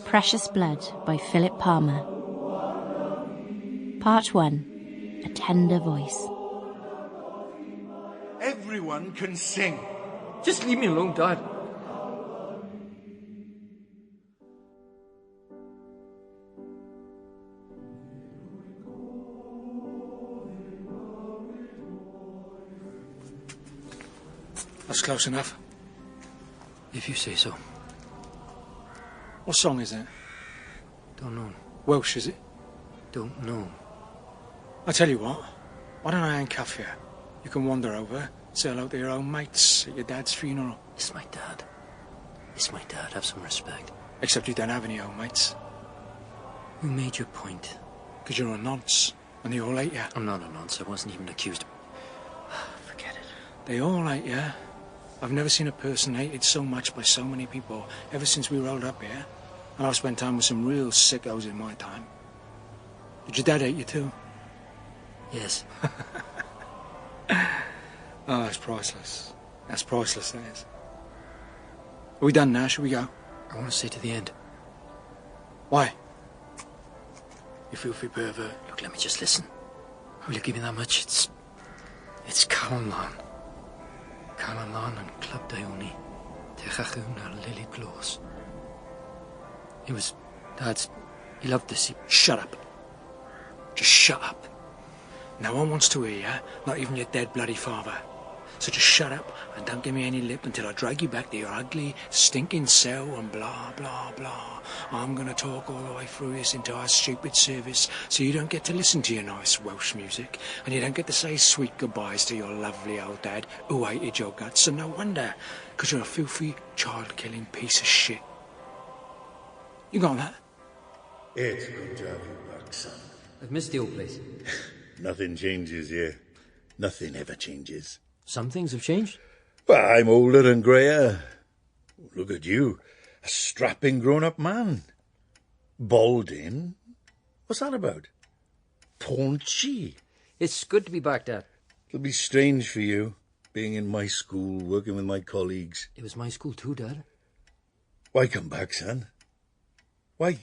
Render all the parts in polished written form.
Precious Blood by Philip Palmer. Part 1. A Tender Voice. Everyone can sing. Just leave me alone, Dad. That's close enough. If you say so. What song is it? Don't know. Welsh, is it? Don't know. I tell you what, why don't I handcuff you? You can wander over, say hello to your own mates at your dad's funeral. It's my dad. It's my dad. Have some respect. Except you don't have any own mates. You made your point. Because you're a nonce, and they all hate you. I'm not a nonce. I wasn't even accused. Forget it. They all hate you. I've never seen a person hated so much by so many people ever since we rolled up here. And I've spent time with some real sickos in my time. Did your dad hate you too? Yes. Oh, that's priceless. That's priceless, that is. Are we done now? Shall we go? I want to stay to the end. Why? You filthy pervert. Look, let me just listen. Will you give me that much? It's Calan Lan. Calan Lan and Club Daioni. Techachun ar Lily Close. He was Dad's. He loved this. Shut up. Just shut up. No one wants to hear you, not even your dead bloody father. So just shut up and don't give me any lip until I drag you back to your ugly, stinking cell and blah, blah, blah. I'm going to talk all the way through this entire stupid service so you don't get to listen to your nice Welsh music and you don't get to say sweet goodbyes to your lovely old dad who hated your guts. And no wonder, because you're a filthy, child-killing piece of shit. You got that? It's good to have you back, son. I've missed the old place. Nothing changes here. Nothing ever changes. Some things have changed. Well, I'm older and greyer. Look at you, a strapping grown-up man. Balding? What's that about? Paunchy? It's good to be back, Dad. It'll be strange for you, being in my school, working with my colleagues. It was my school too, Dad. Why come back, son? Why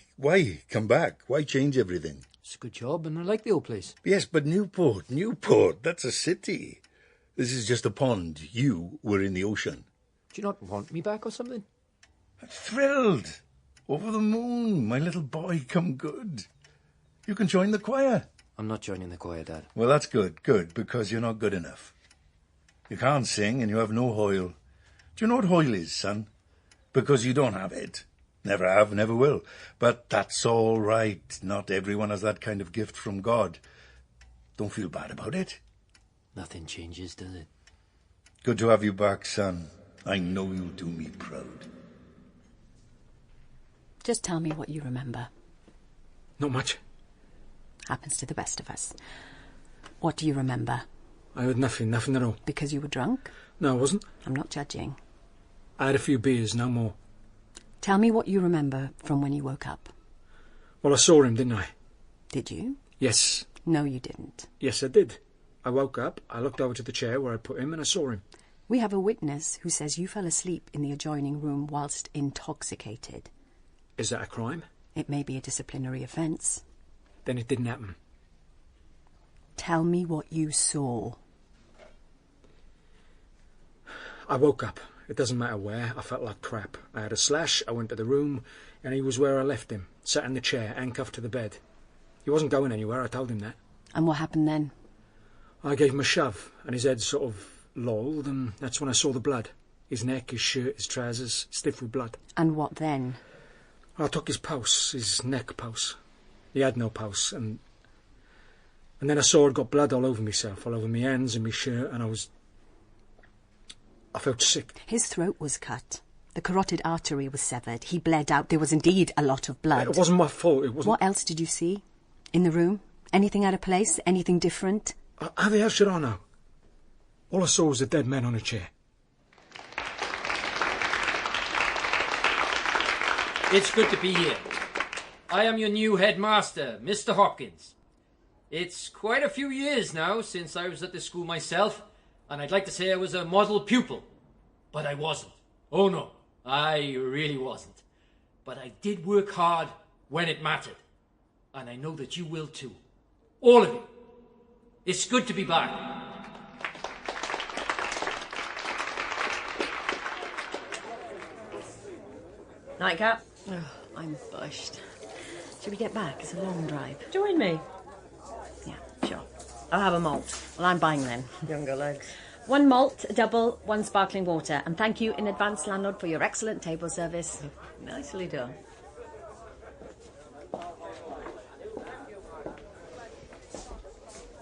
come back? Why change everything? It's a good job, and I like the old place. Yes, but Newport, that's a city. This is just a pond. You were in the ocean. Do you not want me back or something? I'm thrilled. Over the moon, my little boy, come good. You can join the choir. I'm not joining the choir, Dad. Well, that's good, because you're not good enough. You can't sing and you have no hoil. Do you know what hoil is, son? Because you don't have it. Never have, never will. But that's all right. Not everyone has that kind of gift from God. Don't feel bad about it. Nothing changes, does it? Good to have you back, son. I know you'll do me proud. Just tell me what you remember. Not much. Happens to the best of us. What do you remember? I heard nothing at all. Because you were drunk? No, I wasn't. I'm not judging. I had a few beers, no more. Tell me what you remember from when you woke up. Well, I saw him, didn't I? Did you? Yes. No, you didn't. Yes, I did. I woke up, I looked over to the chair where I put him, and I saw him. We have a witness who says you fell asleep in the adjoining room whilst intoxicated. Is that a crime? It may be a disciplinary offence. Then it didn't happen. Tell me what you saw. I woke up. It doesn't matter where. I felt like crap. I had a slash, I went to the room, and he was where I left him, sat in the chair, handcuffed to the bed. He wasn't going anywhere, I told him that. And what happened then? I gave him a shove, and his head sort of lolled, and that's when I saw the blood. His neck, his shirt, his trousers, stiff with blood. And what then? I took his pulse, his neck pulse. He had no pulse, and then I saw I'd got blood all over myself, all over my hands and my shirt, and I felt sick. His throat was cut. The carotid artery was severed. He bled out. There was indeed a lot of blood. It wasn't my fault. It wasn't. What else did you see? In the room? Anything out of place? Anything different? How the hell should I know? All I saw was a dead man on a chair. It's good to be here. I am your new headmaster, Mr. Hopkins. It's quite a few years now since I was at the school myself, and I'd like to say I was a model pupil. But I wasn't. Oh no, I really wasn't. But I did work hard when it mattered. And I know that you will too. All of you. It's good to be back. Nightcap? Oh, I'm bushed. Should we get back? It's a long drive. Join me. Yeah, sure. I'll have a malt. Well, I'm buying then. Younger legs. 1 malt, a double, 1 sparkling water. And thank you in advance, landlord, for your excellent table service. Nicely done.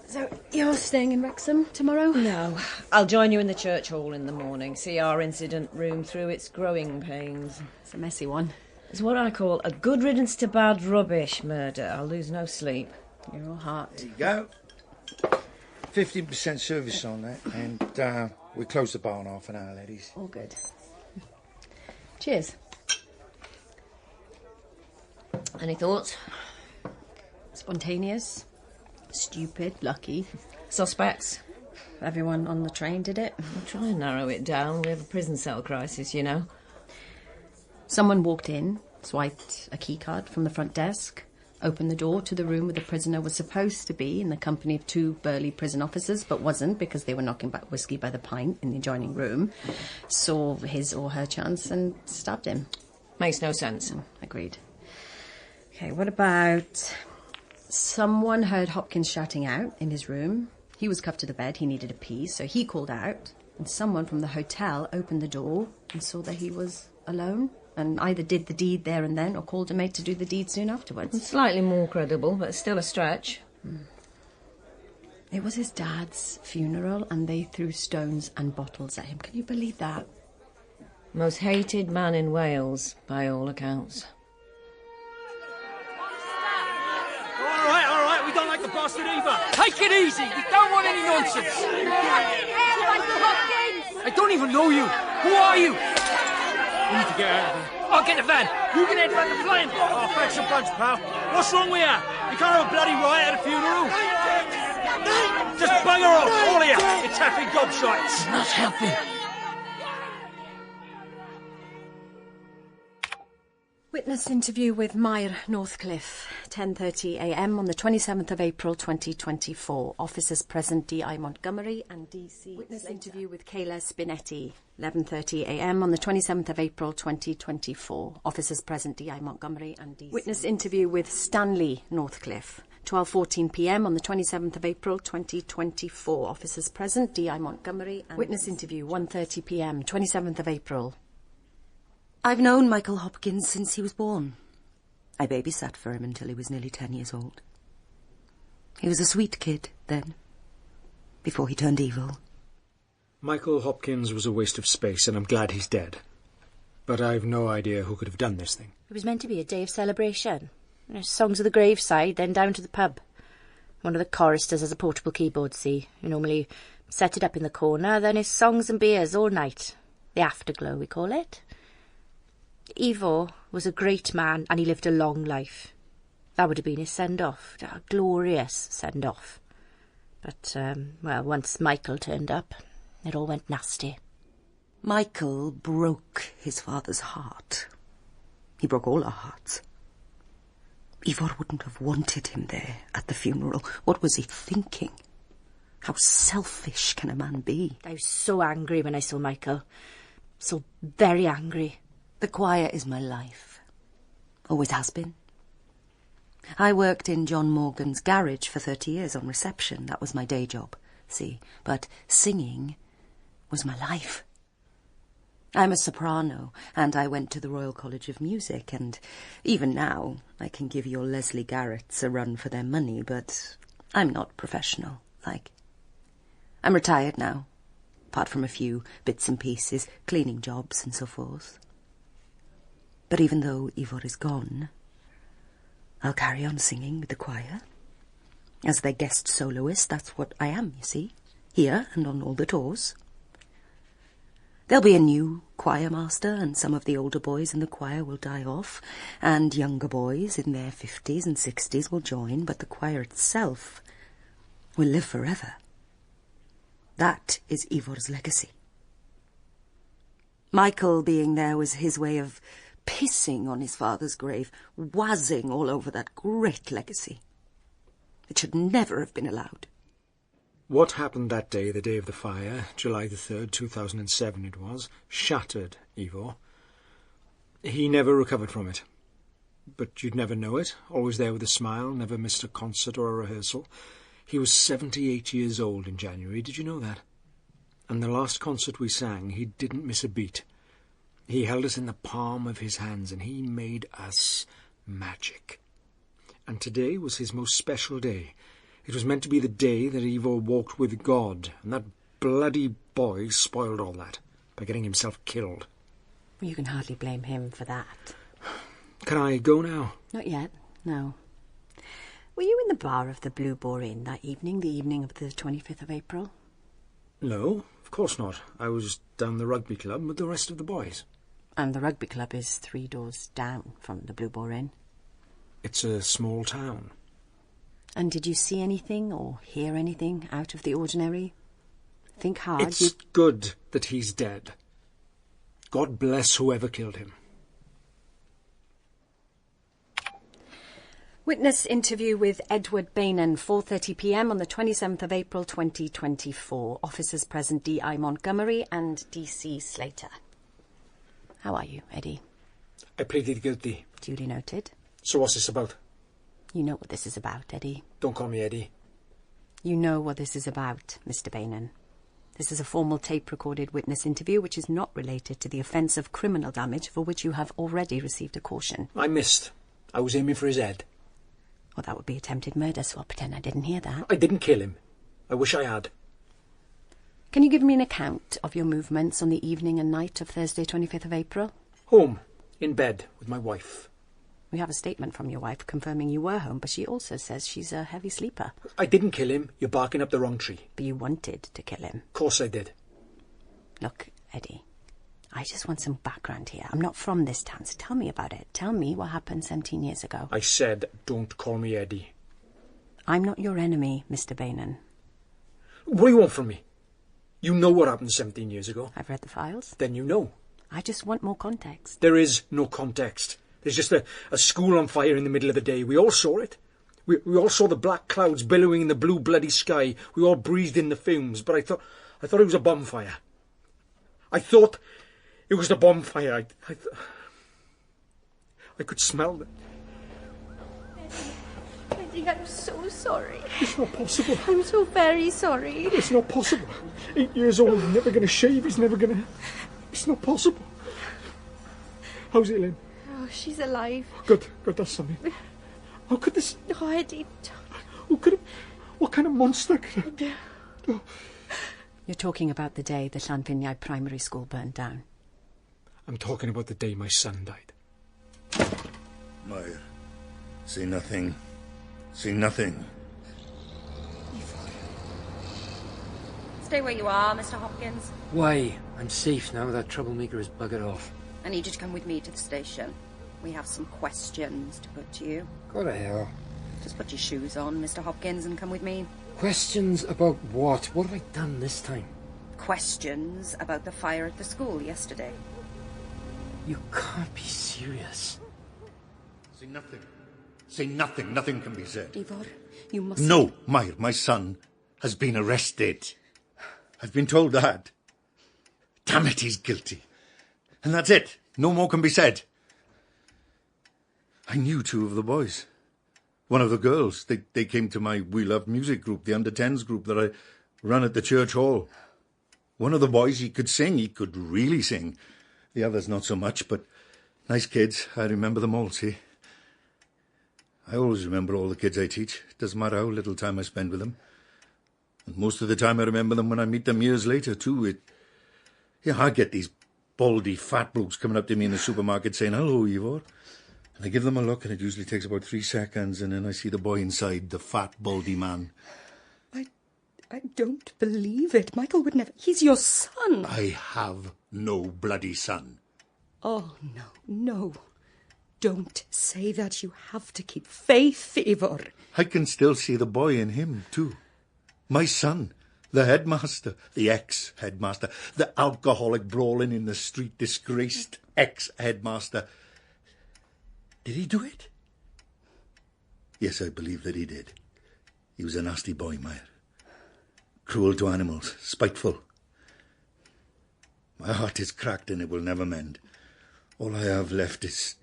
So, you're staying in Wrexham tomorrow? No. I'll join you in the church hall in the morning, see our incident room through its growing pains. It's a messy one. It's what I call a good riddance to bad rubbish murder. I'll lose no sleep. You're all heart. There you go. 15% service on that, and we close the bar in half an hour, ladies. All good. Cheers. Any thoughts? Spontaneous. Stupid. Lucky. Suspects? Everyone on the train did it. I'll try and narrow it down. We have a prison cell crisis, you know. Someone walked in, swiped a keycard from the front desk, opened the door to the room where the prisoner was supposed to be in the company of 2 burly prison officers, but wasn't because they were knocking back whiskey by the pint in the adjoining room, saw his or her chance and stabbed him. Makes no sense. Agreed. Okay, what about... Someone heard Hopkins shouting out in his room. He was cuffed to the bed, he needed a pee, so he called out, and someone from the hotel opened the door and saw that he was alone, and either did the deed there and then or called a mate to do the deed soon afterwards. It's slightly more credible, but still a stretch. It was his dad's funeral, and they threw stones and bottles at him. Can you believe that? Most hated man in Wales, by all accounts. All right, we don't like the bastard either. Take it easy. We don't want any nonsense. I don't even know you. Who are you? We need to get out of here. I'll get the van. You can head back to flame. Oh, thanks a bunch, pal. What's wrong with you? You can't have a bloody riot at a funeral. Just bugger off, all of you. You taffy gobshites. Not helping. Witness interview with Mair Northcliffe, 10:30am on the 27th of April 2024. Officers present DI Montgomery and DC. Witness interview with Kayla Spinetti, 11:30am on the 27th of April 2024. Officers present DI Montgomery and DC. Witness interview with Stanley Northcliffe, 12:14pm on the 27th of April 2024. Officers present DI Montgomery and Witness interview 1:30pm, 27th of April. I've known Michael Hopkins since he was born. I babysat for him until he was nearly 10 years old. He was a sweet kid then, before he turned evil. Michael Hopkins was a waste of space, and I'm glad he's dead. But I've no idea who could have done this thing. It was meant to be a day of celebration. Songs of the graveside, then down to the pub. One of the choristers has a portable keyboard, see. You normally set it up in the corner, then it's songs and beers all night. The afterglow, we call it. Ifor was a great man, and he lived a long life. That would have been his send-off, a glorious send-off. But, once Michael turned up, it all went nasty. Michael broke his father's heart. He broke all our hearts. Ifor wouldn't have wanted him there at the funeral. What was he thinking? How selfish can a man be? I was so angry when I saw Michael. So very angry. The choir is my life. Always has been. I worked in John Morgan's garage for 30 years on reception. That was my day job, see. But singing was my life. I'm a soprano, and I went to the Royal College of Music, and even now I can give your Leslie Garretts a run for their money, but I'm not professional, like. I'm retired now, apart from a few bits and pieces, cleaning jobs and so forth. But even though Ifor is gone, I'll carry on singing with the choir. As their guest soloist, that's what I am, you see, here and on all the tours. There'll be a new choirmaster, and some of the older boys in the choir will die off, and younger boys in their 50s and 60s will join, but the choir itself will live forever. That is Ivor's legacy. Michael being there was his way of pissing on his father's grave, wazzing all over that great legacy. It should never have been allowed. What happened that day, the day of the fire, July the 3rd, 2007 it was, shattered Ifor. He never recovered from it. But you'd never know it, always there with a smile, never missed a concert or a rehearsal. He was 78 years old in January, did you know that? And the last concert we sang, he didn't miss a beat. He held us in the palm of his hands, and he made us magic. And today was his most special day. It was meant to be the day that Ifor walked with God, and that bloody boy spoiled all that by getting himself killed. You can hardly blame him for that. Can I go now? Not yet, no. Were you in the bar of the Blue Boar Inn that evening, the evening of the 25th of April? No, of course not. I was down the rugby club with the rest of the boys. And the rugby club is 3 doors down from the Blue Boar Inn. It's a small town. And did you see anything or hear anything out of the ordinary? Think hard. It's good that he's dead. God bless whoever killed him. Witness interview with Edward Bainan, 4:30 p.m. on the 27th of April 2024. Officers present D.I. Montgomery and D.C. Slater. How are you, Eddie? I pleaded guilty. Duly noted. So what's this about? You know what this is about, Eddie. Don't call me Eddie. You know what this is about, Mr. Bainan. This is a formal tape-recorded witness interview which is not related to the offence of criminal damage for which you have already received a caution. I missed. I was aiming for his head. Well, that would be attempted murder, so I'll pretend I didn't hear that. I didn't kill him. I wish I had. Can you give me an account of your movements on the evening and night of Thursday, 25th of April? Home. In bed with my wife. We have a statement from your wife confirming you were home, but she also says she's a heavy sleeper. I didn't kill him. You're barking up the wrong tree. But you wanted to kill him. Of course I did. Look, Eddie, I just want some background here. I'm not from this town, so tell me about it. Tell me what happened 17 years ago. I said, don't call me Eddie. I'm not your enemy, Mr. Bainan. What do you want from me? You know what happened 17 years ago. I've read the files. Then you know. I just want more context. There is no context. There's just a school on fire in the middle of the day. We all saw it. We all saw the black clouds billowing in the blue bloody sky. We all breathed in the fumes, but I thought it was a bonfire. I thought it was the bonfire. I could smell it. Eddie, I'm so sorry. It's not possible. I'm so very sorry. It's not possible. 8 years old, he's never going to shave, he's never going to... It's not possible. How's it, Lynn? Oh, she's alive. Good, that's something. How could this... Oh, Eddie. What kind of monster could it... Oh. You're talking about the day the Llanfiniau Primary School burned down. I'm talking about the day my son died. Moir, say nothing. Say nothing. Stay where you are, Mr. Hopkins. Why? I'm safe now. That troublemaker is buggered off. I need you to come with me to the station. We have some questions to put to you. Go to hell. Just put your shoes on, Mr. Hopkins, and come with me. Questions about what? What have I done this time? Questions about the fire at the school yesterday. You can't be serious. Say nothing. Say nothing. Nothing can be said. Ifor, you must... No, Moir, my son has been arrested. I've been told that. Damn it, he's guilty. And that's it. No more can be said. I knew 2 of the boys. One of the girls. They came to my We Love Music group, the under-10s group that I run at the church hall. One of the boys, he could sing. He could really sing. The others, not so much, but nice kids. I remember them all, see? I always remember all the kids I teach. It doesn't matter how little time I spend with them. And most of the time I remember them when I meet them years later, too. I get these baldy fat blokes coming up to me in the supermarket saying, "Hello, Ifor." And I give them a look, and it usually takes about 3 seconds, and then I see the boy inside, the fat, baldy man. I don't believe it. Michael would never... He's your son. I have no bloody son. Oh, no. Don't say that. You have to keep faith, Ifor. I can still see the boy in him, too. My son, The headmaster, the ex-headmaster, the alcoholic brawling in the street, disgraced ex-headmaster. Did he do it? Yes, I believe that he did. He was a nasty boy, Meyer. Cruel to animals, spiteful. My heart is cracked and it will never mend. All I have left is...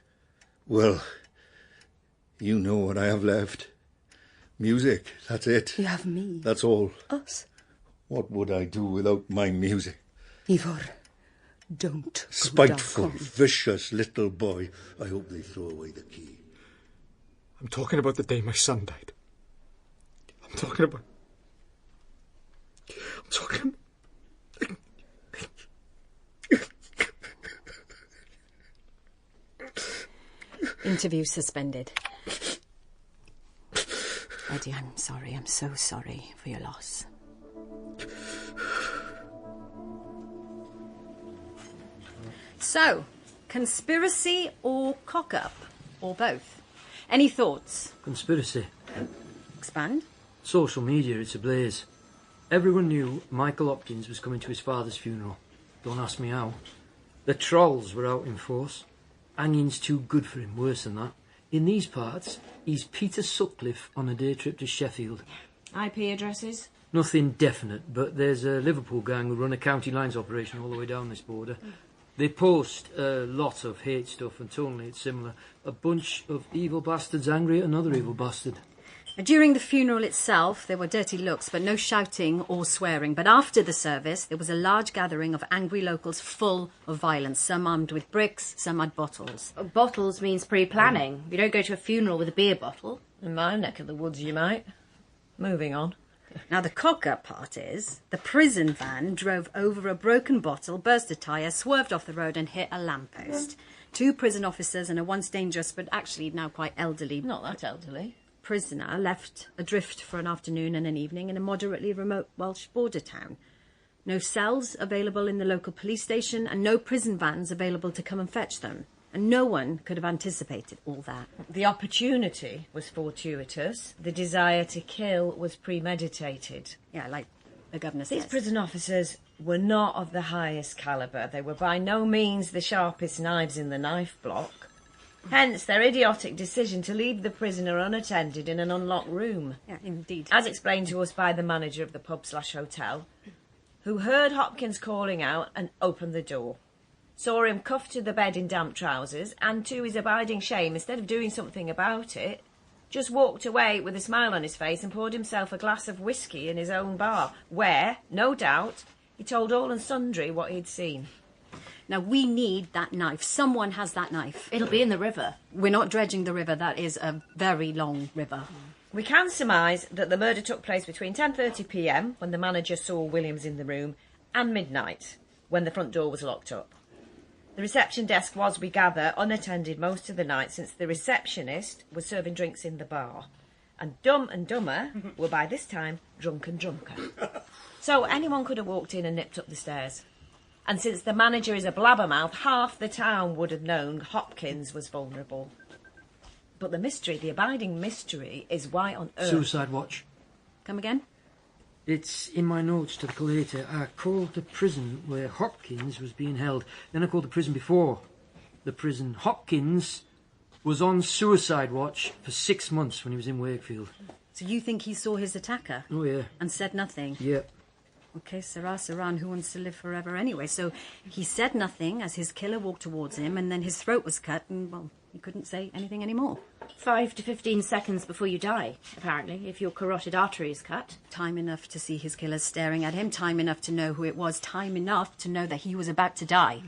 well, you know what I have left. Music, that's it. You have me. That's all. Us. What would I do without my music? Ifor, don't. Spiteful, vicious little boy. I hope they throw away the key. I'm talking about the day my son died. I'm talking about... Interview suspended. Eddie, I'm sorry. I'm so sorry for your loss. So, conspiracy or cock-up? Or both? Any thoughts? Conspiracy. Expand? Social media, it's ablaze. Everyone knew Michael Hopkins was coming to his father's funeral. Don't ask me how. The trolls were out in force. Hanging's too good for him, worse than that. In these parts, he's Peter Sutcliffe on a day trip to Sheffield. IP addresses? Nothing definite, but there's a Liverpool gang who run a county lines operation all the way down this border. They post a lot of hate stuff, and tonally it's similar. A bunch of evil bastards angry at another evil bastard. During the funeral itself, there were dirty looks, but no shouting or swearing. But after the service, there was a large gathering of angry locals full of violence, some armed with bricks, some had bottles. Bottles means pre-planning. You don't go to a funeral with a beer bottle. In my neck of the woods, you might. Moving on. Now, the cock-up part is, the prison van drove over a broken bottle, burst a tyre, swerved off the road and hit a lamppost. 2 prison officers and a once dangerous, but actually now quite elderly... Not that elderly. ...prisoner left adrift for an afternoon and an evening in a moderately remote Welsh border town. No cells available in the local police station and no prison vans available to come and fetch them. And no one could have anticipated all that. The opportunity was fortuitous. The desire to kill was premeditated. Yeah, like the governor says. These prison officers were not of the highest calibre. They were by no means the sharpest knives in the knife block. Hence their idiotic decision to leave the prisoner unattended in an unlocked room. Yeah, indeed. As explained to us by the manager of the pub/hotel, who heard Hopkins calling out and opened the door. Saw him cuffed to the bed in damp trousers, and to his abiding shame, instead of doing something about it, just walked away with a smile on his face and poured himself a glass of whiskey in his own bar, where, no doubt, he told all and sundry what he'd seen. Now, we need that knife. Someone has that knife. It'll be in the river. We're not dredging the river. That is a very long river. We can surmise that the murder took place between 10:30pm, when the manager saw Williams in the room, and midnight, when the front door was locked up. The reception desk was, we gather, unattended most of the night, since the receptionist was serving drinks in the bar. And Dumb and Dumber were by this time drunk and drunker. So anyone could have walked in and nipped up the stairs. And since the manager is a blabbermouth, half the town would have known Hopkins was vulnerable. But the mystery, the abiding mystery, is why on earth... Suicide watch. Come again? It's in my notes to the collator. I called the prison where Hopkins was being held. Then I called the prison before the prison. Hopkins was on suicide watch for 6 months when he was in Wakefield. So you think he saw his attacker? Oh, yeah. And said nothing? Yep. Okay, Sarah, and who wants to live forever anyway? So he said nothing as his killer walked towards him, and then his throat was cut, and, well, he couldn't say anything anymore. 5 to 15 seconds before you die, apparently, if your carotid artery is cut. Time enough to see his killer staring at him, time enough to know who it was, time enough to know that he was about to die.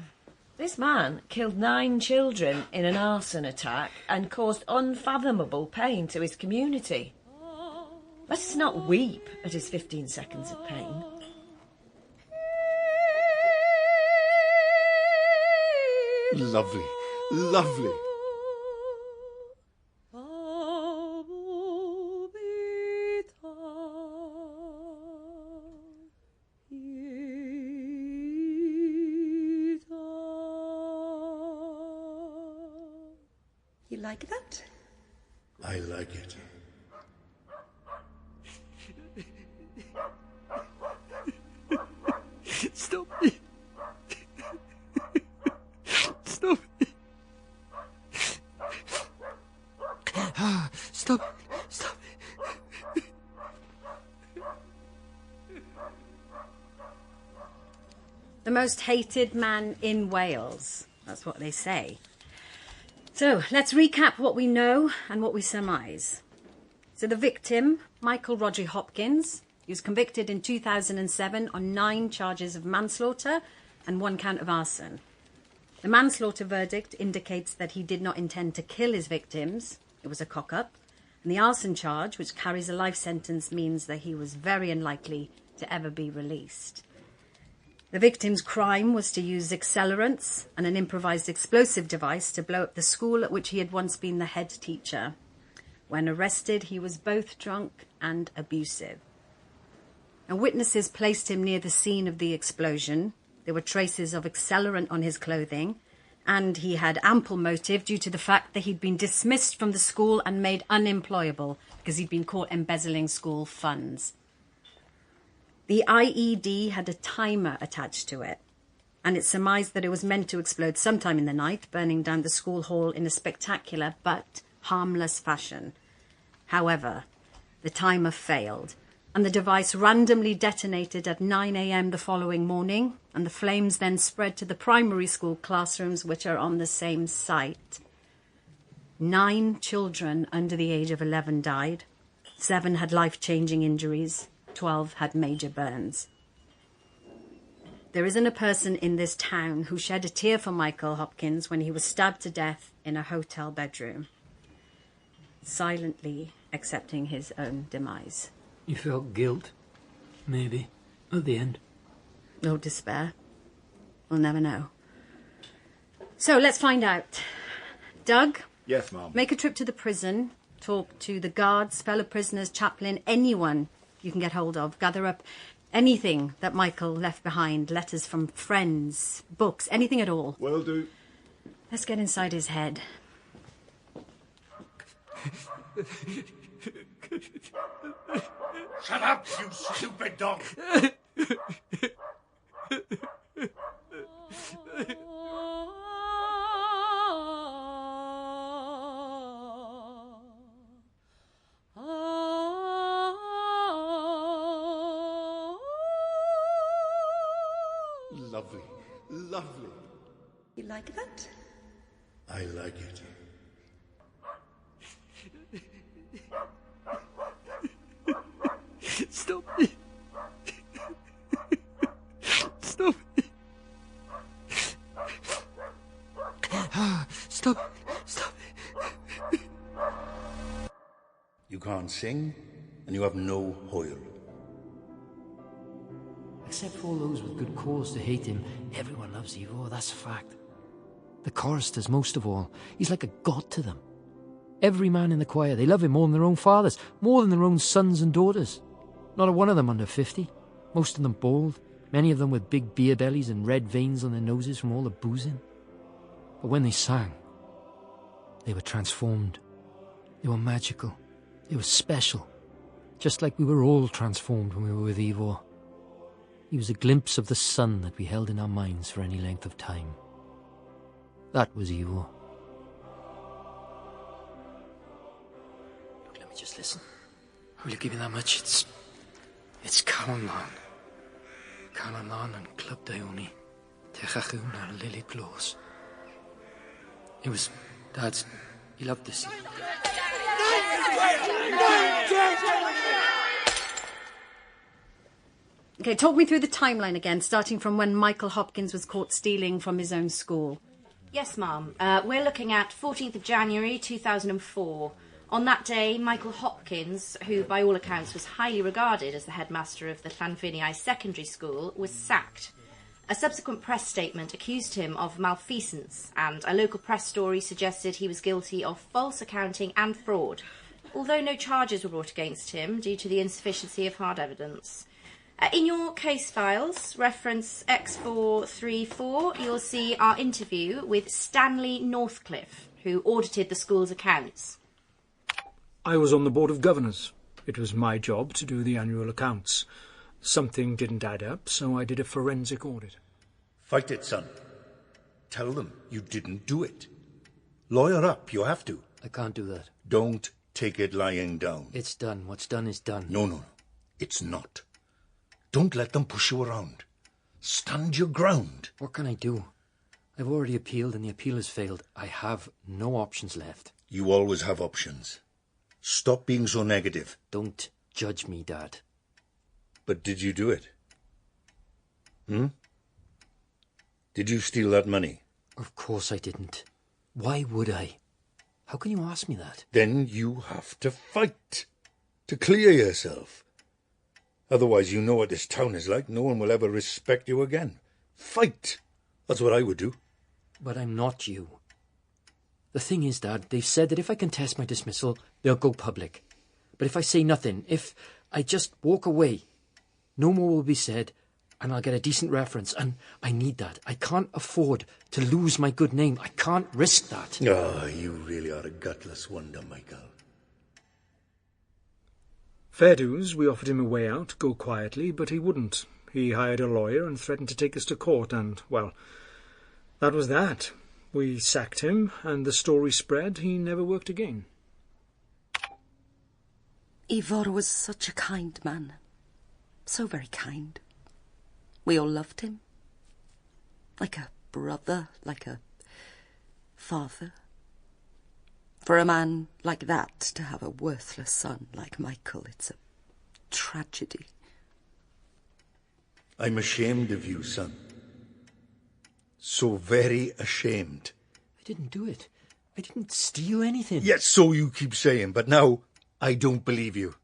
This man killed 9 children in an arson attack and caused unfathomable pain to his community. Let us not weep at his 15 seconds of pain. Lovely, lovely. You like that? I like it. most hated man in Wales. That's what they say. So, let's recap what we know and what we surmise. So the victim, Michael Roger Hopkins, he was convicted in 2007 on 9 charges of manslaughter and 1 count of arson. The manslaughter verdict indicates that he did not intend to kill his victims. It was a cock-up. And the arson charge, which carries a life sentence, means that he was very unlikely to ever be released. The victim's crime was to use accelerants and an improvised explosive device to blow up the school at which he had once been the head teacher. When arrested, he was both drunk and abusive. And witnesses placed him near the scene of the explosion. There were traces of accelerant on his clothing, and he had ample motive due to the fact that he'd been dismissed from the school and made unemployable because he'd been caught embezzling school funds. The IED had a timer attached to it, and it surmised that it was meant to explode sometime in the night, burning down the school hall in a spectacular but harmless fashion. However, the timer failed, and the device randomly detonated at 9 a.m. the following morning, and the flames then spread to the primary school classrooms, which are on the same site. 9 children under the age of 11 died. 7 had life-changing injuries. 12 had major burns. There isn't a person in this town who shed a tear for Michael Hopkins when he was stabbed to death in a hotel bedroom, silently accepting his own demise. You felt guilt, maybe, at the end. No despair. We'll never know. So let's find out. Doug? Yes, Mum. Make a trip to the prison. Talk to the guards, fellow prisoners, chaplain, anyone you can get hold of. Gather up anything that Michael left behind. Letters from friends, books, anything at all. Will do. Let's get inside his head. Shut up, you stupid dog! Lovely, lovely. You like that? I like it. Stop it. Stop it. Stop it. Stop it. You can't sing, and you have no hoil. Except for all those with good cause to hate him, everyone loves Ifor, that's a fact. The choristers, most of all. He's like a god to them. Every man in the choir, they love him more than their own fathers, more than their own sons and daughters. Not a one of them under 50. Most of them bald, many of them with big beer bellies and red veins on their noses from all the boozing. But when they sang, they were transformed. They were magical. They were special. Just like we were all transformed when we were with Ifor. He was a glimpse of the sun that we held in our minds for any length of time. That was Ifor. Look, let me just listen. Will you give me that much? It's Calan Lan. Calan Lan and Club Daioni. Techachun ar Lily Close. It was Dad's. He loved this. Okay, talk me through the timeline again, starting from when Michael Hopkins was caught stealing from his own school. Yes, Mum. We're looking at 14th of January 2004. On that day, Michael Hopkins, who by all accounts was highly regarded as the headmaster of the Llanfiniau Secondary School, was sacked. A subsequent press statement accused him of malfeasance, and a local press story suggested he was guilty of false accounting and fraud, although no charges were brought against him due to the insufficiency of hard evidence. In your case files, reference X434, you'll see our interview with Stanley Northcliffe, who audited the school's accounts. I was on the Board of Governors. It was my job to do the annual accounts. Something didn't add up, so I did a forensic audit. Fight it, son. Tell them you didn't do it. Lawyer up, you have to. I can't do that. Don't take it lying down. It's done. What's done is done. No. It's not. Don't let them push you around. Stand your ground. What can I do? I've already appealed and the appeal has failed. I have no options left. You always have options. Stop being so negative. Don't judge me, Dad. But did you do it? Did you steal that money? Of course I didn't. Why would I? How can you ask me that? Then you have to fight. To clear yourself. Otherwise, you know what this town is like. No one will ever respect you again. Fight. That's what I would do. But I'm not you. The thing is, Dad, they've said that if I contest my dismissal, they'll go public. But if I say nothing, if I just walk away, no more will be said, and I'll get a decent reference, and I need that. I can't afford to lose my good name. I can't risk that. Oh, you really are a gutless wonder, Michael. Fair dues, we offered him a way out, go quietly, but he wouldn't. He hired a lawyer and threatened to take us to court, and, well, that was that. We sacked him, and the story spread. He never worked again. Ifor was such a kind man. So very kind. We all loved him. Like a brother, like a father. For a man like that to have a worthless son like Michael, it's a tragedy. I'm ashamed of you, son. So very ashamed. I didn't do it. I didn't steal anything. Yes, so you keep saying, but now I don't believe you.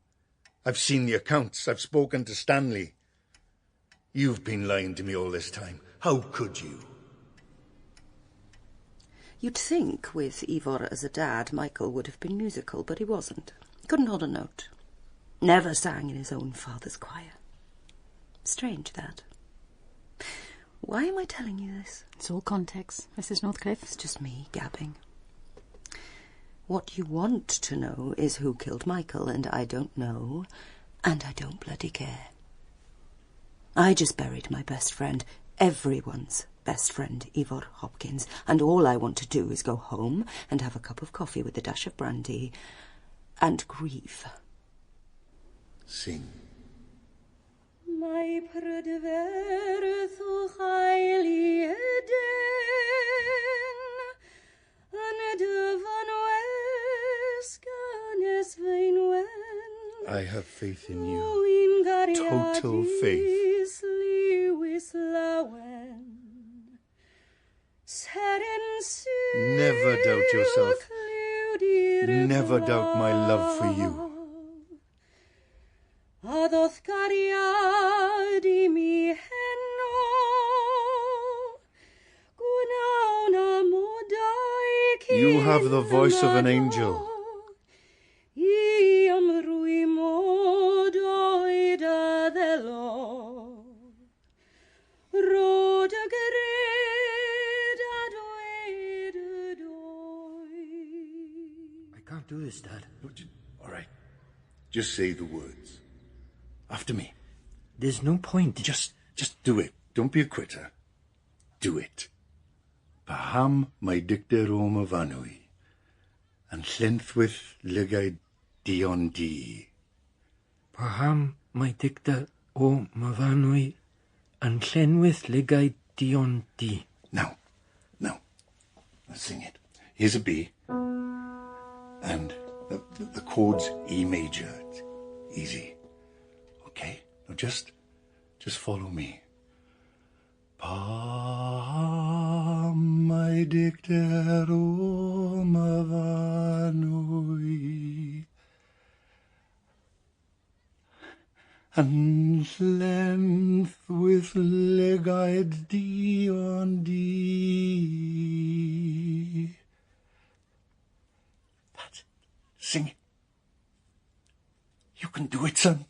I've seen the accounts. I've spoken to Stanley. You've been lying to me all this time. How could you? You'd think with Ifor as a dad, Michael would have been musical, but he wasn't. Couldn't hold a note. Never sang in his own father's choir. Strange, that. Why am I telling you this? It's all context, Mrs. Northcliffe. It's just me gabbing. What you want to know is who killed Michael, and I don't know, and I don't bloody care. I just buried my best friend, everyone's best friend, Ifor Hopkins, and all I want to do is go home and have a cup of coffee with a dash of brandy and grieve. Sing. My prydferth o chael I eden, yn y dyfan wesg anes fein wen. I have faith in you. Total faith. Never doubt yourself. Never doubt my love for you. You have the voice of an angel. I can't do this, Dad. All right. Just say the words. After me. There's no point. Just do it. Don't be a quitter. Do it. Paham mai dicter o mavanwy, and llenthwyth lygaid dion di. Paham mai dicter o mavanwy, and llenwyth lygaid dion di. Now. Let's sing it. Here's a B. And the chord's E major. It's easy. Okay? Now just follow me. Pa mai dicter o mavanwy, and length with lygaid dion di. That's it. Sing it. You can do it, son.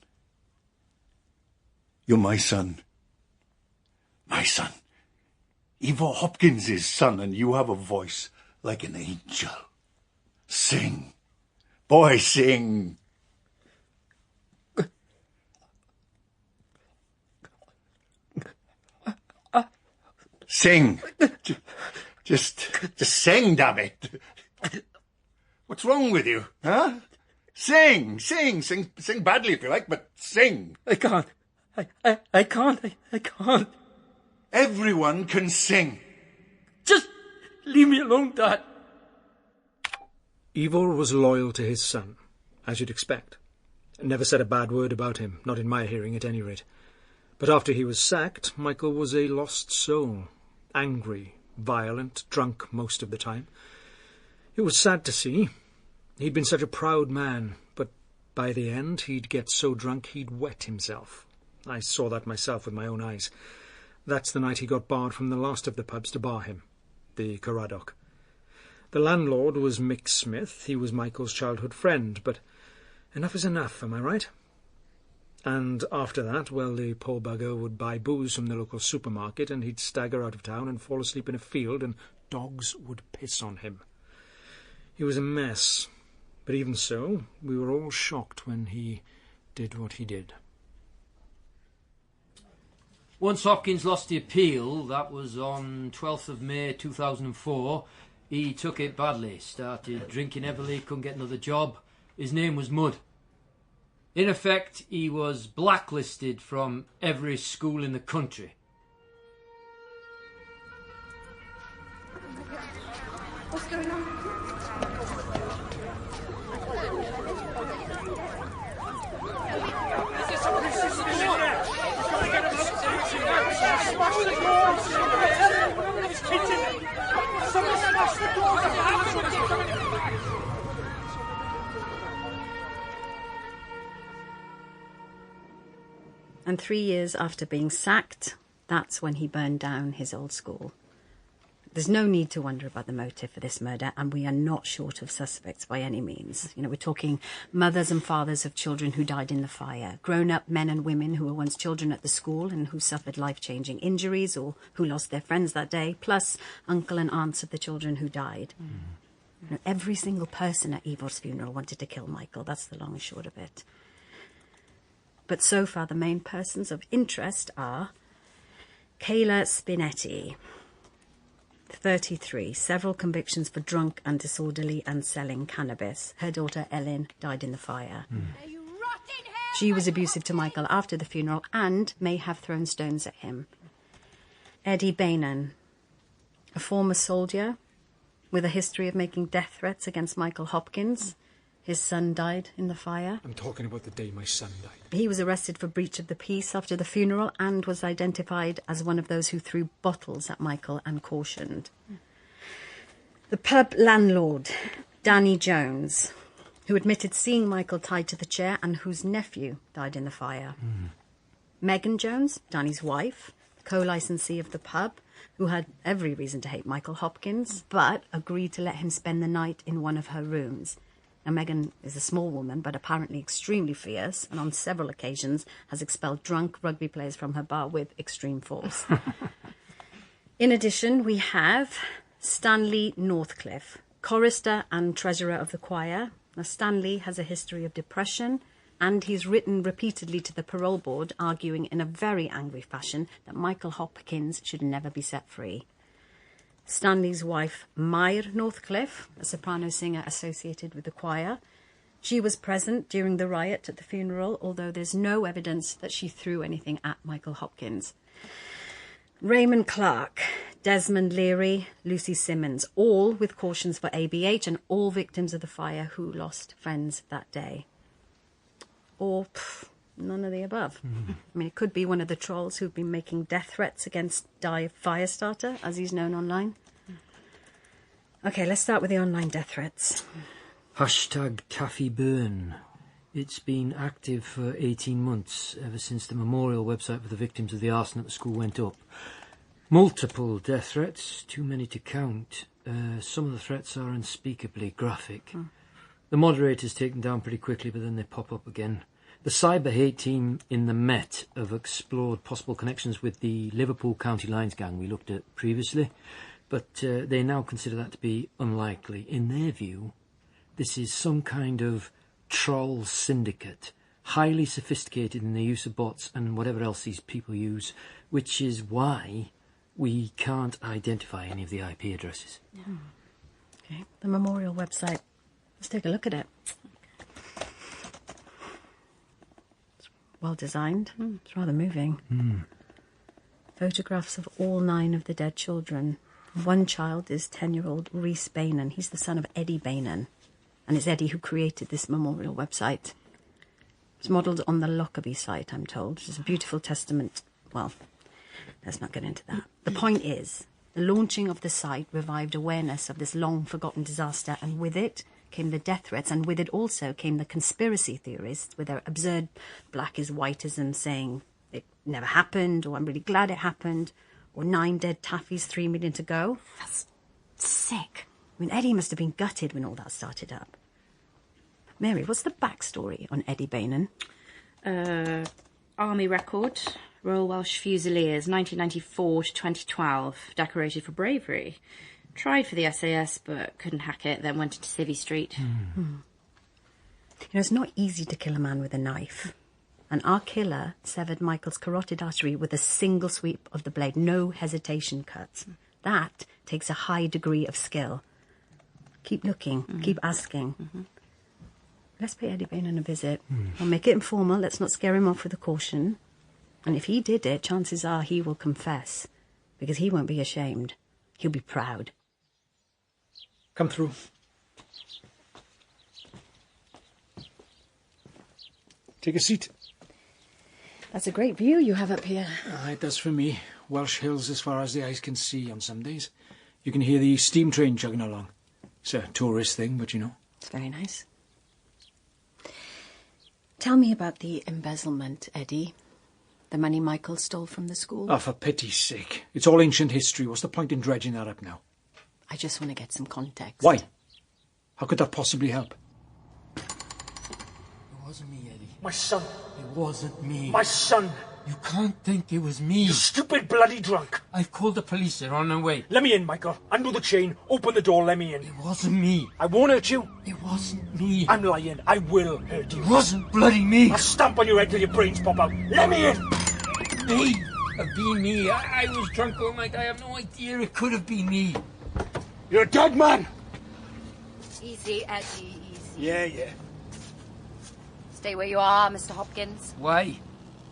You're my son. My son. Ifor Hopkins' son, and you have a voice like an angel. Sing. Boy, sing. Sing. Just sing, damn it. What's wrong with you, huh? Sing badly if you like, but sing. I can't. I can't. Everyone can sing. Just leave me alone, Dad. Ifor was loyal to his son, as you'd expect. Never said a bad word about him, not in my hearing at any rate. But after he was sacked, Michael was a lost soul. Angry, violent, drunk most of the time. It was sad to see. He'd been such a proud man, but by the end he'd get so drunk he'd wet himself. I saw that myself with my own eyes. That's the night he got barred from the last of the pubs to bar him, the Caradoc. The landlord was Mick Smith. He was Michael's childhood friend, but enough is enough, am I right? And after that, well, the poor bugger would buy booze from the local supermarket, and he'd stagger out of town and fall asleep in a field, and dogs would piss on him. He was a mess, but even so, we were all shocked when he did what he did. Once Hopkins lost the appeal, that was on 12th of May 2004, he took it badly, started drinking heavily, couldn't get another job. His name was Mud. In effect, he was blacklisted from every school in the country. What's going on? And 3 years after being sacked, that's when he burned down his old school. There's no need to wonder about the motive for this murder, and we are not short of suspects by any means. You know, we're talking mothers and fathers of children who died in the fire, grown-up men and women who were once children at the school and who suffered life-changing injuries or who lost their friends that day, plus uncle and aunts of the children who died. You know, every single person at Ivor's funeral wanted to kill Michael. That's the long and short of it. But so far, the main persons of interest are Kayla Spinetti, 33, several convictions for drunk and disorderly and selling cannabis. Her daughter Ellen died in the fire. She was abusive to Michael after the funeral and may have thrown stones at him. Eddie Bainan, a former soldier with a history of making death threats against Michael Hopkins. His son died in the fire. I'm talking about the day my son died. He was arrested for breach of the peace after the funeral and was identified as one of those who threw bottles at Michael and cautioned. The pub landlord, Danny Jones, who admitted seeing Michael tied to the chair and whose nephew died in the fire. Megan Jones, Danny's wife, co-licensee of the pub, who had every reason to hate Michael Hopkins, but agreed to let him spend the night in one of her rooms. Now, Megan is a small woman, but apparently extremely fierce, and on several occasions has expelled drunk rugby players from her bar with extreme force. In addition, we have Stanley Northcliffe, chorister and treasurer of the choir. Now, Stanley has a history of depression, and he's written repeatedly to the parole board, arguing in a very angry fashion that Michael Hopkins should never be set free. Stanley's wife, Mair Northcliffe, a soprano singer associated with the choir. She was present during the riot at the funeral, although there's no evidence that she threw anything at Michael Hopkins. Raymond Clark, Desmond Leary, Lucy Simmons, all with cautions for ABH and all victims of the fire who lost friends that day. Or none of the above. I mean, it could be one of the trolls who've been making death threats against Di Firestarter, as he's known online. OK, let's start with the online death threats. Hashtag Taffy Burn. It's been active for 18 months, ever since the memorial website for the victims of the arson at the school went up. Multiple death threats, too many to count. Some of the threats are unspeakably graphic. The moderator's taken down pretty quickly, but then they pop up again. The cyber hate team in the Met have explored possible connections with the Liverpool County Lines gang we looked at previously, but they now consider that to be unlikely. In their view, this is some kind of troll syndicate, highly sophisticated in the use of bots and whatever else these people use, which is why we can't identify any of the IP addresses. Okay, the memorial website. Let's take a look at it. Well designed. It's rather moving. Photographs of all 9 of the dead children. One child is 10-year-old Rhys Bainan. He's the son of Eddie Bainan. And it's Eddie who created this memorial website. It's modelled on the Lockerbie site, I'm told, which is a beautiful testament. Well, let's not get into that. The point is, the launching of the site revived awareness of this long-forgotten disaster, and with it came the death threats, and with it also came the conspiracy theorists with their absurd black is whiteism saying it never happened, or I'm really glad it happened, or 9 dead Taffies, 3 million to go. That's sick. I mean, Eddie must have been gutted when all that started up. Mary, what's the backstory on Eddie Bainan? Army record, Royal Welsh Fusiliers, 1994 to 2012, decorated for bravery. Tried for the SAS, but couldn't hack it, then went into Civvy Street. You know, it's not easy to kill a man with a knife. And our killer severed Michael's carotid artery with a single sweep of the blade, no hesitation cuts. That takes a high degree of skill. Keep looking, keep asking. Let's pay Eddie Bainan a visit. I'll make it informal, let's not scare him off with a caution. And if he did it, chances are he will confess, because he won't be ashamed. He'll be proud. Come through. Take a seat. That's a great view you have up here. It does for me. Welsh hills as far as the eyes can see on some days. You can hear the steam train chugging along. It's a tourist thing, but you know. It's very nice. Tell me about the embezzlement, Eddie. The money Michael stole from the school. Oh, for pity's sake. It's all ancient history. What's the point in dredging that up now? I just want to get some context. Why? How could that possibly help? It wasn't me, Eddie. My son. It wasn't me. My son. You can't think it was me. You stupid bloody drunk. I've called the police. They're on their way. Let me in, Michael. Undo the chain. Open the door. Let me in. It wasn't me. I won't hurt you. It wasn't me. I'm lying. I will hurt you. It wasn't bloody me. I'll stamp on your head till your brains pop out. Let me in. Me? Being me. I was drunk all night. I have no idea it could have been me. You're a dead man. Easy, Eddie, easy. Yeah. Stay where you are, Mr. Hopkins. Why?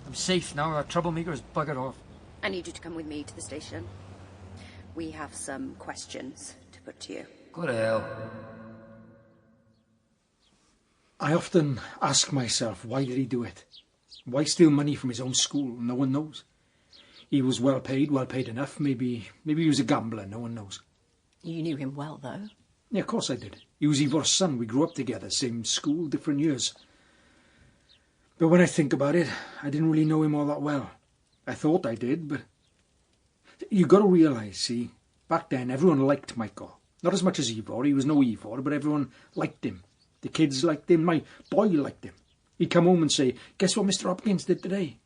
I'm safe now. Our troublemaker has buggered off. I need you to come with me to the station. We have some questions to put to you. Go to hell. I often ask myself, why did he do it? Why steal money from his own school? No one knows. He was well paid enough. Maybe he was a gambler. No one knows. You knew him well, though. Yeah, of course I did. He was Ivor's son. We grew up together. Same school, different years. But when I think about it, I didn't really know him all that well. I thought I did, but... You got to realise, see, back then everyone liked Michael. Not as much as Ifor. He was no Ifor, but everyone liked him. The kids liked him. My boy liked him. He'd come home and say, guess what Mr. Hopkins did today?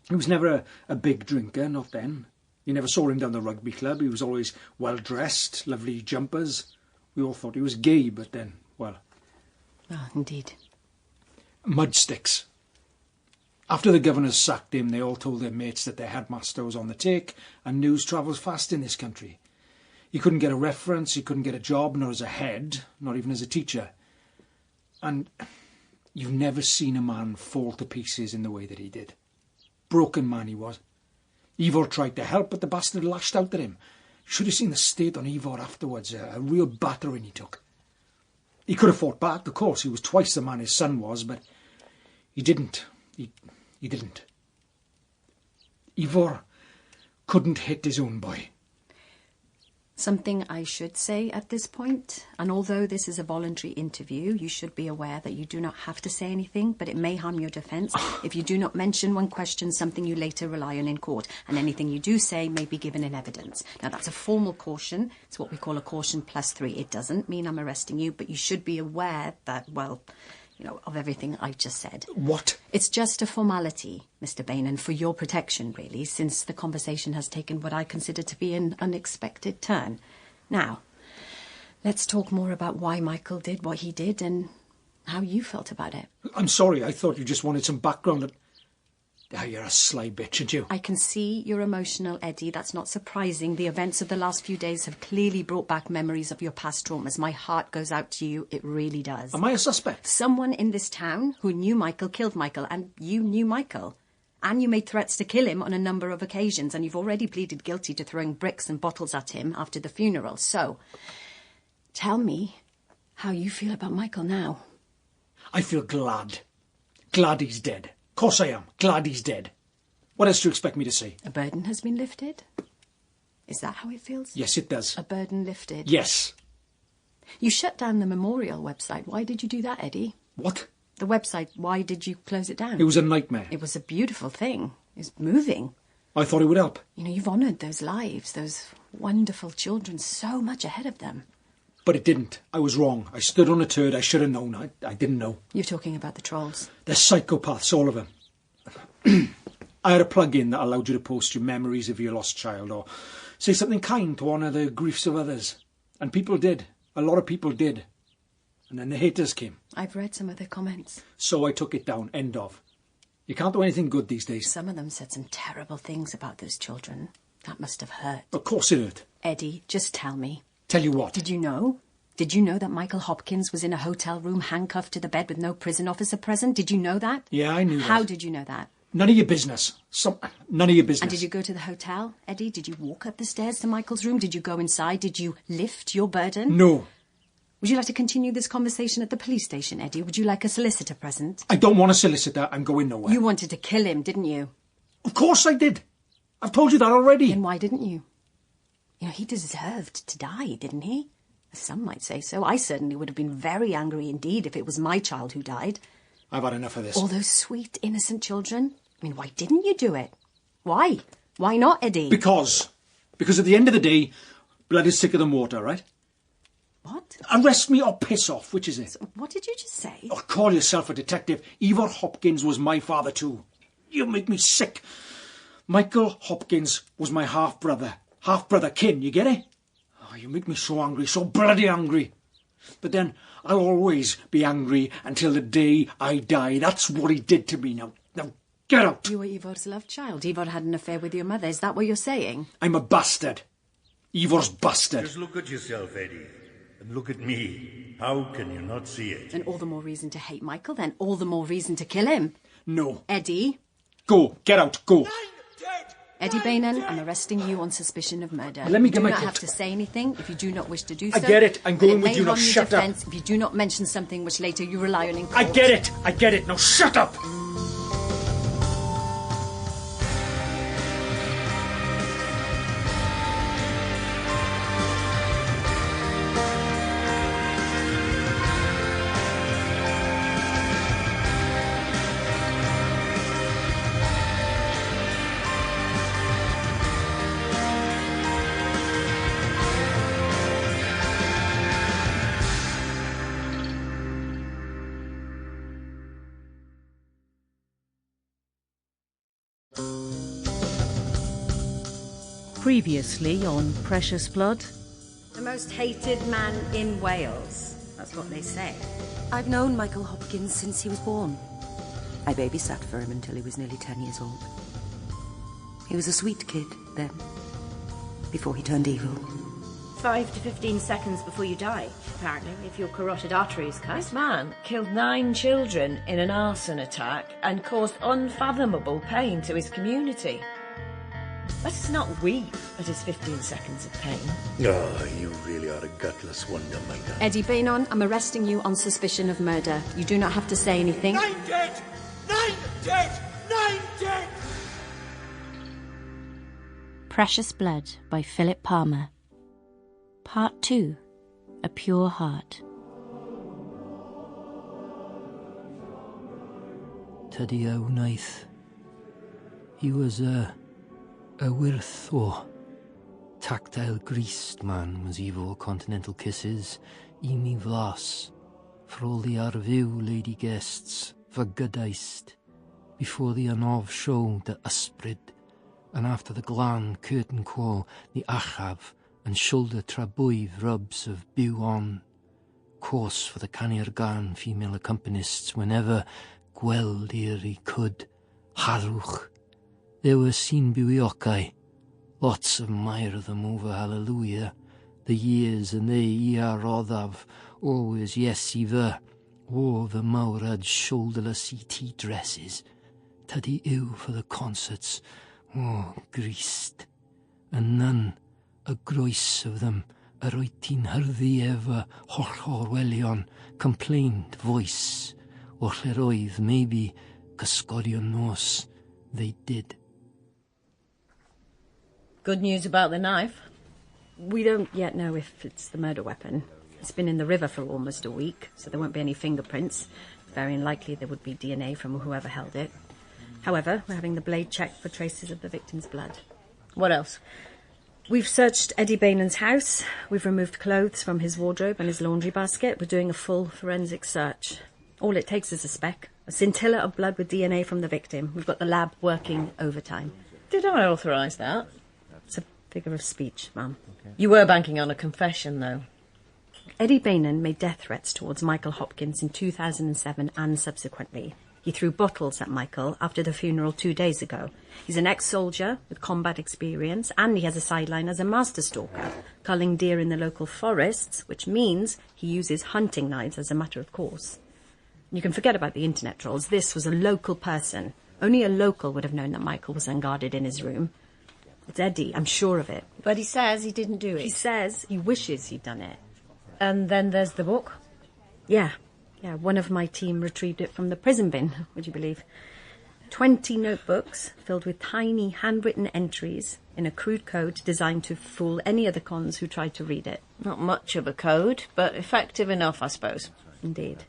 He was never a big drinker, not then. You never saw him down the rugby club. He was always well-dressed, lovely jumpers. We all thought he was gay, but then, well... Oh, indeed. Mud sticks. After the governors sacked him, they all told their mates that their headmaster was on the take, and news travels fast in this country. He couldn't get a reference, he couldn't get a job, not as a head, not even as a teacher. And you've never seen a man fall to pieces in the way that he did. Broken man he was. Ifor tried to help, but the bastard lashed out at him. You should have seen the state on Ifor afterwards, a real battering he took. He could have fought back, of course. He was twice the man his son was, but he didn't. He didn't. Ifor couldn't hit his own boy. Something I should say at this point, and although this is a voluntary interview, you should be aware that you do not have to say anything, but it may harm your defence if you do not mention when questioned something you later rely on in court, and anything you do say may be given in evidence. Now, that's a formal caution. It's what we call a caution +3. It doesn't mean I'm arresting you, but you should be aware that, well, you know, of everything I just said. What? It's just a formality, Mr. Bainan, for your protection, really, since the conversation has taken what I consider to be an unexpected turn. Now, let's talk more about why Michael did what he did and how you felt about it. I'm sorry, I thought you just wanted some background. You're a sly bitch, aren't you? I can see you're emotional, Eddie. That's not surprising. The events of the last few days have clearly brought back memories of your past traumas. My heart goes out to you. It really does. Am I a suspect? Someone in this town who knew Michael killed Michael, and you knew Michael. And you made threats to kill him on a number of occasions, and you've already pleaded guilty to throwing bricks and bottles at him after the funeral. So, tell me how you feel about Michael now. I feel glad. Glad he's dead. Of course I am. Glad he's dead. What else do you expect me to say? A burden has been lifted? Is that how it feels? Yes, it does. A burden lifted? Yes. You shut down the memorial website. Why did you do that, Eddie? What? The website, why did you close it down? It was a nightmare. It was a beautiful thing. It was moving. I thought it would help. You know, you've honoured those lives, those wonderful children, so much ahead of them. But it didn't. I was wrong. I stood on a turd. I should have known. I didn't know. You're talking about the trolls. They're psychopaths, all of them. I had a plug-in that allowed you to post your memories of your lost child or say something kind to honour the griefs of others. And people did. A lot of people did. And then the haters came. I've read some of their comments. So I took it down. End of. You can't do anything good these days. Some of them said some terrible things about those children. That must have hurt. Of course it hurt. Eddie, just tell me. Tell you what? Did you know? Did you know that Michael Hopkins was in a hotel room handcuffed to the bed with no prison officer present? Did you know that? Yeah, I knew that. How did you know that? None of your business. None of your business. And did you go to the hotel, Eddie? Did you walk up the stairs to Michael's room? Did you go inside? Did you lift your burden? No. Would you like to continue this conversation at the police station, Eddie? Would you like a solicitor present? I don't want a solicitor. I'm going nowhere. You wanted to kill him, didn't you? Of course I did. I've told you that already. Then why didn't you? You know, he deserved to die, didn't he? Some might say so. I certainly would have been very angry indeed if it was my child who died. I've had enough of this. All those sweet, innocent children. I mean, why didn't you do it? Why? Why not, Eddie? Because at the end of the day, blood is thicker than water, right? What? Arrest me or piss off, which is it? So what did you just say? Oh, call yourself a detective. Ifor Hopkins was my father too. You make me sick. Michael Hopkins was my half-brother. Half-brother kin, you get it? Oh, you make me so angry, so bloody angry. But then I'll always be angry until the day I die. That's what he did to me. Now, get out. You were Ivor's love child. Ivor had an affair with your mother. Is that what you're saying? I'm a bastard. Ivor's bastard. Just look at yourself, Eddie. And look at me. How can you not see it? Then all the more reason to hate Michael, then all the more reason to kill him. No. Eddie? Go. Get out. Go. Eddie Bainan, I'm arresting you on suspicion of murder. Let me get my You do coat. not have to say anything if you do not wish to do so. I get it. I'm going with you now. It may harm your Shut up. defence if you do not mention something which later you rely on in court. I get it. Now shut up. Previously on Precious Blood. The most hated man in Wales. That's what they say. I've known Michael Hopkins since he was born. I babysat for him until he was nearly 10 years old. He was a sweet kid then, before he turned evil. 5 to 15 seconds before you die, apparently, if your carotid artery is cut. This man killed 9 children in an arson attack and caused unfathomable pain to his community. Let us not weep at his 15 seconds of pain. Oh, you really are a gutless wonder, Micah. Eddie Bainan, I'm arresting you on suspicion of murder. You do not have to say anything. 9 dead! 9 dead! 9 dead! Precious Blood by Philip Palmer. Part 2. A Pure Heart. Teddy Ewnaeth. He was a wirth o. Tactile greased man was evil continental kisses, imi vlas, for all the arviw lady guests, for goodiced, before the anov show the ysbryd, and after the glan curtain call, the achaf, and shoulder trabwyf rubs of byw on, course for the canier gan female accompanists whenever gweld he could, harwch. There were seen bywiokai, lots of mire of them over hallelujah, the years and they roddav, always yes either, or the maurad shoulderless tea dresses, Tyddi yw for the concerts, grist. And none, a groes of them, yr oed ti'n hyrddi efo holl welion, complained voice, o lle roedd, maybe, cysgodion nos, they did. Good news about the knife. We don't yet know if it's the murder weapon. It's been in the river for almost a week, so there won't be any fingerprints. It's very unlikely there would be DNA from whoever held it. However, we're having the blade checked for traces of the victim's blood. What else? We've searched Eddie Bainan's house. We've removed clothes from his wardrobe and his laundry basket. We're doing a full forensic search. All it takes is a speck, a scintilla of blood with DNA from the victim. We've got the lab working overtime. Did I authorise that? It's a figure of speech, Ma'am. You were banking on a confession, though. Eddie Bainan made death threats towards Michael Hopkins in 2007 and subsequently. He threw bottles at Michael after the funeral 2 days ago. He's an ex-soldier with combat experience, and he has a sideline as a master stalker, culling deer in the local forests, which means he uses hunting knives as a matter of course. You can forget about the internet trolls. This was a local person. Only a local would have known that Michael was unguarded in his room. It's Eddie, I'm sure of it. But he says he didn't do it. He says he wishes he'd done it. And then there's the book? Yeah, one of my team retrieved it from the prison bin, would you believe? 20 notebooks filled with tiny handwritten entries in a crude code designed to fool any other cons who tried to read it. Not much of a code, but effective enough, I suppose. Indeed.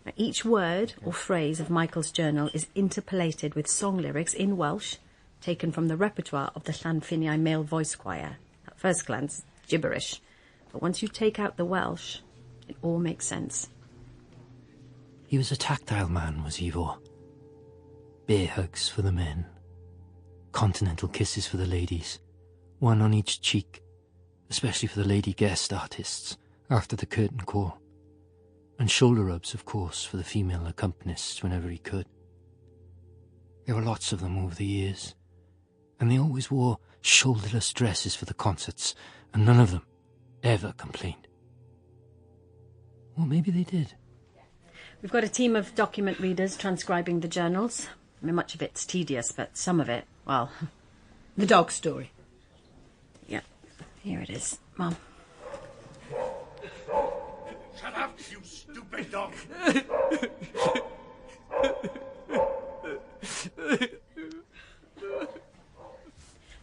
Now, each word or phrase of Michael's journal is interpolated with song lyrics in Welsh, taken from the repertoire of the Llanffiniau male voice choir. At first glance, gibberish. But once you take out the Welsh, it all makes sense. He was a tactile man, was Ifor. Bear hugs for the men, continental kisses for the ladies, one on each cheek, especially for the lady guest artists after the curtain call, and shoulder rubs, of course, for the female accompanists whenever he could. There were lots of them over the years, and they always wore shoulderless dresses for the concerts, and none of them ever complained. Well, maybe they did. We've got a team of document readers transcribing the journals. I mean, much of it's tedious, but some of it, well... The dog story. Yeah, here it is, Mum. Shut up, you stupid dog!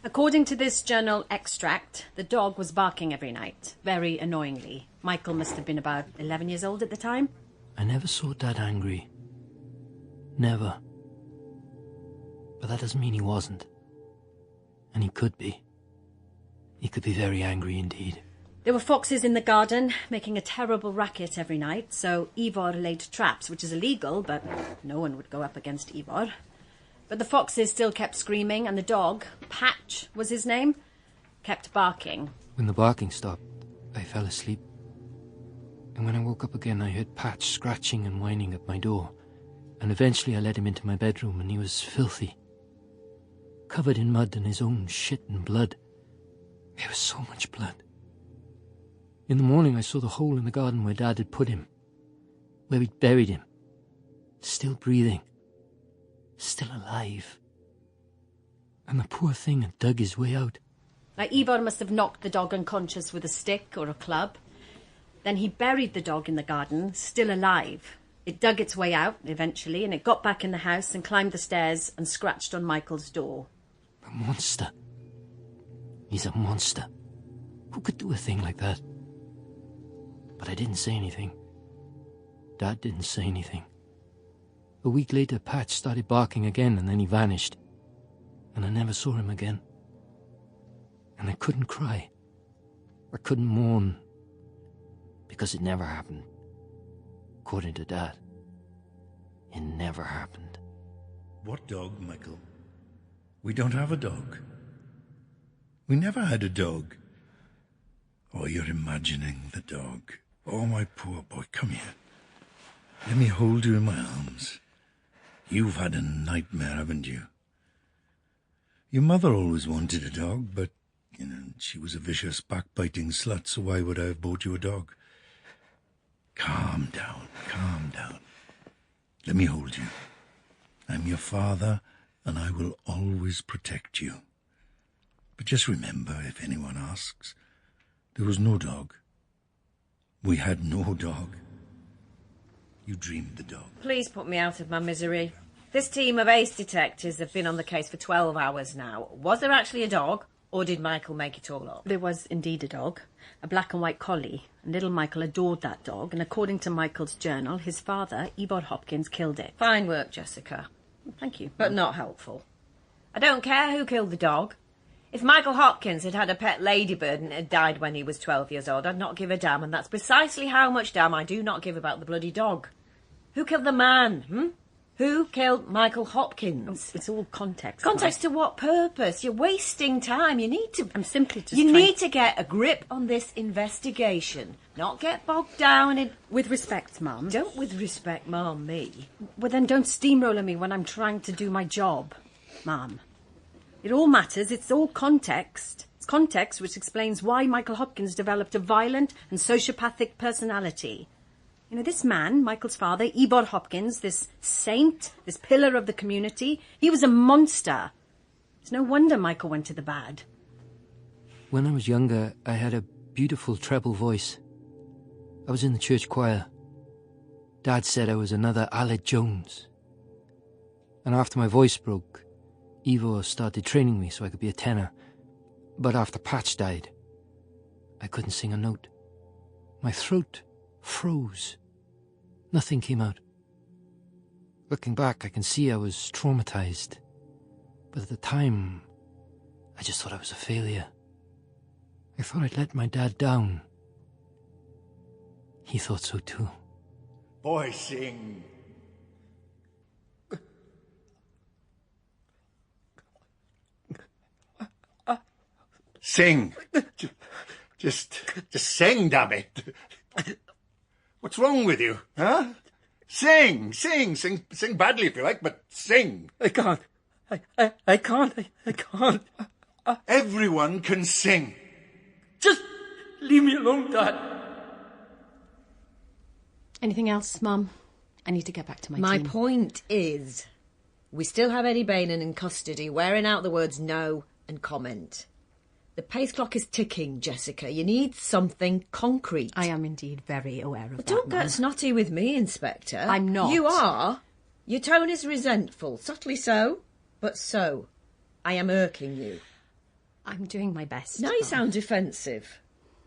According to this journal extract, the dog was barking every night, very annoyingly. Michael must have been about 11 years old at the time. I never saw Dad angry. Never. But that doesn't mean he wasn't. And he could be. He could be very angry indeed. There were foxes in the garden, making a terrible racket every night, so Ifor laid traps, which is illegal, but no one would go up against Ifor. But the foxes still kept screaming, and the dog, Patch was his name, kept barking. When the barking stopped, I fell asleep. And when I woke up again, I heard Patch scratching and whining at my door. And eventually I led him into my bedroom, and he was filthy. Covered in mud and his own shit and blood. There was so much blood. In the morning I saw the hole in the garden where Dad had put him. Where he'd buried him. Still breathing. Still alive. And the poor thing had dug his way out. Now, Ifor must have knocked the dog unconscious with a stick or a club. Then he buried the dog in the garden, still alive. It dug its way out, eventually, and it got back in the house and climbed the stairs and scratched on Michael's door. A monster. He's a monster. Who could do a thing like that? But I didn't say anything. Dad didn't say anything. A week later, Patch started barking again, and then he vanished. And I never saw him again. And I couldn't cry. I couldn't mourn. Because it never happened. According to Dad, it never happened. What dog, Michael? We don't have a dog. We never had a dog. Oh, you're imagining the dog. Oh, my poor boy, come here. Let me hold you in my arms. You've had a nightmare, haven't you? Your mother always wanted a dog, but, she was a vicious, backbiting slut, so why would I have bought you a dog? Calm down, calm down. Let me hold you. I'm your father, and I will always protect you. But just remember, if anyone asks, there was no dog. We had no dog. You dreamed the dog. Please put me out of my misery. This team of ace detectives have been on the case for 12 hours now. Was there actually a dog, or did Michael make it all up? There was indeed a dog, a black and white collie, and little Michael adored that dog, and according to Michael's journal, his father, Ifor Hopkins, killed it. Fine work, Jessica. Thank you. But not helpful. I don't care who killed the dog. If Michael Hopkins had had a pet ladybird and it had died when he was 12 years old, I'd not give a damn, and that's precisely how much damn I do not give about the bloody dog. Who killed the man, Who killed Michael Hopkins? It's all context. Context to what purpose? You're wasting time. You need to... I'm simply just You need to get a grip on this investigation, not get bogged down in... With respect, Mum. Don't with respect, Mum, me. Well, then don't steamroller me when I'm trying to do my job, Mum. It all matters. It's all context. It's context which explains why Michael Hopkins developed a violent and sociopathic personality. You know, this man, Michael's father, Ifor Hopkins, this saint, this pillar of the community, he was a monster. It's no wonder Michael went to the bad. When I was younger, I had a beautiful treble voice. I was in the church choir. Dad said I was another Aled Jones. And after my voice broke, Ivo started training me so I could be a tenor. But after Patch died, I couldn't sing a note. My throat froze. Nothing came out. Looking back, I can see I was traumatized. But at the time, I just thought I was a failure. I thought I'd let my dad down. He thought so too. Boy, sing. Sing. Just sing, damn it. What's wrong with you, huh? Sing badly if you like, but sing. I can't. I can't. Everyone can sing. Just leave me alone, Dad. Anything else, Mum? I need to get back to my My team. point is, we still have Eddie Bainan in custody, wearing out the words no and comment. The pace clock is ticking, Jessica. You need something concrete. I am indeed very aware of that, Don't Mum. get snotty with me, Inspector. I'm not. You are. Your tone is resentful. Subtly so, but so. I am irking you. I'm doing my best. Now you sound defensive.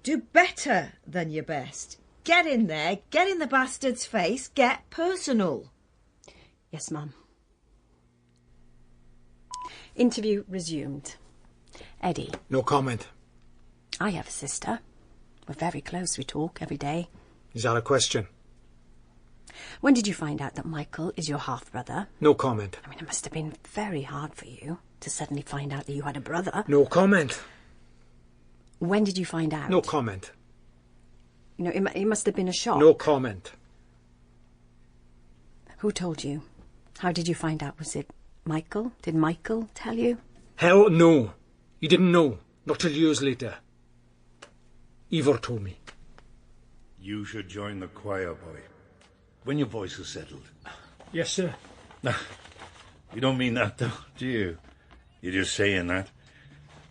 Do better than your best. Get in there, get in the bastard's face, get personal. Yes, Mum. Interview resumed. Eddie. No comment. I have a sister. We're very close. We talk every day. Is that a question? When did you find out that Michael is your half-brother? No comment. I mean, it must have been very hard for you to suddenly find out that you had a brother. No comment. When did you find out? No comment. You know, it must have been a shock. No comment. Who told you? How did you find out? Was it Michael? Did Michael tell you? Hell no. He didn't know. Not till years later. Ifor told me. You should join the choir, boy. When your voice is settled. Yes, sir. You don't mean that, though, do you? You're just saying that.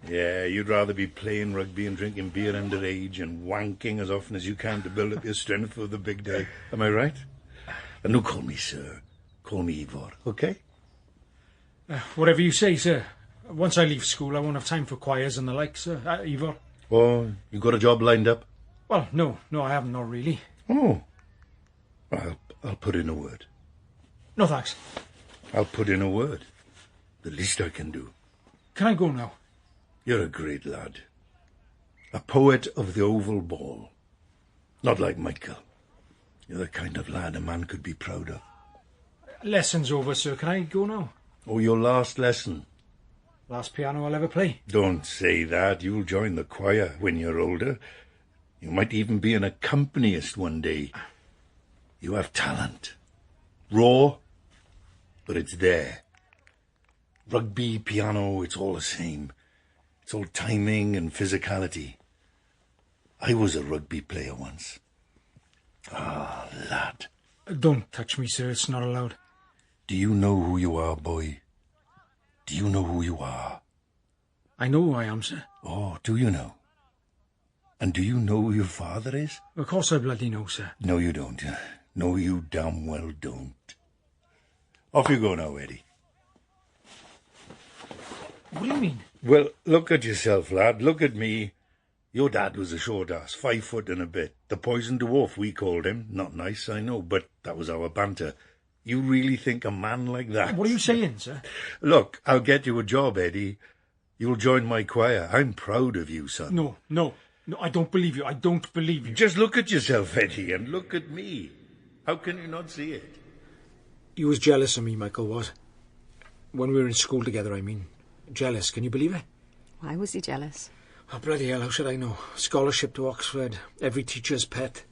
Yeah, you'd rather be playing rugby and drinking beer underage and wanking as often as you can to build up your strength for the big day. Am I right? And don't call me sir. Call me Ifor, okay? Whatever you say, sir. Once I leave school, I won't have time for choirs and the like, sir. Ifor. Oh, you got a job lined up? Well, no, I haven't, not really. Oh. I'll put in a word. No, thanks. I'll put in a word. The least I can do. Can I go now? You're a great lad. A poet of the oval ball. Not like Michael. You're the kind of lad a man could be proud of. Lesson's over, sir. Can I go now? Oh, your last lesson. Last piano I'll ever play. Don't say that. You'll join the choir when you're older. You might even be an accompanist one day. You have talent. Raw, but it's there. Rugby, piano, it's all the same. It's all timing and physicality. I was a rugby player once. Ah, lad. Don't touch me, sir. It's not allowed. Do you know who you are, boy? Do you know who you are? I know who I am, sir. Oh, do you know? And do you know who your father is? Of course I bloody know, sir. No, you don't. No, you damn well don't. Off you go now, Eddie. What do you mean? Well, look at yourself, lad. Look at me. Your dad was a short ass, 5 foot and a bit. The poison dwarf, we called him. Not nice, I know, but that was our banter. You really think a man like that... What are you saying, sir? Look, I'll get you a job, Eddie. You'll join my choir. I'm proud of you, son. No, I don't believe you. I don't believe you. Just look at yourself, Eddie, and look at me. How can you not see it? He was jealous of me, Michael was. When we were in school together, I mean. Jealous, can you believe it? Why was he jealous? Oh, bloody hell, how should I know? Scholarship to Oxford, every teacher's pet.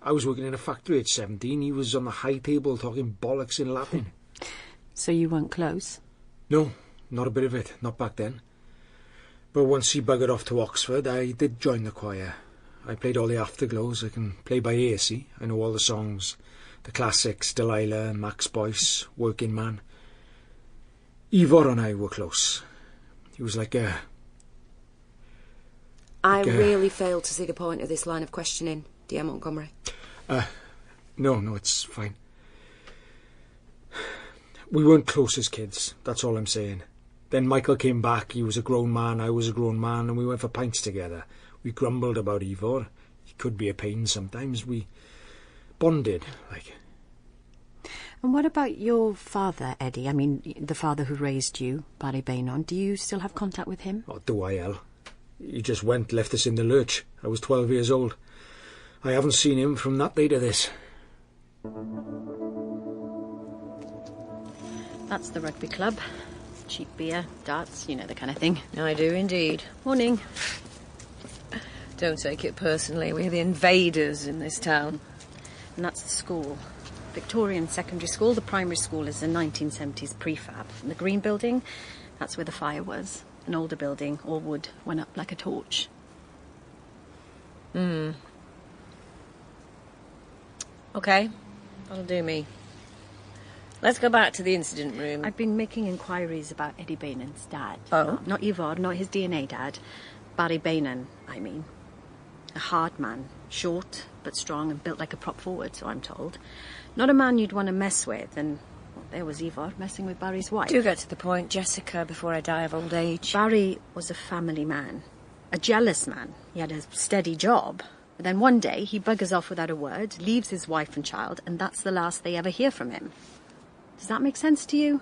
I was working in a factory at 17. He was on the high table talking bollocks in Latin. So you weren't close? No, not a bit of it. Not back then. But once he buggered off to Oxford, I did join the choir. I played all the afterglows. I can play by ear, see? I know all the songs. The classics, Delilah, Max Boyce, Working Man. Ifor and I were close. He was like a... I really failed to see the point of this line of questioning, dear Montgomery. No, it's fine. We weren't close as kids, that's all I'm saying. Then Michael came back, he was a grown man, I was a grown man, and we went for pints together. We grumbled about Ifor. He could be a pain sometimes. We bonded, like... And what about your father, Eddie? I mean, the father who raised you, Barry Bainon. Do you still have contact with him? Oh, do I, hell? He just left us in the lurch. I was 12 years old. I haven't seen him from that day to this. That's the rugby club. Cheap beer, darts, you know, the kind of thing. I do indeed. Morning. Don't take it personally. We're the invaders in this town. And that's the school. Victorian Secondary School. The primary school is a 1970s prefab. And the green building, that's where the fire was. An older building, all wood, went up like a torch. OK, that'll do me. Let's go back to the incident room. I've been making inquiries about Eddie Bainon's dad. Oh? Not Ifor, not his DNA dad. Barry Bainon, I mean. A hard man, short but strong and built like a prop forward, so I'm told. Not a man you'd want to mess with, and well, there was Ifor messing with Barry's wife. Do get to the point, Jessica, before I die of old age. Barry was a family man, a jealous man. He had a steady job. But then one day he buggers off without a word, leaves his wife and child, and that's the last they ever hear from him. Does that make sense to you?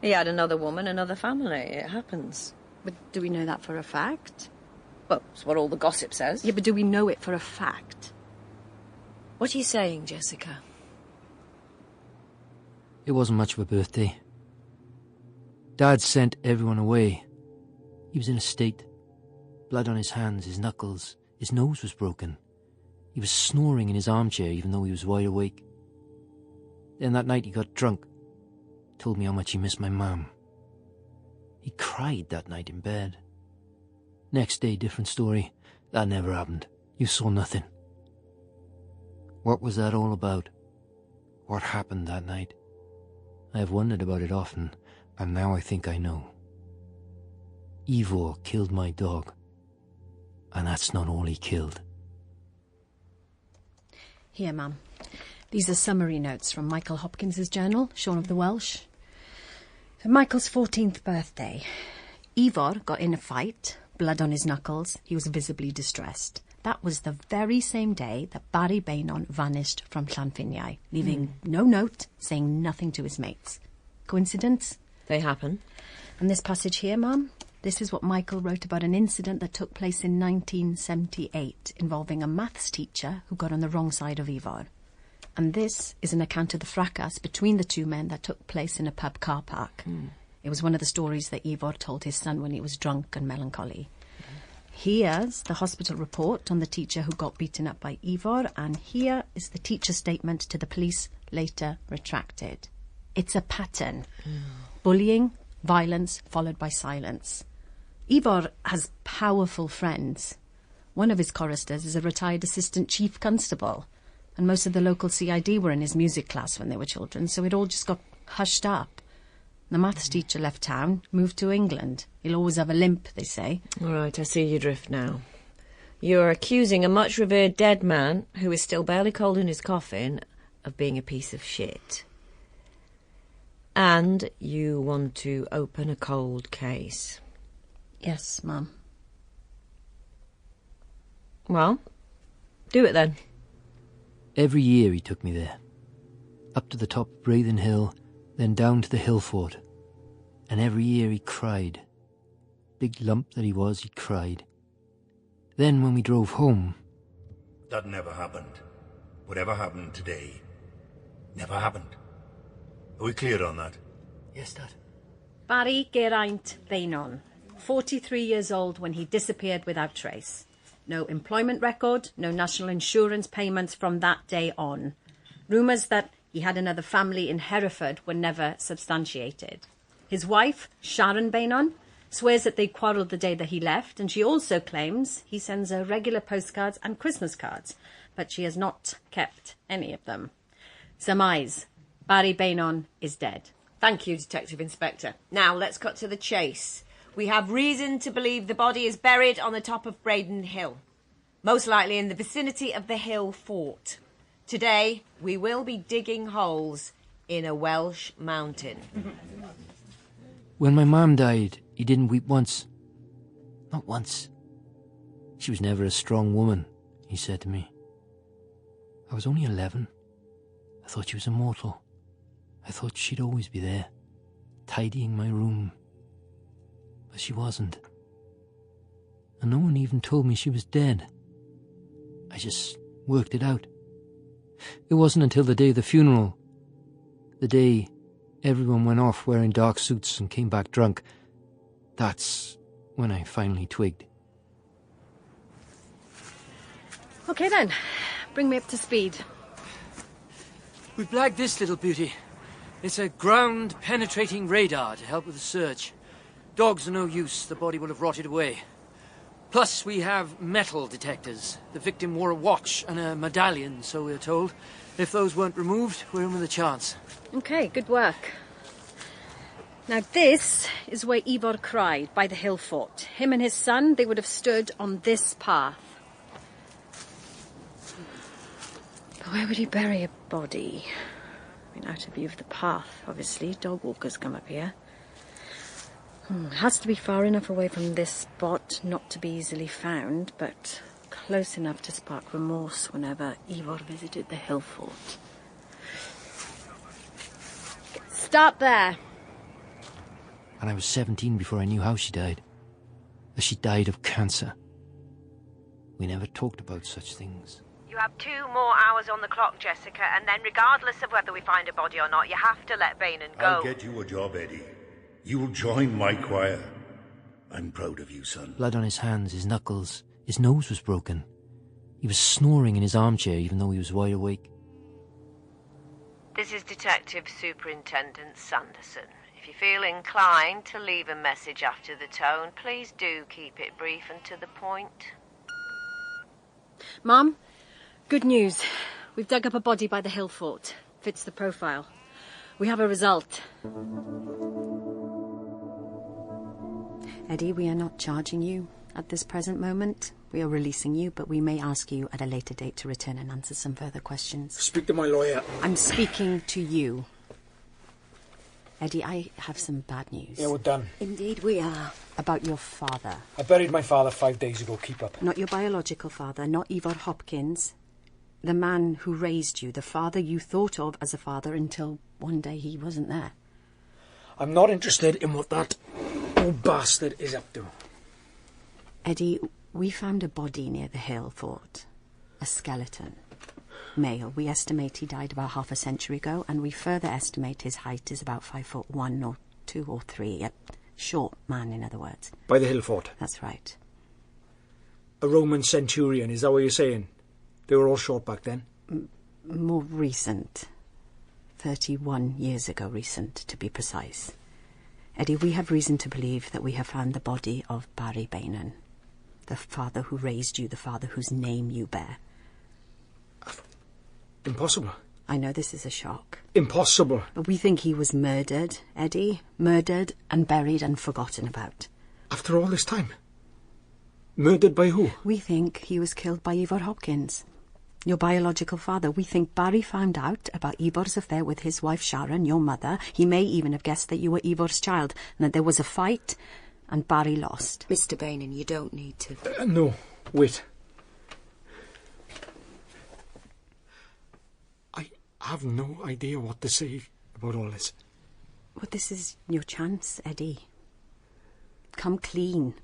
He had another woman, another family. It happens. But do we know that for a fact? Well, it's what all the gossip says. Yeah, but do we know it for a fact? What are you saying, Jessica? It wasn't much of a birthday. Dad sent everyone away. He was in a state. Blood on his hands, his knuckles. His nose was broken. He was snoring in his armchair even though he was wide awake. Then that night he got drunk. Told me how much he missed my mum. He cried that night in bed. Next day, different story. That never happened. You saw nothing. What was that all about? What happened that night? I have wondered about it often, and now I think I know. Ifor killed my dog. And that's not all he killed. Here, Mum. These are summary notes from Michael Hopkins's journal, Shaun of the Welsh. For Michael's 14th birthday, Ifor got in a fight, blood on his knuckles. He was visibly distressed. That was the very same day that Barry Bainon vanished from Llanfiniau, leaving no note, saying nothing to his mates. Coincidence? They happen. And this passage here, Mum, this is what Michael wrote about an incident that took place in 1978 involving a maths teacher who got on the wrong side of Ifor. And this is an account of the fracas between the two men that took place in a pub car park. It was one of the stories that Ifor told his son when he was drunk and melancholy. Here's the hospital report on the teacher who got beaten up by Ifor, and here is the teacher's statement to the police, later retracted. It's a pattern. Bullying, violence, followed by silence. Ifor has powerful friends. One of his choristers is a retired assistant chief constable, and most of the local CID were in his music class when they were children, so it all just got hushed up. The maths teacher left town, moved to England. He'll always have a limp, they say. All right, I see your drift now. You're accusing a much-revered dead man, who is still barely cold in his coffin, of being a piece of shit. And you want to open a cold case. Yes, Mum. Well, do it then. Every year he took me there. Up to the top of Breathing Hill, then down to the hill fort. And every year he cried. Big lump that he was, he cried. Then when we drove home... That never happened. Whatever happened today, never happened. Are we clear on that? Yes, Dad. Barry Geraint Bainon, 43 years old when he disappeared without trace. No employment record, no national insurance payments from that day on. Rumours that he had another family in Hereford were never substantiated. His wife, Sharon Bainon, swears that they quarrelled the day that he left, and she also claims he sends her regular postcards and Christmas cards, but she has not kept any of them. Surmise, Barry Bainon is dead. Thank you, Detective Inspector. Now, let's cut to the chase. We have reason to believe the body is buried on the top of Breathing Hill, most likely in the vicinity of the hill fort. Today, we will be digging holes in a Welsh mountain. When my mum died, he didn't weep once. Not once. She was never a strong woman, he said to me. I was only 11. I thought she was immortal. I thought she'd always be there, tidying my room. But she wasn't. And no one even told me she was dead. I just worked it out. It wasn't until the day of the funeral, the day everyone went off wearing dark suits and came back drunk, that's when I finally twigged. OK then, bring me up to speed. We blagged this little beauty. It's a ground-penetrating radar to help with the search. Dogs are no use, the body will have rotted away. Plus, we have metal detectors. The victim wore a watch and a medallion, so we're told. If those weren't removed, we're in with a chance. OK, good work. Now this is where Ifor cried, by the hill fort. Him and his son, they would have stood on this path. But where would he bury a body? I mean, out of view of the path, obviously. Dog walkers come up here. Has to be far enough away from this spot not to be easily found, but close enough to spark remorse whenever Ifor visited the hill fort. Start there. And I was 17 before I knew how she died. That she died of cancer. We never talked about such things. You have 2 more hours on the clock, Jessica, and then regardless of whether we find a body or not, you have to let Bainon go. I'll get you a job, Eddie. You'll join my choir. I'm proud of you, son. Blood on his hands, his knuckles. His nose was broken. He was snoring in his armchair even though he was wide awake. This is Detective Superintendent Sanderson. If you feel inclined to leave a message after the tone, please do keep it brief and to the point. Mum, good news. We've dug up a body by the hill fort. Fits the profile. We have a result. Eddie, we are not charging you at this present moment. We are releasing you, but we may ask you at a later date to return and answer some further questions. Speak to my lawyer. I'm speaking to you. Eddie, I have some bad news. Yeah, we're done. Indeed we are. About your father. I buried my father 5 days ago. Keep up. Not your biological father, not Ifor Hopkins. The man who raised you, the father you thought of as a father until one day he wasn't there. I'm not interested in what that old bastard is up to. Eddie, we found a body near the hill fort. A skeleton. Male. We estimate he died about half a century ago, and we further estimate his height is about 5'1" or 2 or 3. A short man, in other words. By the hill fort? That's right. A Roman centurion, is that what you're saying? They were all short back then? More recent. 31 years ago recent, to be precise. Eddie, we have reason to believe that we have found the body of Barry Bainon, the father who raised you, the father whose name you bear. Impossible. I know this is a shock. Impossible. But we think he was murdered, Eddie. Murdered and buried and forgotten about. After all this time? Murdered by who? We think he was killed by Ifor Hopkins, your biological father. We think Barry found out about Ivor's affair with his wife Sharon, your mother. He may even have guessed that you were Ivor's child, and that there was a fight, and Barry lost. Mr. Bainan, you don't need to... No, wait. I have no idea what to say about all this. Well, this is your chance, Eddie. Come clean.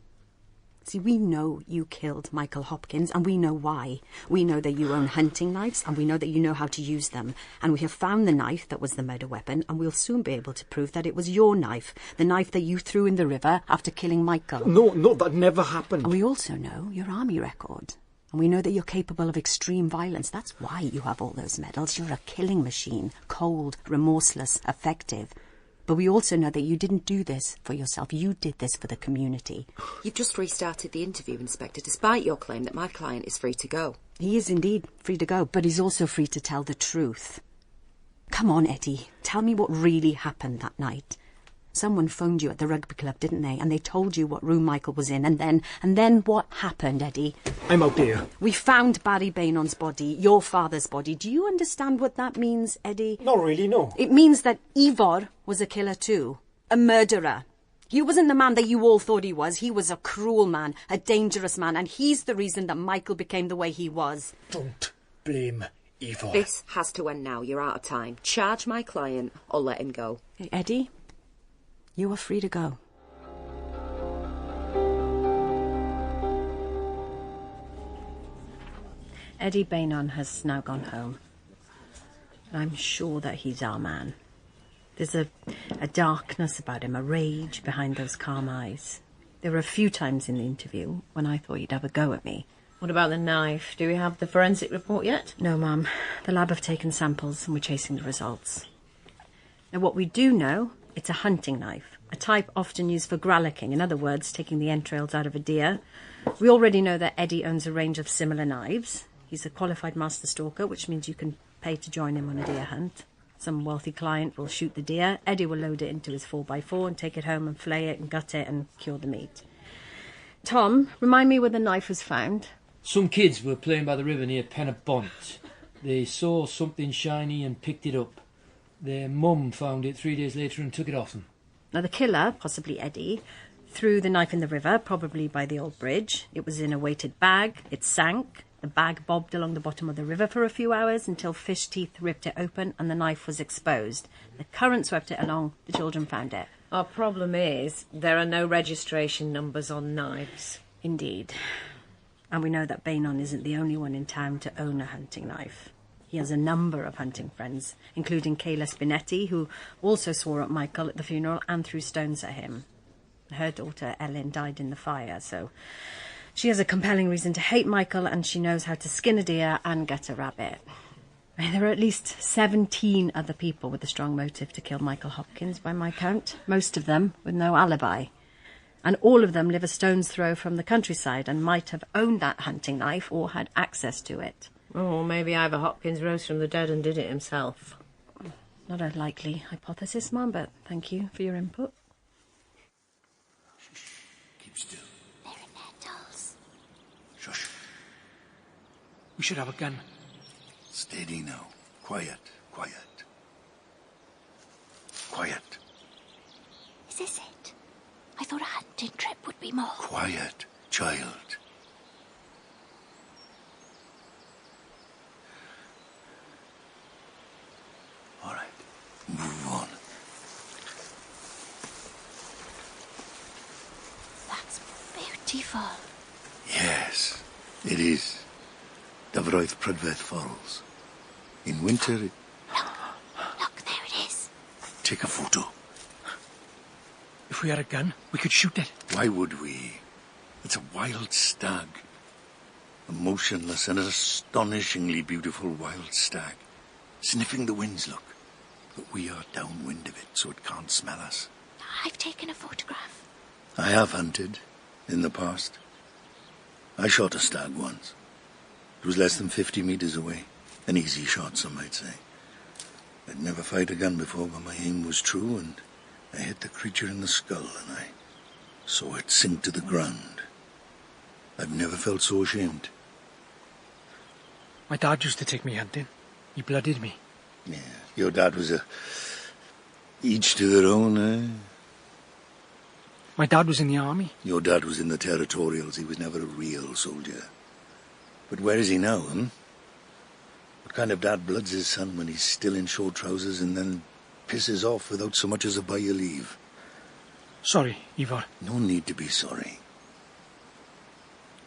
See, we know you killed Michael Hopkins, and we know why. We know that you own hunting knives, and we know that you know how to use them. And we have found the knife that was the murder weapon, and we'll soon be able to prove that it was your knife, the knife that you threw in the river after killing Michael. No, that never happened. And we also know your army record. And we know that you're capable of extreme violence. That's why you have all those medals. You're a killing machine. Cold, remorseless, effective. But we also know that you didn't do this for yourself. You did this for the community. You've just restarted the interview, Inspector, despite your claim that my client is free to go. He is indeed free to go, but he's also free to tell the truth. Come on, Eddie. Tell me what really happened that night. Someone phoned you at the rugby club, didn't they? And they told you what room Michael was in. And then what happened, Eddie? I'm out there. We found Barry Bainon's body, your father's body. Do you understand what that means, Eddie? Not really, no. It means that Ifor was a killer too. A murderer. He wasn't the man that you all thought he was. He was a cruel man, a dangerous man. And he's the reason that Michael became the way he was. Don't blame Ifor. This has to end now. You're out of time. Charge my client or let him go. Hey, Eddie? You are free to go. Eddie Bainan has now gone home. I'm sure that he's our man. There's a darkness about him, a rage behind those calm eyes. There were a few times in the interview when I thought he'd have a go at me. What about the knife? Do we have the forensic report yet? No, Mum. The lab have taken samples and we're chasing the results. Now, what we do know... it's a hunting knife, a type often used for gralloching, in other words, taking the entrails out of a deer. We already know that Eddie owns a range of similar knives. He's a qualified master stalker, which means you can pay to join him on a deer hunt. Some wealthy client will shoot the deer. Eddie will load it into his 4x4 and take it home and flay it and gut it and cure the meat. Tom, remind me where the knife was found. Some kids were playing by the river near Pennabont. They saw something shiny and picked it up. Their mum found it 3 days later and took it off them. Now, the killer, possibly Eddie, threw the knife in the river, probably by the old bridge. It was in a weighted bag. It sank. The bag bobbed along the bottom of the river for a few hours until fish teeth ripped it open and the knife was exposed. The current swept it along. The children found it. Our problem is there are no registration numbers on knives. Indeed. And we know that Bainan isn't the only one in town to own a hunting knife. He has a number of hunting friends, including Kayla Spinetti, who also swore at Michael at the funeral and threw stones at him. Her daughter, Ellen, died in the fire, so she has a compelling reason to hate Michael, and she knows how to skin a deer and gut a rabbit. There are at least 17 other people with a strong motive to kill Michael Hopkins, by my count, most of them with no alibi. And all of them live a stone's throw from the countryside and might have owned that hunting knife or had access to it. Oh, maybe Ifor Hopkins rose from the dead and did it himself. Not a likely hypothesis, Mum, but thank you for your input. Shh. Keep still. They're in their dolls. Shush. We should have a gun. Steady now. Quiet. Quiet. Is this it? I thought a hunting trip would be more. Quiet, child. All right, move on. That's beautiful. Yes, it is. Dyfroedd Prydferth Falls. In winter, it... Look, there it is. Take a photo. If we had a gun, we could shoot it. Why would we? It's a wild stag. A motionless and astonishingly beautiful wild stag. Sniffing the winds, look. But we are downwind of it, so it can't smell us. I've taken a photograph. I have hunted in the past. I shot a stag once. It was less than 50 meters away. An easy shot, some might say. I'd never fired a gun before, but my aim was true, and I hit the creature in the skull, and I saw it sink to the ground. I've never felt so ashamed. My dad used to take me hunting. He blooded me. Yeah, your dad was a... each to their own, eh? My dad was in the army. Your dad was in the territorials. He was never a real soldier. But where is he now, What kind of dad bloods his son when he's still in short trousers and then pisses off without so much as a by your leave? Sorry, Ifor. No need to be sorry.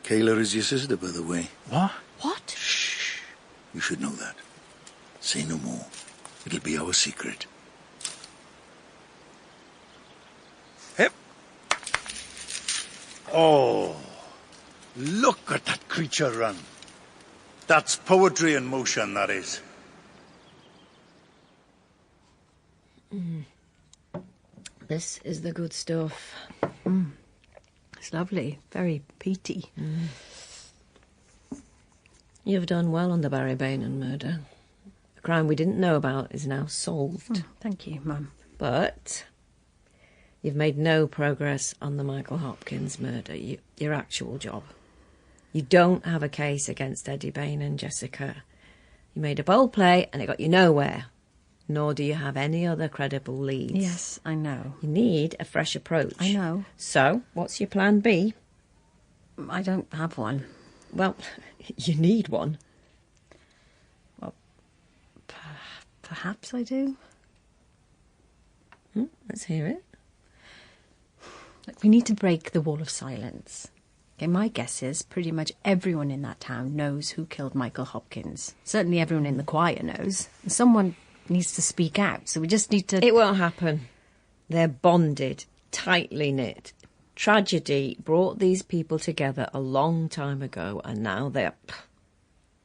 Kayla is your sister, by the way. What? What? Shh. You should know that. Say no more. It'll be our secret. Hep. Oh, look at that creature run. That's poetry in motion, that is. This is the good stuff. It's lovely. Very peaty. You've done well on the Barry Bainan murder. A crime we didn't know about is now solved. Thank you, Mum. But you've made no progress on the Michael Hopkins murder, your actual job. You don't have a case against Eddie Bainan, Jessica. You made a bold play and it got you nowhere. Nor do you have any other credible leads. Yes, I know. You need a fresh approach. I know. So, what's your plan B? I don't have one. Well, you need one. Well, perhaps I do. Let's hear it. Look, we need to break the wall of silence. Okay, my guess is pretty much everyone in that town knows who killed Michael Hopkins. Certainly everyone in the choir knows. Someone needs to speak out, so we just need to... It won't happen. They're bonded, tightly knit. Tragedy brought these people together a long time ago, and now they're...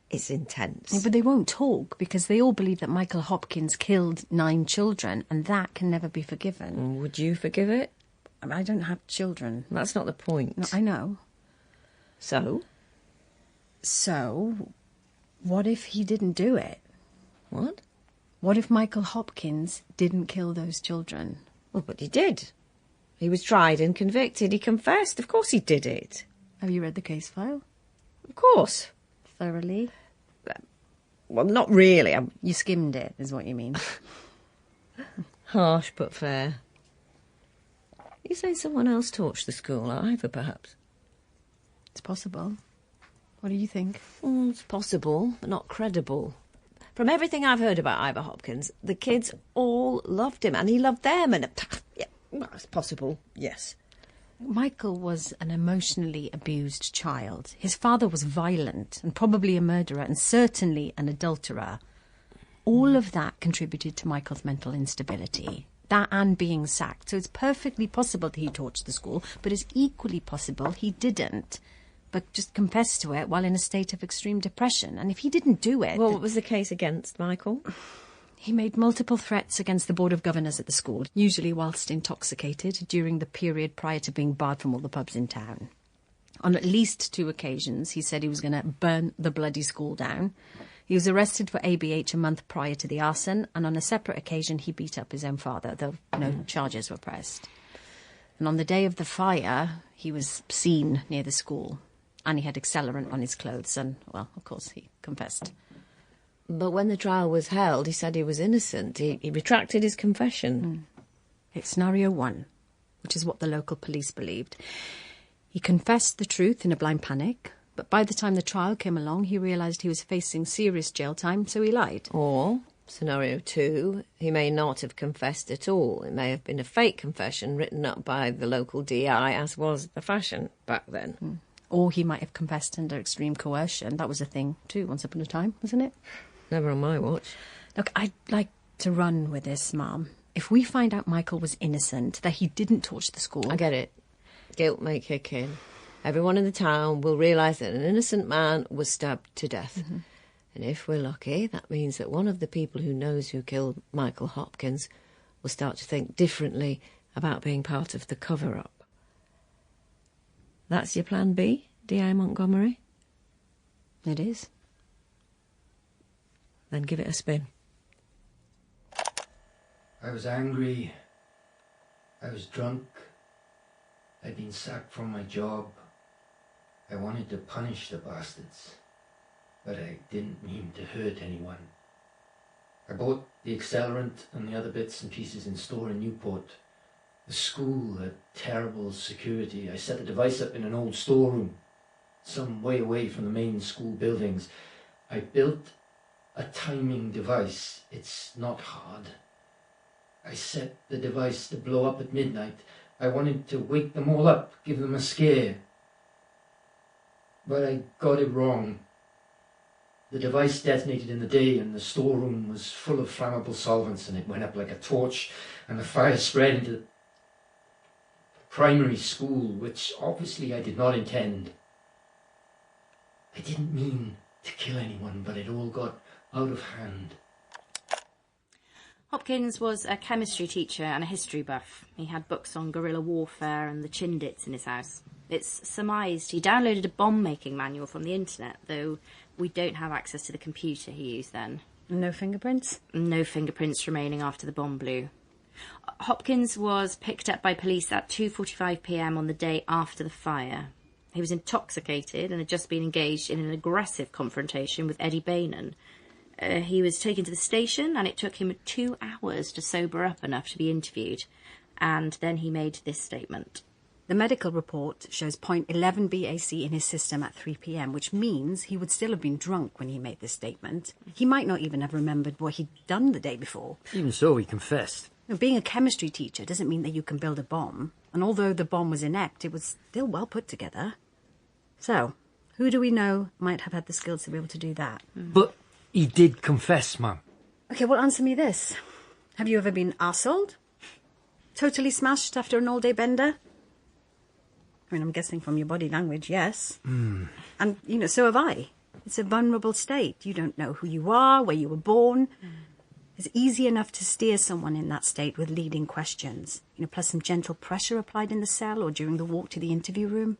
It's intense. Yeah, but they won't talk, because they all believe that Michael Hopkins killed 9 children, and that can never be forgiven. Would you forgive it? I don't have children. That's not the point. No, I know. So? So, what if he didn't do it? What? What if Michael Hopkins didn't kill those children? Well, but he did. He was tried and convicted. He confessed. Of course he did it. Have you read the case file? Of course. Thoroughly? Well, not really. You skimmed it, is what you mean. Harsh but fair. You say someone else torched the school, Ivor, perhaps? It's possible. What do you think? It's possible, but not credible. From everything I've heard about Ifor Hopkins, the kids all loved him, and he loved them, and... Yeah, well, it's possible, yes. Michael was an emotionally abused child. His father was violent, and probably a murderer, and certainly an adulterer. All of that contributed to Michael's mental instability. That and being sacked. So it's perfectly possible that he torched the school, but it's equally possible he didn't, but just confessed to it while in a state of extreme depression. And if he didn't do it... Well, what was the case against Michael? He made multiple threats against the Board of Governors at the school, usually whilst intoxicated, during the period prior to being barred from all the pubs in town. On at least 2 occasions, he said he was going to burn the bloody school down. He was arrested for ABH a month prior to the arson, and on a separate occasion he beat up his own father, though no charges were pressed. And on the day of the fire, he was seen near the school, and he had accelerant on his clothes, and, well, of course, he confessed. But when the trial was held, he said he was innocent. He retracted his confession. It's scenario 1, which is what the local police believed. He confessed the truth in a blind panic, but by the time the trial came along, he realised he was facing serious jail time, so he lied. Or, scenario 2, he may not have confessed at all. It may have been a fake confession written up by the local DI, as was the fashion back then. Or he might have confessed under extreme coercion. That was a thing, too, once upon a time, wasn't it? Never on my watch. Look, I'd like to run with this, Mum. If we find out Michael was innocent, that he didn't torch the school... I get it. Guilt may kick in. Everyone in the town will realise that an innocent man was stabbed to death. And if we're lucky, that means that one of the people who knows who killed Michael Hopkins will start to think differently about being part of the cover-up. That's your plan B, D.I. Montgomery? It is. Then give it a spin. I was angry. I was drunk. I'd been sacked from my job. I wanted to punish the bastards, but I didn't mean to hurt anyone. I bought the accelerant and the other bits and pieces in store in Newport. The school had terrible security. I set the device up in an old storeroom, some way away from the main school buildings. I built a timing device. It's not hard. I set the device to blow up at midnight. I wanted to wake them all up, give them a scare. But I got it wrong. The device detonated in the day and the storeroom was full of flammable solvents and it went up like a torch and the fire spread into the primary school, which obviously I did not intend. I didn't mean to kill anyone, but it all got out of hand. Hopkins was a chemistry teacher and a history buff. He had books on guerrilla warfare and the Chindits in his house. It's surmised he downloaded a bomb-making manual from the internet, though we don't have access to the computer he used then. No fingerprints? No fingerprints remaining after the bomb blew. Hopkins was picked up by police at 2:45 p.m. on the day after the fire. He was intoxicated and had just been engaged in an aggressive confrontation with Eddie Bainan. He was taken to the station and it took him 2 hours to sober up enough to be interviewed. And then he made this statement. The medical report shows 0.11 BAC in his system at 3 p.m, which means he would still have been drunk when he made this statement. He might not even have remembered what he'd done the day before. Even so, he confessed. Being a chemistry teacher doesn't mean that you can build a bomb. And although the bomb was inept, it was still well put together. So, who do we know might have had the skills to be able to do that? But he did confess, ma'am. OK, well, answer me this. Have you ever been arseholed? Totally smashed after an all-day bender? I mean, I'm guessing from your body language, yes. And, so have I. It's a vulnerable state. You don't know who you are, where you were born. It's easy enough to steer someone in that state with leading questions. Plus some gentle pressure applied in the cell or during the walk to the interview room.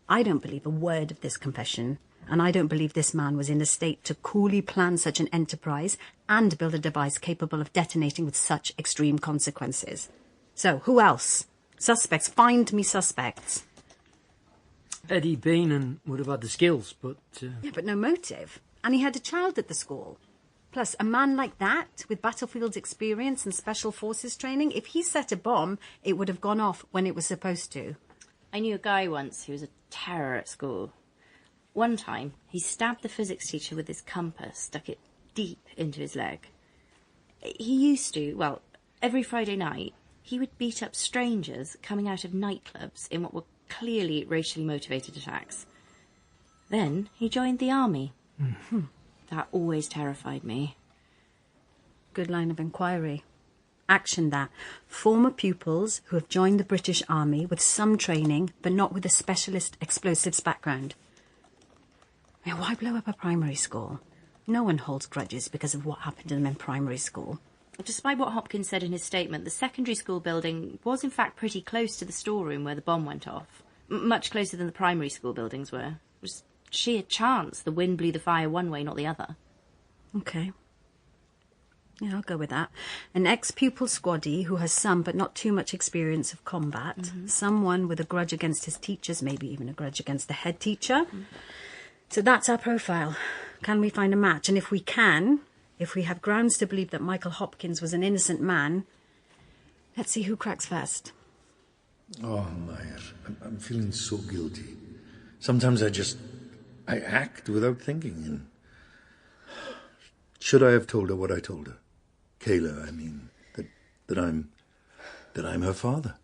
I don't believe a word of this confession, and I don't believe this man was in a state to coolly plan such an enterprise and build a device capable of detonating with such extreme consequences. So, who else? Suspects. Find me suspects. Eddie Bainan would have had the skills, but... Yeah, but no motive. And he had a child at the school. Plus, a man like that, with battlefield experience and special forces training, if he set a bomb, it would have gone off when it was supposed to. I knew a guy once who was a terror at school. One time, he stabbed the physics teacher with his compass, stuck it deep into his leg. He used to, every Friday night, he would beat up strangers coming out of nightclubs in what were clearly racially motivated attacks. Then he joined the army. Mm-hmm. That always terrified me. Good line of inquiry. Action that. Former pupils who have joined the British Army with some training, but not with a specialist explosives background. Why blow up a primary school? No one holds grudges because of what happened to them in primary school. Despite what Hopkins said in his statement, the secondary school building was in fact pretty close to the storeroom where the bomb went off. Much closer than the primary school buildings were. It was sheer chance the wind blew the fire one way, not the other. OK. Yeah, I'll go with that. An ex-pupil squaddie who has some but not too much experience of combat. Mm-hmm. Someone with a grudge against his teachers, maybe even a grudge against the head teacher. Mm-hmm. So that's our profile. Can we find a match? And if we can... If we have grounds to believe that Michael Hopkins was an innocent man, let's see who cracks first. Oh, Meyer, I'm feeling so guilty. Sometimes I act without thinking. And should I have told her what I told her? Kayla, I mean, that I'm her father.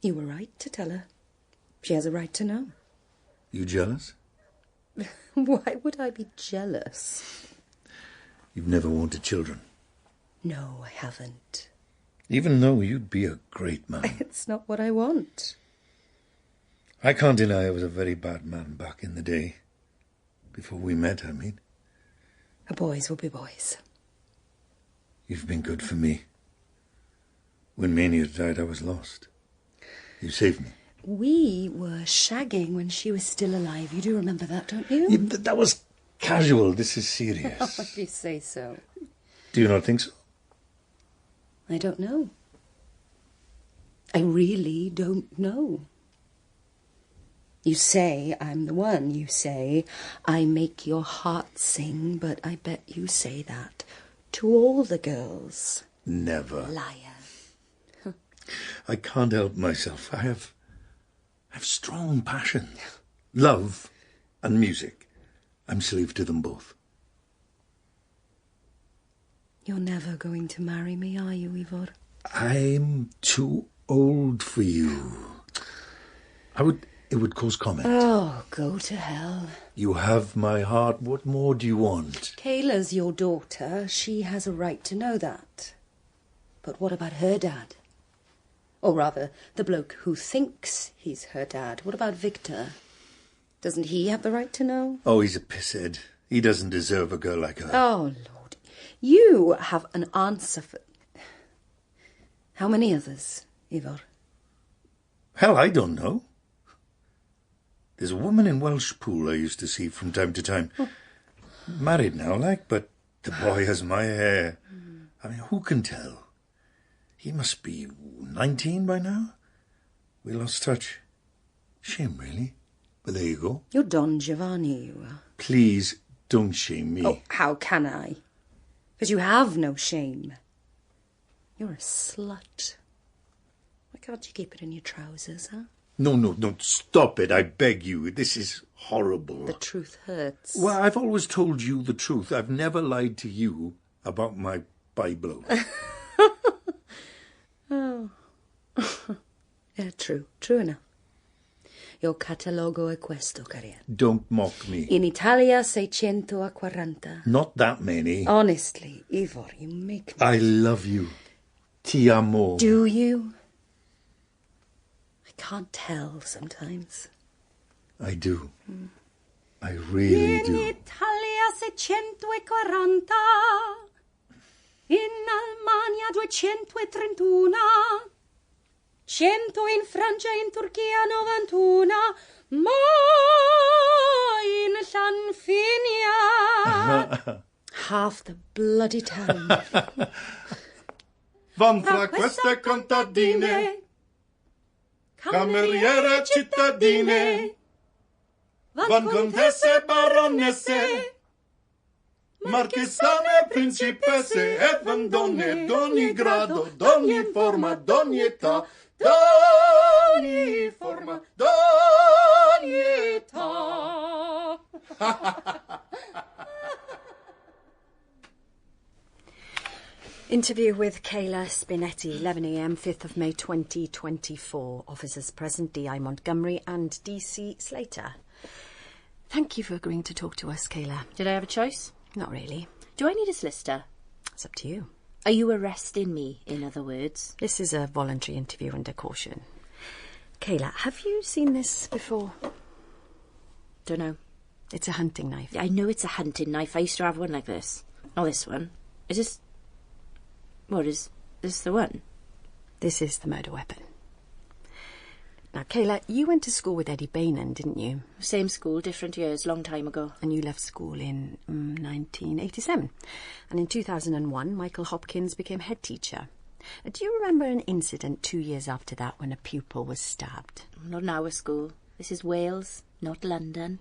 You were right to tell her. She has a right to know. You jealous? Why would I be jealous? You've never wanted children? No, I haven't. Even though you'd be a great man. It's not what I want. I can't deny I was a very bad man back in the day. Before we met, I mean. Boys will be boys. You've been good for me. When Mania died, I was lost. You saved me. We were shagging when she was still alive. You do remember that, don't you? Yeah, that was... casual. This is serious. If you say so. Do you not think so? I don't know. I really don't know. You say I'm the one. You say I make your heart sing, but I bet you say that to all the girls. Never. Liar. I can't help myself. I have strong passion. Love and music. I'm slave to them both. You're never going to marry me, are you, Ifor? I'm too old for you. It would cause comment. Oh, go to hell. You have my heart. What more do you want? Kayla's your daughter. She has a right to know that. But what about her dad? Or rather, the bloke who thinks he's her dad. What about Victor? Doesn't he have the right to know? Oh, he's a pisshead. He doesn't deserve a girl like her. Oh, Lord. You have an answer for... How many others, Ifor? Hell, I don't know. There's a woman in Welsh Pool I used to see from time to time. Oh. Married now, but the boy has my hair. I mean, who can tell? He must be 19 by now. We lost touch. Shame, really. But there you go. You're Don Giovanni, you are. Please, don't shame me. Oh, how can I? Because you have no shame. You're a slut. Why can't you keep it in your trousers, huh? No, stop it, I beg you. This is horrible. The truth hurts. Well, I've always told you the truth. I've never lied to you about my Bible. Oh. Yeah, true enough. Your catalogo è questo, carriera. Don't mock me. In Italia 640. Not that many. Honestly, Ifor, you make me... I love you. Ti amo. Do you? I can't tell sometimes. I do. I really do. In Italia 640. In Almania 231. 100 in Francia, in Turchia 91. Ma in Llanfinia. Half the bloody town. Van fra queste contadine, cameriere cittadine, van contesse baronesse, marchesane principesse, e van donne d'ogni grado, d'ogni forma, d'ogni età, d'ogni forma, d'ogni età. Interview with Kayla Spinetti, 11 a.m, 5th of May 2024. Officers present, D.I. Montgomery and D.C. Slater. Thank you for agreeing to talk to us, Kayla. Did I have a choice? Not really. Do I need a solicitor? It's up to you. Are you arresting me, in other words? This is a voluntary interview under caution. Kayla, have you seen this before? Don't know. It's a hunting knife. I know it's a hunting knife. I used to have one like this. Not this one. Is this... What, is this the one? This is the murder weapon. Now, Kayla, you went to school with Eddie Bainan, didn't you? Same school, different years, long time ago. And you left school in 1987. And in 2001, Michael Hopkins became head teacher. Do you remember an incident 2 years after that when a pupil was stabbed? Not in our school. This is Wales, not London.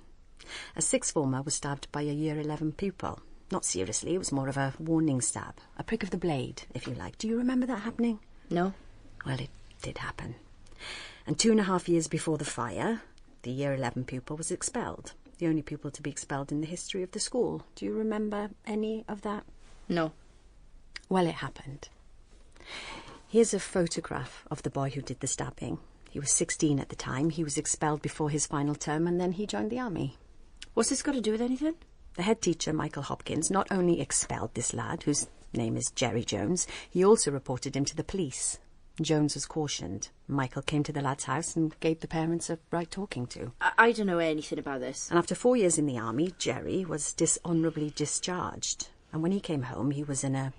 A sixth former was stabbed by a year 11 pupil. Not seriously, it was more of a warning stab. A prick of the blade, if you like. Do you remember that happening? No. Well, it did happen. And 2.5 years before the fire, the year 11 pupil was expelled. The only pupil to be expelled in the history of the school. Do you remember any of that? No. Well, it happened. Here's a photograph of the boy who did the stabbing. He was 16 at the time. He was expelled before his final term and then he joined the army. What's this got to do with anything? The head teacher, Michael Hopkins, not only expelled this lad, whose name is Jerry Jones, he also reported him to the police. Jones was cautioned. Michael came to the lad's house and gave the parents a right talking to. I don't know anything about this. And after 4 years in the army, Jerry was dishonourably discharged. And when he came home, he was in a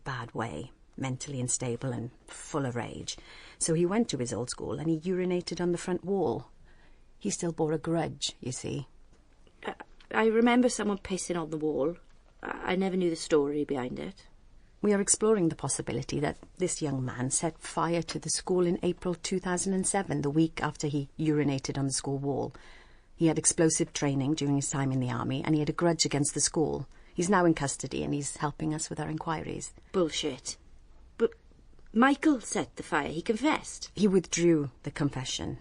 bad way, mentally unstable and full of rage. So he went to his old school and he urinated on the front wall. He still bore a grudge, you see. I remember someone pissing on the wall. I never knew the story behind it. We are exploring the possibility that this young man set fire to the school in April 2007, the week after he urinated on the school wall. He had explosive training during his time in the army, and he had a grudge against the school. He's now in custody, and he's helping us with our inquiries. Bullshit. But Michael set the fire. He confessed. He withdrew the confession.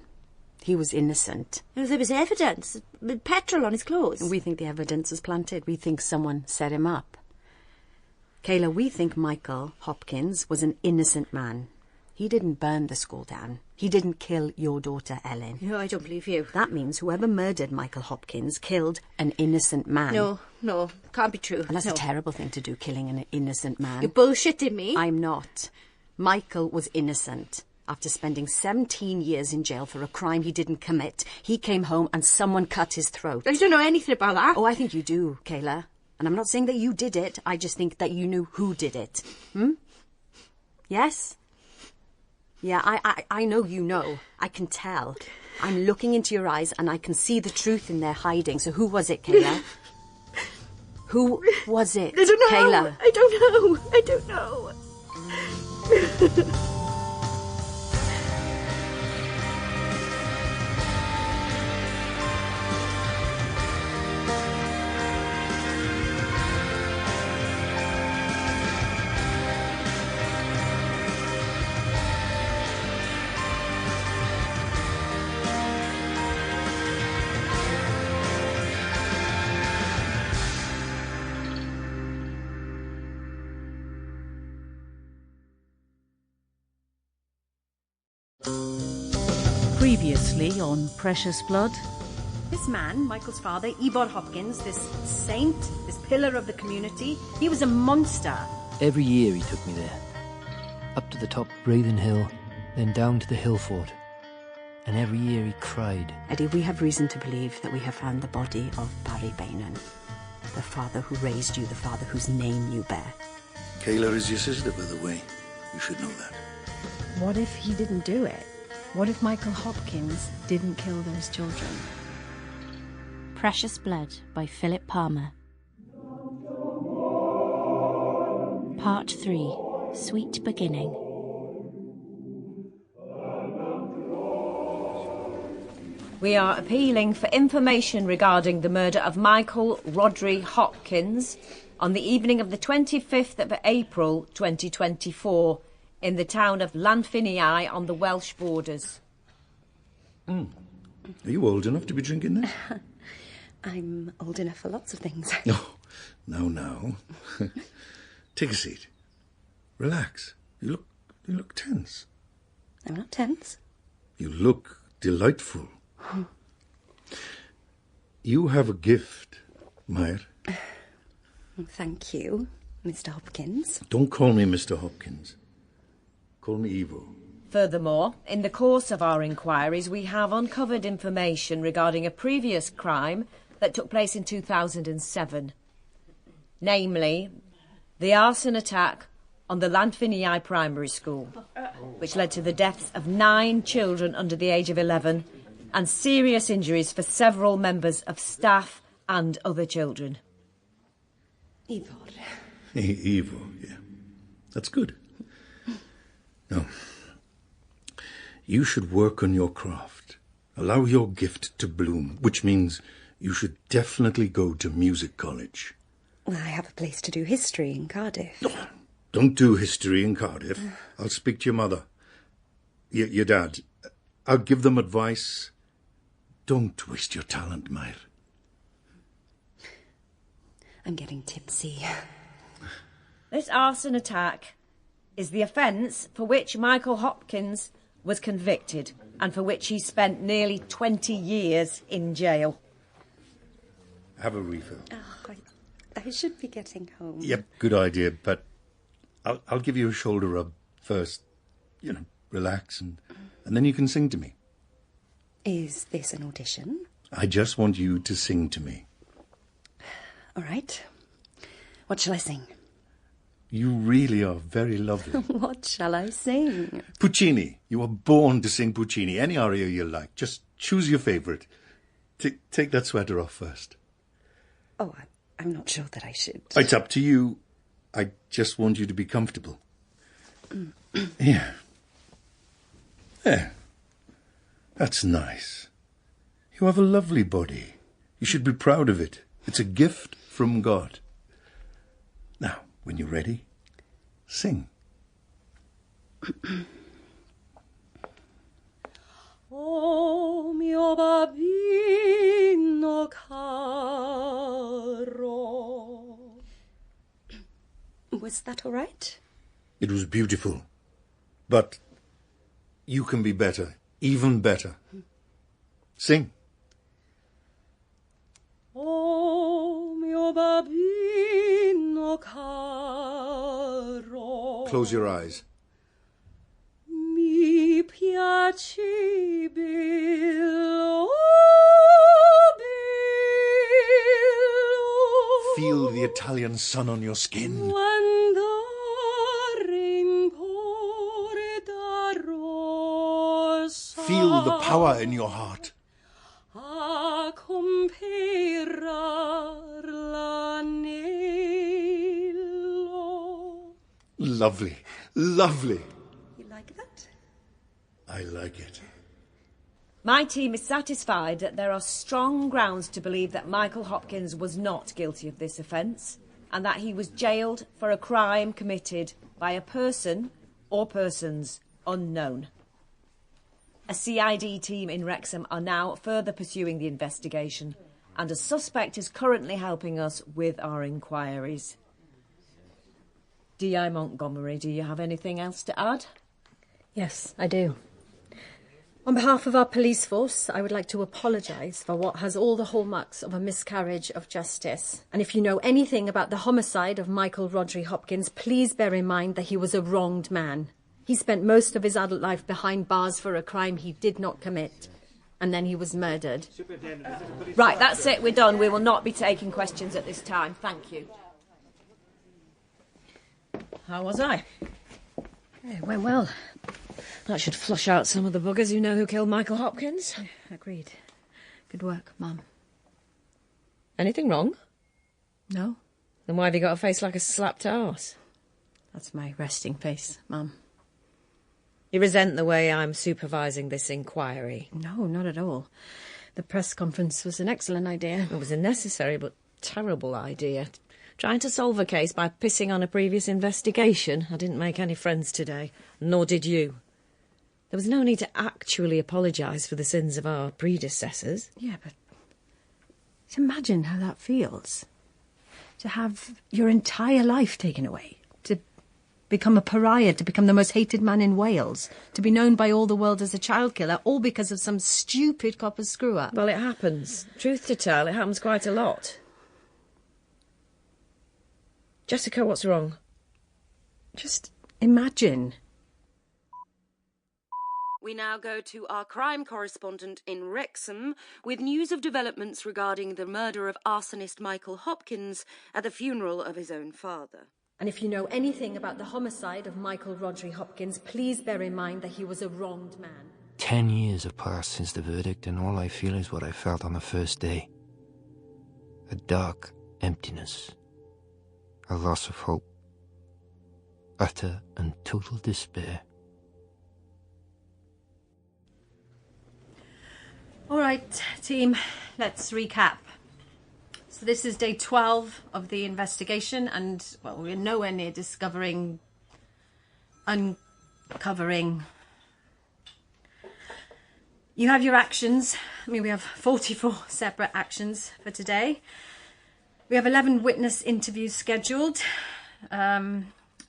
He was innocent. There was evidence. Petrol on his clothes. We think the evidence was planted. We think someone set him up. Kayla, we think Michael Hopkins was an innocent man. He didn't burn the school down. He didn't kill your daughter, Ellen. No, I don't believe you. That means whoever murdered Michael Hopkins killed an innocent man. No, can't be true. And that's a terrible thing to do, killing an innocent man. You're bullshitting me. I'm not. Michael was innocent. After spending 17 years in jail for a crime he didn't commit, he came home and someone cut his throat. I don't know anything about that. Oh, I think you do, Kayla. And I'm not saying that you did it. I just think that you knew who did it. Yes? Yeah, I know you know. I can tell. I'm looking into your eyes and I can see the truth in there hiding. So who was it, Kayla? Who was it, I don't know. Kayla? I don't know. Previously on Precious Blood. This man, Michael's father, Ifor Hopkins, this saint, this pillar of the community, he was a monster. Every year he took me there. Up to the top Breathing Hill, then down to the hill fort. And every year he cried. Eddie, we have reason to believe that we have found the body of Barry Bainan, the father who raised you, the father whose name you bear. Kayla is your sister, by the way. You should know that. What if he didn't do it? What if Michael Hopkins didn't kill those children? Precious Blood by Philip Palmer. Part 3. Sweet Beginning. We are appealing for information regarding the murder of Michael Rodri Hopkins on the evening of the 25th of April 2024 in the town of Llanfiniau on the Welsh borders. Are you old enough to be drinking this? I'm old enough for lots of things. Oh, now. Take a seat. Relax. You look tense. I'm not tense. You look delightful. You have a gift, Meyer. Thank you, Mr. Hopkins. Don't call me Mr. Hopkins. Call me Ivo. Furthermore, in the course of our inquiries, we have uncovered information regarding a previous crime that took place in 2007. Namely, the arson attack on the Llanfiniau Primary School, which led to the deaths of 9 children under the age of 11 and serious injuries for several members of staff and other children. Ivo. Ivo, yeah. That's good. No. You should work on your craft. Allow your gift to bloom, which means you should definitely go to music college. Well, I have a place to do history in Cardiff. Oh, don't do history in Cardiff. I'll speak to your mother. Your dad. I'll give them advice. Don't waste your talent, Meyer. I'm getting tipsy. This arson attack is the offence for which Michael Hopkins was convicted and for which he spent nearly 20 years in jail. Have a refill. Oh, I should be getting home. Yep, good idea, but I'll give you a shoulder rub first. Relax, and then you can sing to me. Is this an audition? I just want you to sing to me. All right. What shall I sing? You really are very lovely. What shall I sing? Puccini. You are born to sing Puccini. Any aria you like. Just choose your favourite. Take that sweater off first. Oh, I'm not sure that I should. It's up to you. I just want you to be comfortable. Here. There. That's nice. You have a lovely body. You should be proud of it. It's a gift from God. Now, when you're ready, sing. O mio bambino caro. Was that all right? It was beautiful. But you can be better, even better. Sing. O mio bambino caro. Close your eyes. Mi piaci bello, bello. Feel the Italian sun on your skin. Quando rincore da rosa. Feel the power in your heart. A comperar l'anello. Lovely, lovely. You like that? I like it. My team is satisfied that there are strong grounds to believe that Michael Hopkins was not guilty of this offence and that he was jailed for a crime committed by a person or persons unknown. A CID team in Wrexham are now further pursuing the investigation and a suspect is currently helping us with our inquiries. D.I. Montgomery, do you have anything else to add? Yes, I do. On behalf of our police force, I would like to apologise for what has all the hallmarks of a miscarriage of justice. And if you know anything about the homicide of Michael Rodri Hopkins, please bear in mind that he was a wronged man. He spent most of his adult life behind bars for a crime he did not commit. And then he was murdered. Right, that's it. We're done. We will not be taking questions at this time. Thank you. How was I? It went well. That should flush out some of the buggers who know who killed Michael Hopkins. Agreed. Good work, Mum. Anything wrong? No? Then why have you got a face like a slapped arse? That's my resting face, Mum. You resent the way I'm supervising this inquiry? No, not at all. The press conference was an excellent idea. It was a necessary but terrible idea. Trying to solve a case by pissing on a previous investigation. I didn't make any friends today, nor did you. There was no need to actually apologise for the sins of our predecessors. Yeah, but imagine how that feels. To have your entire life taken away. To become a pariah, to become the most hated man in Wales. To be known by all the world as a child killer, all because of some stupid copper screw-up. Well, it happens. Truth to tell, it happens quite a lot. Jessica, what's wrong? Just imagine. We now go to our crime correspondent in Wrexham with news of developments regarding the murder of arsonist Michael Hopkins at the funeral of his own father. And if you know anything about the homicide of Michael Rodri Hopkins, please bear in mind that he was a wronged man. 10 years have passed since the verdict, and all I feel is what I felt on the first day. A dark emptiness. A loss of hope. Utter and total despair. All right, team, let's recap. So this is day 12 of the investigation, and, well, we're nowhere near uncovering. You have your actions. I mean, we have 44 separate actions for today. We have 11 witness interviews scheduled.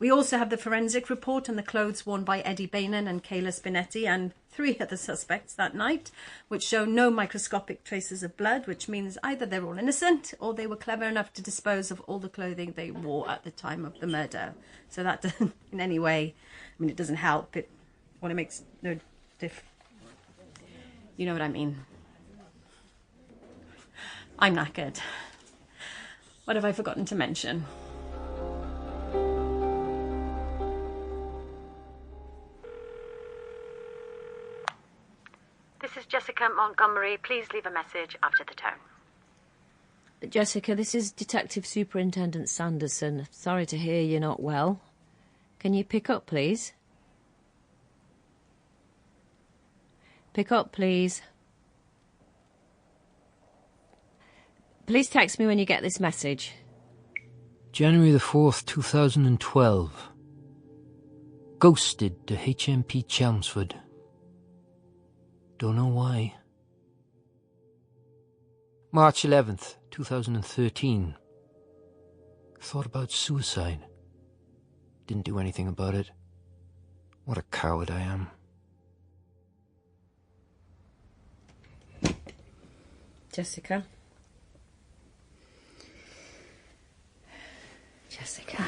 We also have the forensic report and the clothes worn by Eddie Bainan and Kayla Spinetti and 3 other suspects that night, which show no microscopic traces of blood, which means either they're all innocent or they were clever enough to dispose of all the clothing they wore at the time of the murder. So that doesn't in any way, I mean, it doesn't help. It makes no difference. You know what I mean. I'm knackered. What have I forgotten to mention? This is Jessica Montgomery. Please leave a message after the tone. Jessica, this is Detective Superintendent Sanderson. Sorry to hear you're not well. Can you pick up, please? Pick up, please. Please text me when you get this message. January the 4th, 2012. Ghosted to HMP Chelmsford. Don't know why. March 11th, 2013. Thought about suicide. Didn't do anything about it. What a coward I am. Jessica? Jessica.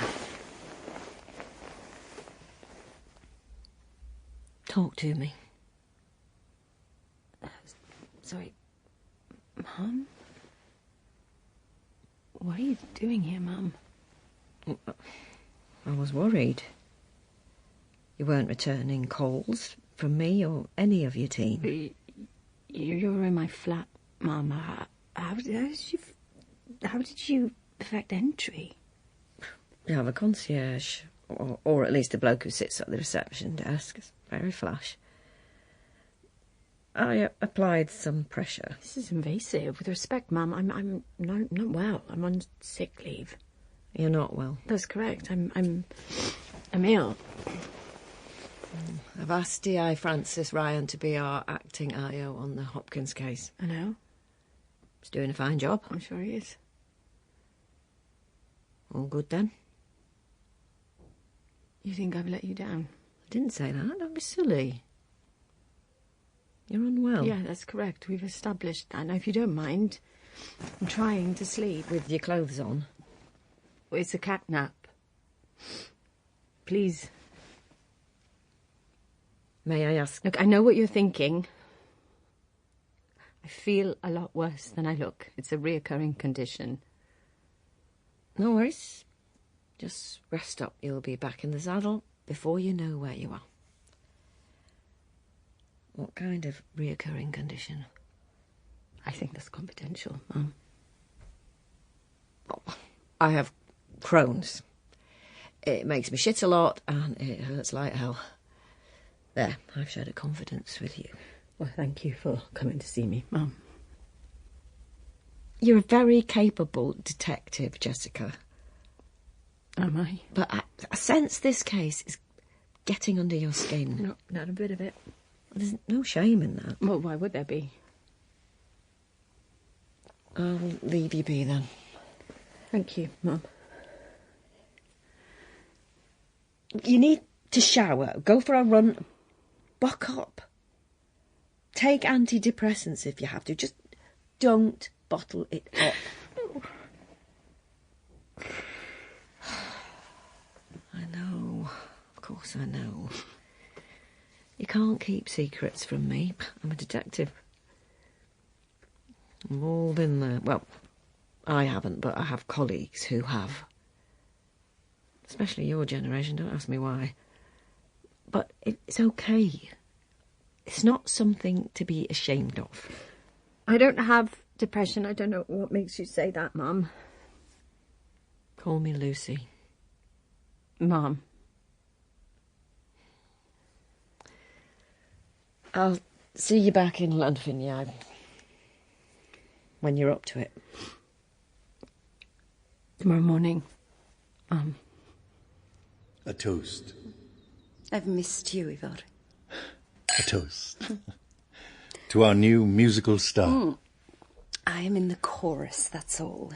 Talk to me. Sorry. Mum? What are you doing here, Mum? I was worried. You weren't returning calls from me or any of your team. You're in my flat, Mum. How did you effect entry? You have a concierge, or at least a bloke who sits at the reception desk. It's very flash. I applied some pressure. This is invasive. With respect, Mum, I'm not well. I'm on sick leave. You're not well. That's correct. I'm ill. I've asked D.I. Francis Ryan to be our acting IO on the Hopkins case. I know. He's doing a fine job. I'm sure he is. All good then? You think I've let you down? I didn't say that. Don't be silly. You're unwell. Yeah, that's correct. We've established that. Now, if you don't mind, I'm trying to sleep. With your clothes on? Well, it's a cat nap. Please. May I ask? Look, I know what you're thinking. I feel a lot worse than I look. It's a reoccurring condition. No worries. Just rest up. You'll be back in the saddle before you know where you are. What kind of reoccurring condition? I think that's confidential, Mum. Oh, I have Crohn's. It makes me shit a lot and it hurts like hell. There, I've shared a confidence with you. Well, thank you for coming to see me, Mum. You're a very capable detective, Jessica. Am I? But I sense this case is getting under your skin. No, not a bit of it. There's no shame in that. Well, why would there be? I'll leave you be then. Thank you, Mum. You need to shower, go for a run, buck up. Take antidepressants if you have to. Just don't bottle it up. I know. Of course I know. You can't keep secrets from me. I'm a detective. We've all been there. Well, I haven't, but I have colleagues who have. Especially your generation, don't ask me why. But it's okay. It's not something to be ashamed of. I don't have depression. I don't know what makes you say that, Mum. Call me Lucy. Mum. I'll see you back in Llanfiniad when you're up to it. Tomorrow morning, Mum. A toast. I've missed you, Ifor. A toast. To our new musical star. I am in the chorus, that's all.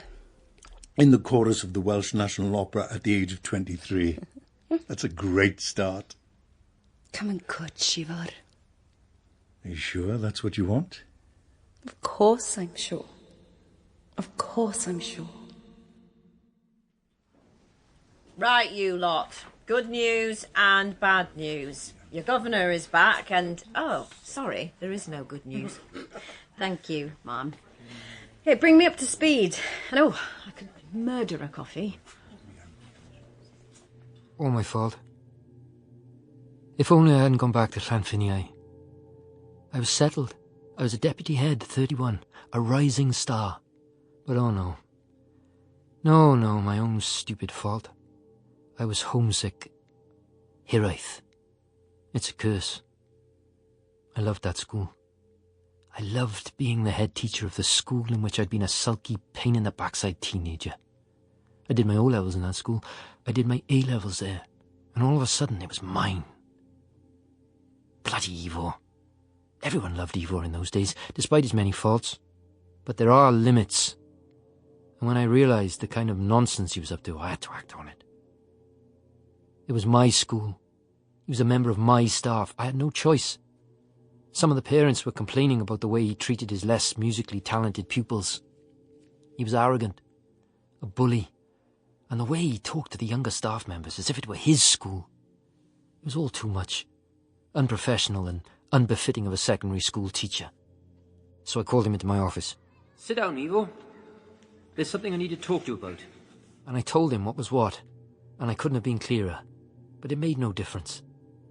In the chorus of the Welsh National Opera at the age of 23. That's a great start. Come and coach, Ifor. Are you sure that's what you want? Of course I'm sure. Of course I'm sure. Right, you lot. Good news and bad news. Your governor is back and... Oh, sorry, there is no good news. Thank you, Mum. Hey, bring me up to speed. And oh, I could murder a coffee. All my fault. If only I hadn't gone back to Llanfiniau. I was settled. I was a deputy head, 31, a rising star. But oh no, No, my own stupid fault. I was homesick. Hiraeth. It's a curse. I loved that school. I loved being the head teacher of the school in which I'd been a sulky, pain-in-the-backside teenager. I did my O-levels in that school. I did my A-levels there. And all of a sudden it was mine. Bloody Ifor. Everyone loved Ifor in those days, despite his many faults. But there are limits. And when I realised the kind of nonsense he was up to, I had to act on it. It was my school. He was a member of my staff. I had no choice. Some of the parents were complaining about the way he treated his less musically talented pupils. He was arrogant, a bully, and the way he talked to the younger staff members as if it were his school. It was all too much, unprofessional and unbefitting of a secondary school teacher. So I called him into my office. Sit down, Ivo. There's something I need to talk to you about. And I told him what was what, and I couldn't have been clearer. But it made no difference.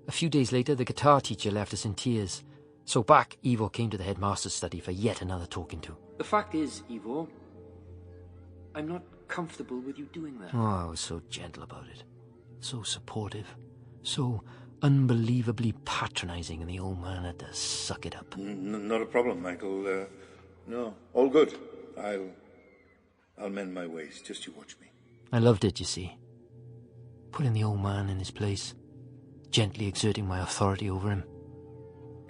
A few days later, the guitar teacher left us in tears. So back, Ivo came to the headmaster's study for yet another talking to. The fact is, Ivo, I'm not comfortable with you doing that. Oh, I was so gentle about it. So supportive. So unbelievably patronising, and the old man had to suck it up. Not a problem, Michael. No, all good. I'll mend my ways. Just you watch me. I loved it, you see. Putting the old man in his place. Gently exerting my authority over him.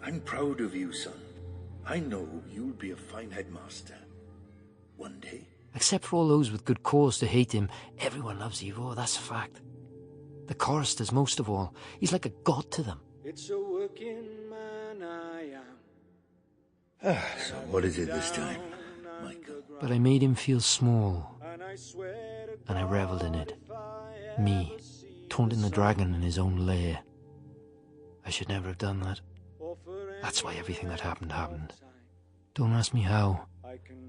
I'm proud of you, son. I know you'll be a fine headmaster. One day. Except for all those with good cause to hate him, everyone loves Ivo, that's a fact. The choristers most of all. He's like a god to them. It's a working man I am. So what is it this time, Michael? But I made him feel small, and I revelled in it. Me, taunting the dragon in his own lair. I should never have done that. That's why everything that happened. Don't ask me how,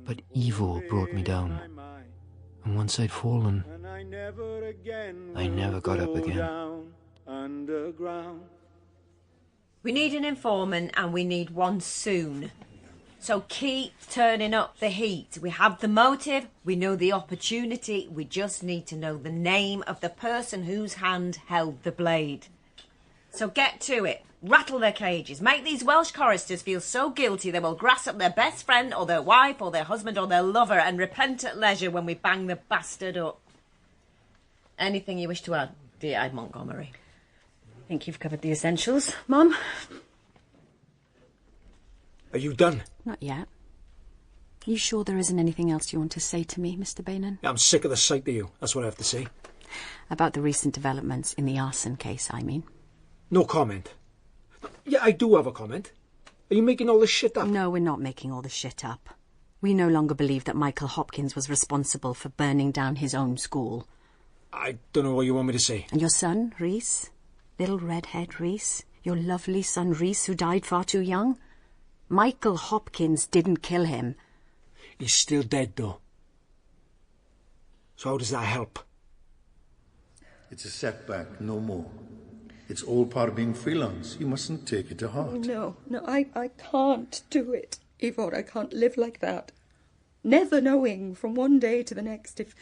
but Ivo brought me down. And once I'd fallen, I never got up again. We need an informant, and we need one soon. So keep turning up the heat. We have the motive, we know the opportunity, we just need to know the name of the person whose hand held the blade. So get to it. Rattle their cages. Make these Welsh choristers feel so guilty they will grass up their best friend or their wife or their husband or their lover and repent at leisure when we bang the bastard up. Anything you wish to add, dear Montgomery? I think you've covered the essentials, Mum. Are you done? Not yet. You sure there isn't anything else you want to say to me, Mr. Bainan? I'm sick of the sight of you. That's what I have to say. About the recent developments in the arson case, I mean. No comment. Yeah, I do have a comment. Are you making all this shit up? No, we're not making all the shit up. We no longer believe that Michael Hopkins was responsible for burning down his own school. I don't know what you want me to say. And your son, Rhys? Little redhead Rhys? Your lovely son Rhys, who died far too young? Michael Hopkins didn't kill him. He's still dead, though. So how does that help? It's a setback, no more. It's all part of being freelance. You mustn't take it to heart. No, I can't do it, Ifor. I can't live like that. Never knowing from one day to the next if...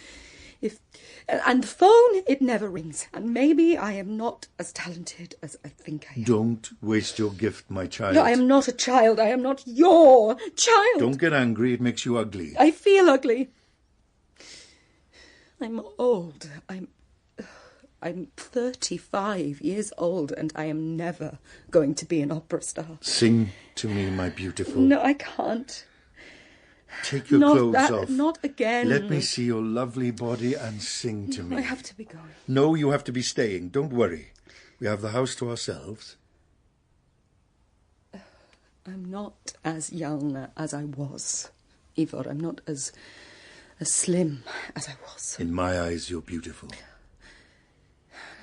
And the phone, it never rings. And maybe I am not as talented as I think I am. Don't waste your gift, my child. No, I am not a child. I am not your child. Don't get angry. It makes you ugly. I feel ugly. I'm old. I'm 35 years old, and I am never going to be an opera star. Sing to me, my beautiful. No, I can't. Take your clothes off. Not again. Let me see your lovely body and sing to me. I have to be going. No, you have to be staying. Don't worry. We have the house to ourselves. I'm not as young as I was, Ifor. I'm not as slim as I was. In my eyes, you're beautiful.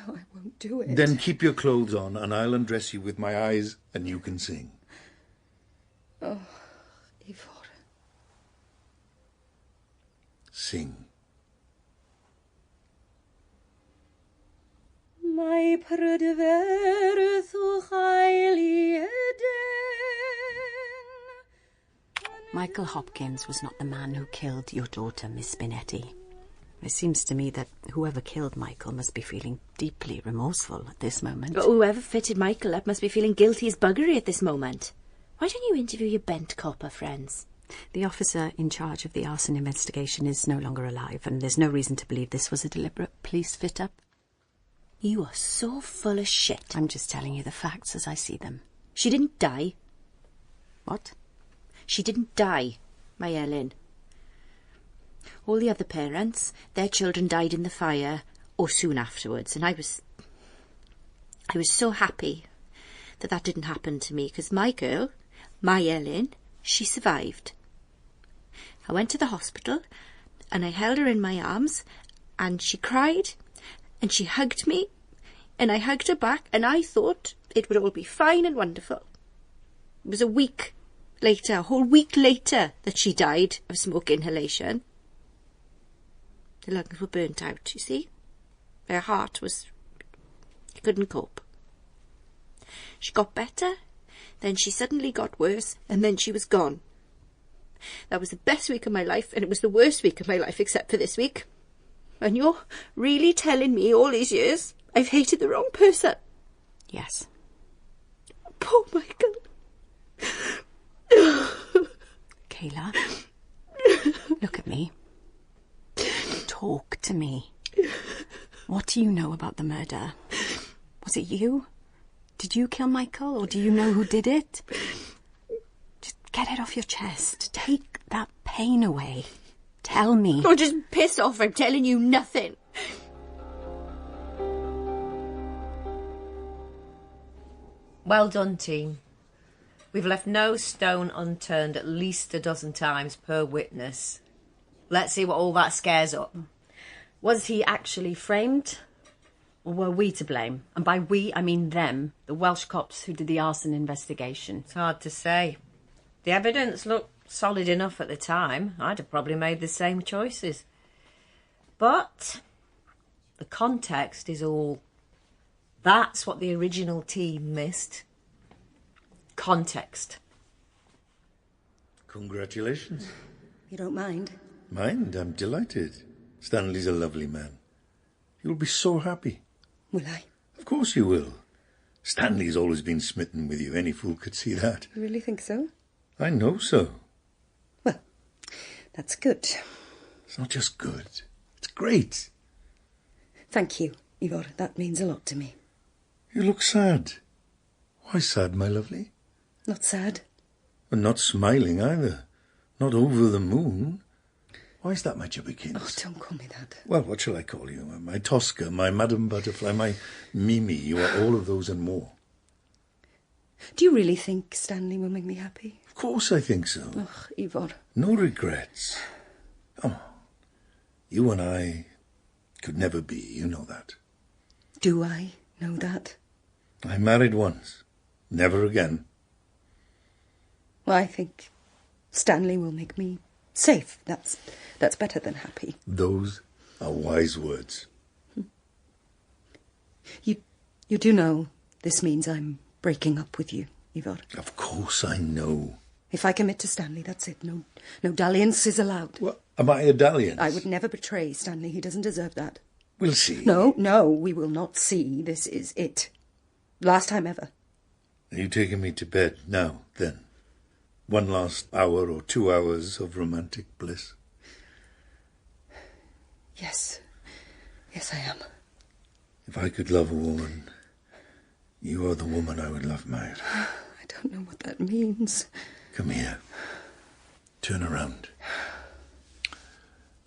No, I won't do it. Then keep your clothes on, and I'll undress you with my eyes, and you can sing. Oh, Ifor. Sing. My prydferth o chael Michael Hopkins was not the man who killed your daughter, Miss Spinetti. It seems to me that whoever killed Michael must be feeling deeply remorseful at this moment. But whoever fitted Michael up must be feeling guilty as buggery at this moment. Why don't you interview your bent copper friends? The officer in charge of the arson investigation is no longer alive, and there's no reason to believe this was a deliberate police fit-up. You are so full of shit. I'm just telling you the facts as I see them. She didn't die. What? She didn't die, my Ellen. All the other parents, their children died in the fire or soon afterwards, and I was so happy that didn't happen to me, because my girl, my Ellen, she survived. I went to the hospital and I held her in my arms and she cried and she hugged me and I hugged her back and I thought it would all be fine and wonderful. It was a whole week later, that she died of smoke inhalation. The lungs were burnt out, you see. Her heart she couldn't cope. She got better, then she suddenly got worse, and then she was gone. That was the best week of my life, and it was the worst week of my life except for this week. And you're really telling me all these years I've hated the wrong person? Yes. Poor Michael. Kayla, look at me. Talk to me. What do you know about the murder? Was it you? Did you kill Michael, or do you know who did it? Just get it off your chest. Take that pain away. Tell me. Oh, just piss off. I'm telling you nothing. Well done, team. We've left no stone unturned at least a dozen times per witness. Let's see what all that scares up. Was he actually framed? Or were we to blame? And by we, I mean them, the Welsh cops who did the arson investigation. It's hard to say. The evidence looked solid enough at the time. I'd have probably made the same choices. But the context is all... That's what the original team missed. Context. Congratulations. You don't mind? Mind? I'm delighted. Stanley's a lovely man. You'll be so happy. Will I? Of course you will. Stanley's always been smitten with you. Any fool could see that. You really think so? I know so. Well, that's good. It's not just good. It's great. Thank you, Ifor. That means a lot to me. You look sad. Why sad, my lovely? Not sad. And not smiling either. Not over the moon. Why is that my Jubbikins? Oh, don't call me that. Well, what shall I call you? My Tosca, my Madame Butterfly, my Mimi. You are all of those and more. Do you really think Stanley will make me happy? Of course I think so. Oh, Ifor. No regrets. Come on. You and I could never be, you know that. Do I know that? I married once. Never again. Well, I think Stanley will make me safe. That's better than happy. Those are wise words. You do know this means I'm breaking up with you, Ifor. Of course I know. If I commit to Stanley, that's it. No dalliance is allowed. What? Am I a dalliance? I would never betray Stanley. He doesn't deserve that. We'll see. No, we will not see. This is it. Last time ever. Are you taking me to bed now, then? One last hour or 2 hours of romantic bliss? Yes. Yes, I am. If I could love a woman, you are the woman I would love, Maid. I don't know what that means. Come here. Turn around.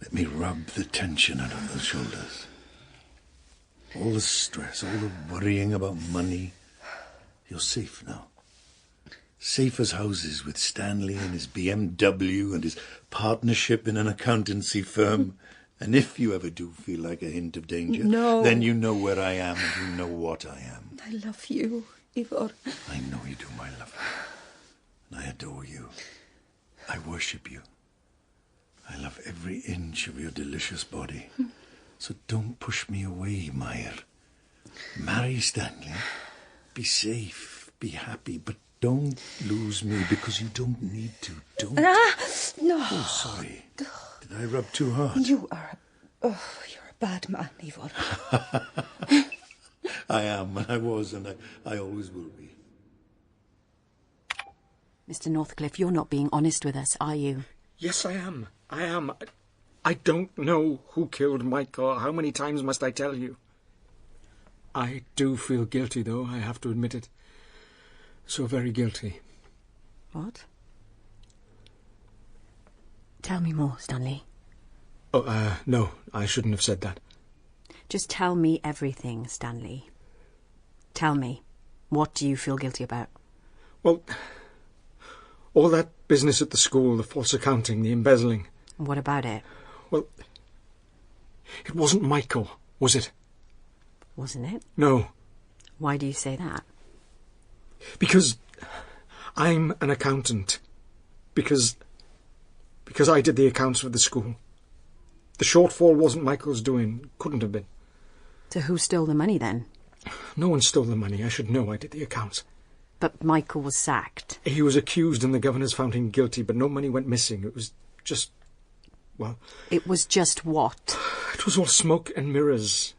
Let me rub the tension out of those shoulders. All the stress, all the worrying about money. You're safe now. Safe as houses with Stanley and his BMW and his partnership in an accountancy firm. And if you ever do feel like a hint of danger, then you know where I am and you know what I am. I love you, Ifor. I know you do, my love. And I adore you. I worship you. I love every inch of your delicious body. So don't push me away, Meyer. Marry Stanley. Be safe. Be happy. But don't lose me because you don't need to. Don't. No. Oh, sorry. Did I rub too hard? You are Oh, you're a bad man, Ifor. I am, and I was, and I always will be. Mr. Northcliffe, you're not being honest with us, are you? Yes, I am. I am. I don't know who killed Michael. How many times must I tell you? I do feel guilty, though, I have to admit it. So very guilty. What? Tell me more, Stanley. Oh, no, I shouldn't have said that. Just tell me everything, Stanley. Tell me. What do you feel guilty about? Well, all that business at the school, the false accounting, the embezzling. What about it? Well, it wasn't Michael, was it? Wasn't it? No. Why do you say that? Because I'm an accountant. Because I did the accounts for the school. The shortfall wasn't Michael's doing. Couldn't have been. So who stole the money then? No one stole the money. I should know. I did the accounts. But Michael was sacked. He was accused and the governors found him guilty, but no money went missing. It was just... well... It was just what? It was all smoke and mirrors.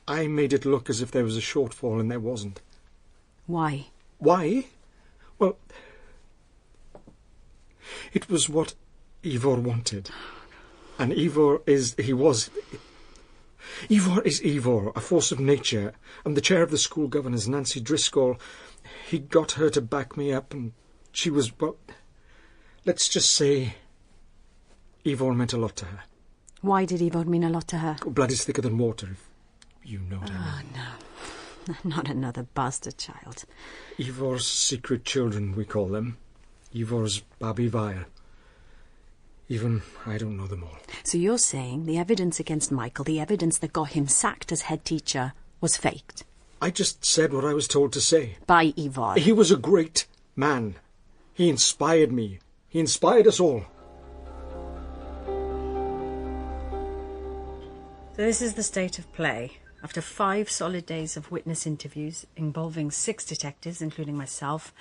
I made it look as if there was a shortfall and there wasn't. Why? Why? Well... it was what Ifor wanted. And Ifor is Ifor, a force of nature, and the chair of the school governors, Nancy Driscoll, he got her to back me up, and she was, well, let's just say Ifor meant a lot to her. Why did Ifor mean a lot to her? Blood is thicker than water, if you know what I mean. Oh, no. Not another bastard child. Ivor's secret children, we call them. Ivor's Babi Vire. Even I don't know them all. So you're saying the evidence against Michael, the evidence that got him sacked as head teacher, was faked? I just said what I was told to say. By Ifor. He was a great man. He inspired me. He inspired us all. So this is the state of play. After 5 solid days of witness interviews involving 6 detectives, including myself,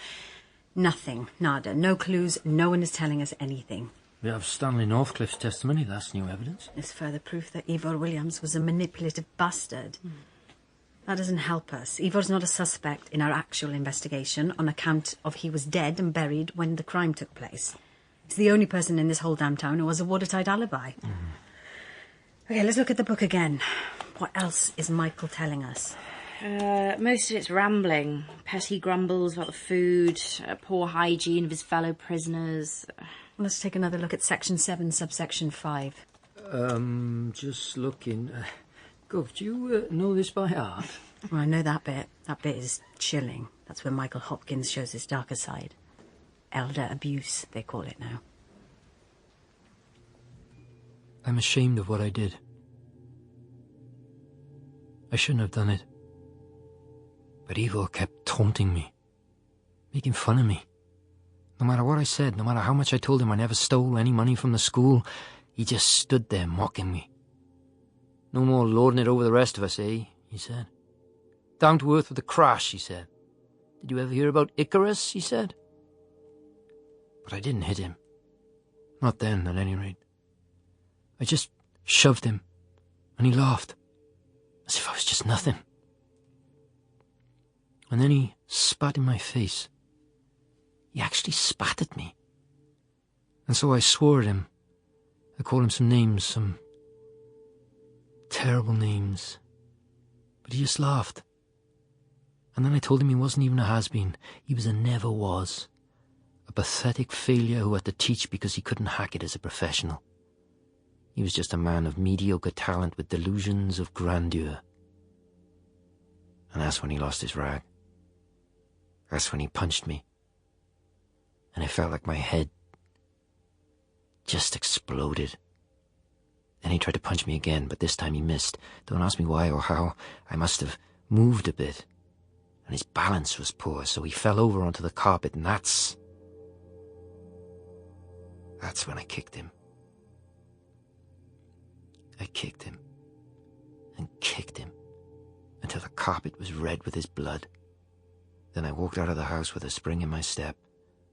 nothing, nada, no clues, no one is telling us anything. We have Stanley Northcliffe's testimony, that's new evidence. It's further proof that Ifor Williams was a manipulative bastard. That doesn't help us. Ivor's not a suspect in our actual investigation on account of he was dead and buried when the crime took place. He's the only person in this whole damn town who has a watertight alibi. Okay, let's look at the book again. What else is Michael telling us? Most of it's rambling. Petty grumbles about the food, poor hygiene of his fellow prisoners. Let's take another look at section 7, subsection 5. Just looking. Gov, do you know this by heart? Well, I know that bit. That bit is chilling. That's where Michael Hopkins shows his darker side. Elder abuse, they call it now. I'm ashamed of what I did. I shouldn't have done it. But Ifor kept taunting me, making fun of me. No matter what I said, no matter how much I told him I never stole any money from the school, he just stood there mocking me. No more lording it over the rest of us, eh? He said. Down to earth with a crash, he said. Did you ever hear about Icarus? He said. But I didn't hit him. Not then, at any rate. I just shoved him, and he laughed, as if I was just nothing. And then he spat in my face. He actually spat at me. And so I swore at him. I called him some names, some terrible names. But he just laughed. And then I told him he wasn't even a has-been. He was a never was. A pathetic failure who had to teach because he couldn't hack it as a professional. He was just a man of mediocre talent with delusions of grandeur. And that's when he lost his rag. That's when he punched me. And I felt like my head just exploded. Then he tried to punch me again, but this time he missed. Don't ask me why or how. I must have moved a bit. And his balance was poor, so he fell over onto the carpet, and that's when I kicked him. I kicked him and kicked him until the carpet was red with his blood. Then I walked out of the house with a spring in my step,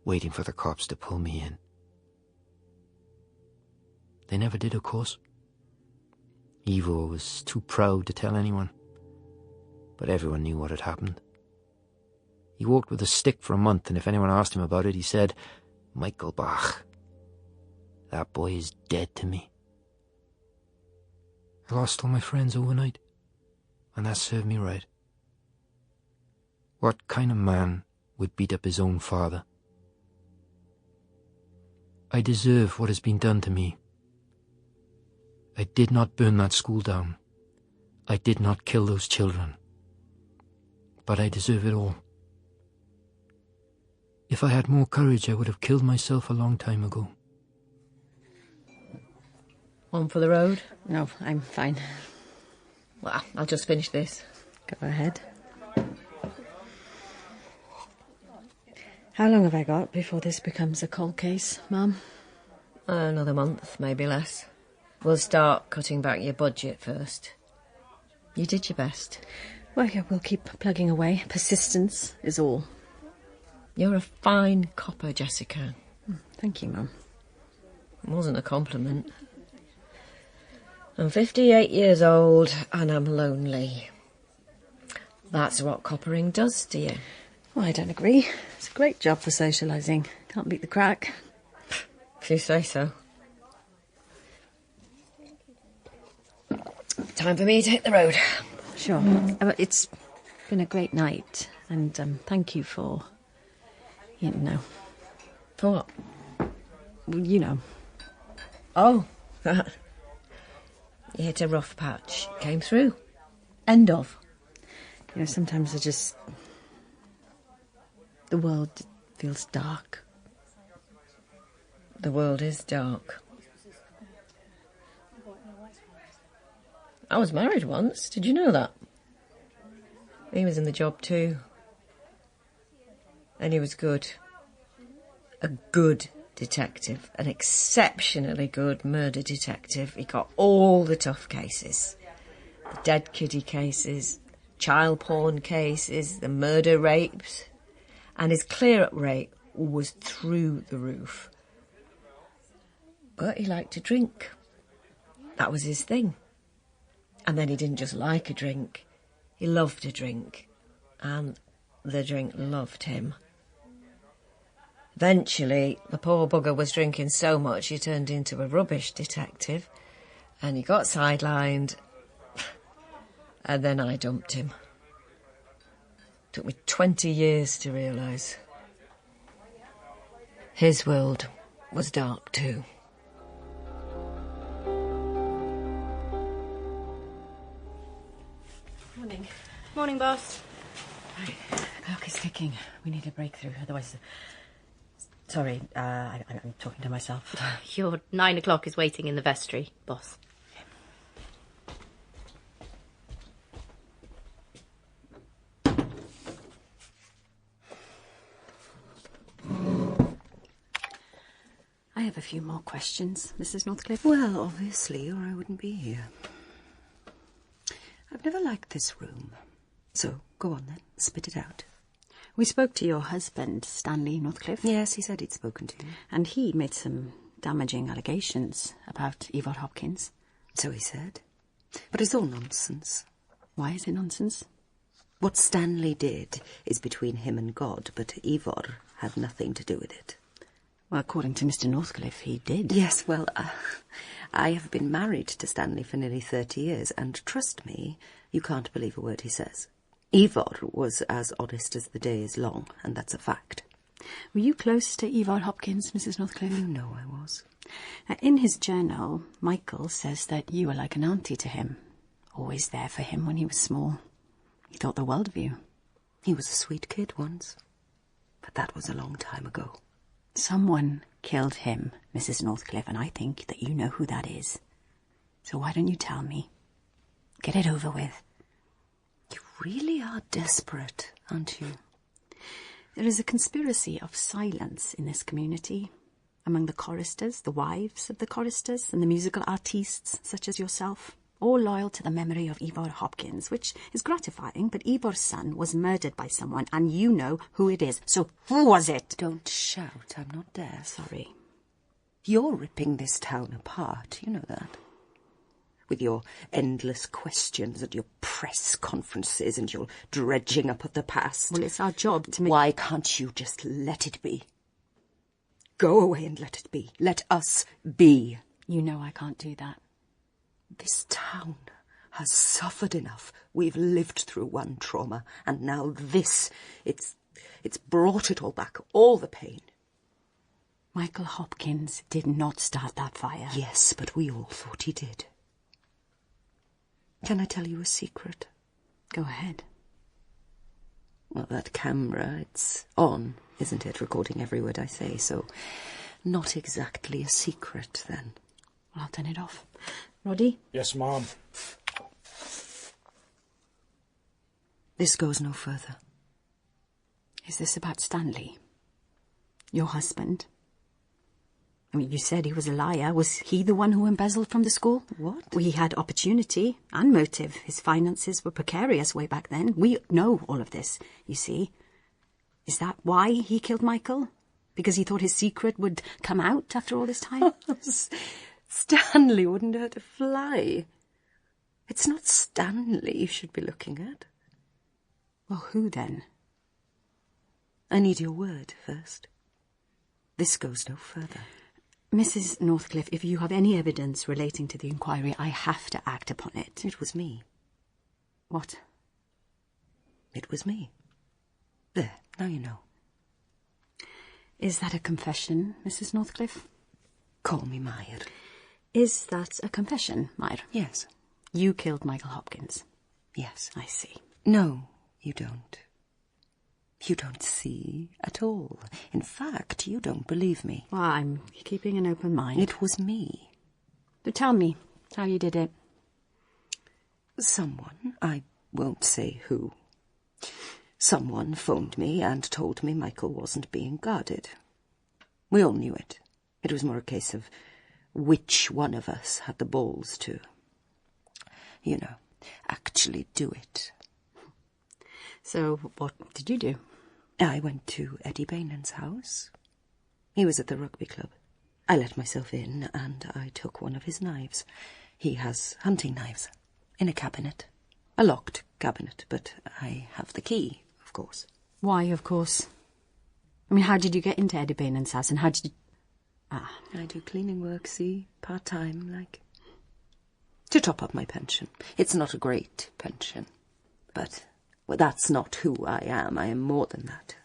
waiting for the cops to pull me in. They never did, of course. Ifor was too proud to tell anyone, but everyone knew what had happened. He walked with a stick for a month, and if anyone asked him about it, he said, "Michael Bach, that boy is dead to me." I lost all my friends overnight, and that served me right. What kind of man would beat up his own father? I deserve what has been done to me. I did not burn that school down. I did not kill those children. But I deserve it all. If I had more courage, I would have killed myself a long time ago. One for the road? No, I'm fine. Well, I'll just finish this. Go ahead. How long have I got before this becomes a cold case, Mum? Another month, maybe less. We'll start cutting back your budget first. You did your best. Well, yeah, we'll keep plugging away. Persistence is all. You're a fine copper, Jessica. Thank you, Mum. It wasn't a compliment. I'm 58 years old and I'm lonely. That's what coppering does to you. Well, I don't agree. It's a great job for socialising. Can't beat the crack. If you say so. Time for me to hit the road. Sure. It's been a great night, and thank you for... You know. For what? Well, you know. Oh, that. You hit a rough patch. Came through. End of. You know, sometimes I just... The world feels dark. The world is dark. I was married once. Did you know that? He was in the job too. And he was good. A good detective. An exceptionally good murder detective. He got all the tough cases. The dead kiddie cases, child porn cases, the murder rapes. And his clear-up rate was through the roof. But he liked to drink. That was his thing. And then he didn't just like a drink. He loved a drink. And the drink loved him. Eventually, the poor bugger was drinking so much he turned into a rubbish detective. And he got sidelined. And then I dumped him. Took me 20 years to realise. His world was dark too. Morning. Morning, boss. Right. The clock is ticking. We need a breakthrough, otherwise... Sorry, I'm talking to myself. Your 9 o'clock is waiting in the vestry, boss. I have a few more questions, Mrs. Northcliffe. Well, obviously, or I wouldn't be here. I've never liked this room. So, go on then, spit it out. We spoke to your husband, Stanley Northcliffe. Yes, he said he'd spoken to you. And he made some damaging allegations about Ifor Hopkins. So he said. But it's all nonsense. Why is it nonsense? What Stanley did is between him and God, but Ifor had nothing to do with it. Well, according to Mr. Northcliffe, he did. Yes, well, I have been married to Stanley for nearly 30 years, and trust me, you can't believe a word he says. Ifor was as honest as the day is long, and that's a fact. Were you close to Ifor Hopkins, Mrs. Northcliffe? You know I was. In his journal, Michael says that you were like an auntie to him, always there for him when he was small. He thought the world of you. He was a sweet kid once, but that was a long time ago. Someone killed him, Mrs. Northcliffe, and I think that you know who that is. So why don't you tell me? Get it over with. You really are desperate, aren't you? There is a conspiracy of silence in this community, among the choristers, the wives of the choristers, and the musical artistes such as yourself, all loyal to the memory of Ifor Hopkins, which is gratifying, but Ivor's son was murdered by someone, and you know who it is. So who was it? Don't shout, I'm not deaf. Sorry. You're ripping this town apart, you know that. with your endless questions and your press conferences and your dredging up of the past. Well, it's our job to make... Why can't you just let it be? Go away and let it be. Let us be. You know I can't do that. This town has suffered enough. We've lived through one trauma, and now this. It's brought it all back, all the pain. Michael Hopkins did not start that fire. Yes, but we all thought he did. Can I tell you a secret? Go ahead. Well, that camera, it's on, isn't it? Recording every word I say, so not exactly a secret, then. Well, I'll turn it off. Roddy? Yes, Mom. This goes no further. Is this about Stanley? Your husband? I mean, you said he was a liar. Was he the one who embezzled from the school? What? Well, he had opportunity and motive. His finances were precarious way back then. We know all of this, you see. Is that why he killed Michael? Because he thought his secret would come out after all this time? Stanley wouldn't hurt a fly. It's not Stanley you should be looking at. Well, who then? I need your word first. This goes no further. Mrs. Northcliffe, if you have any evidence relating to the inquiry, I have to act upon it. It was me. What? It was me. There, now you know. Is that a confession, Mrs. Northcliffe? Call me Meyer. Is that a confession, Meyer? Yes. You killed Michael Hopkins? Yes. I see. No, you don't. You don't see at all. In fact, you don't believe me. Well, I'm keeping an open mind. It was me. But tell me how you did it. Someone, I won't say who, someone phoned me and told me Michael wasn't being guarded. We all knew it. It was more a case of which one of us had the balls to, actually do it. So what did you do? I went to Eddie Bainan's house. He was at the rugby club. I let myself in and I took one of his knives. He has hunting knives in a cabinet. A locked cabinet, but I have the key, of course. Why, of course? I mean, how did you get into Eddie Bainan's house and how did you... I do cleaning work, see, part-time, like... to top up my pension. It's not a great pension, but... well, that's not who I am. I am more than that.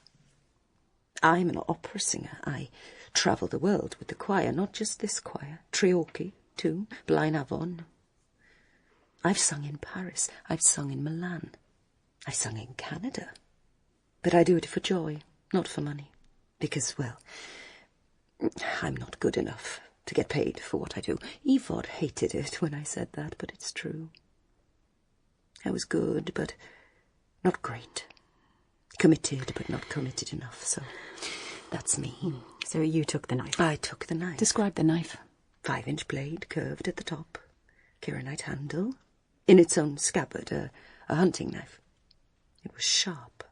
I'm an opera singer. I travel the world with the choir, not just this choir. Treorchy, too. Blaenavon. I've sung in Paris. I've sung in Milan. I've sung in Canada. But I do it for joy, not for money. Because, well, I'm not good enough to get paid for what I do. Ifor hated it when I said that, but it's true. I was good, but... not great. Committed, but not committed enough, so that's me. So you took the knife? I took the knife. Describe the knife. 5-inch blade, curved at the top. Kieranite handle. In its own scabbard, a hunting knife. It was sharp.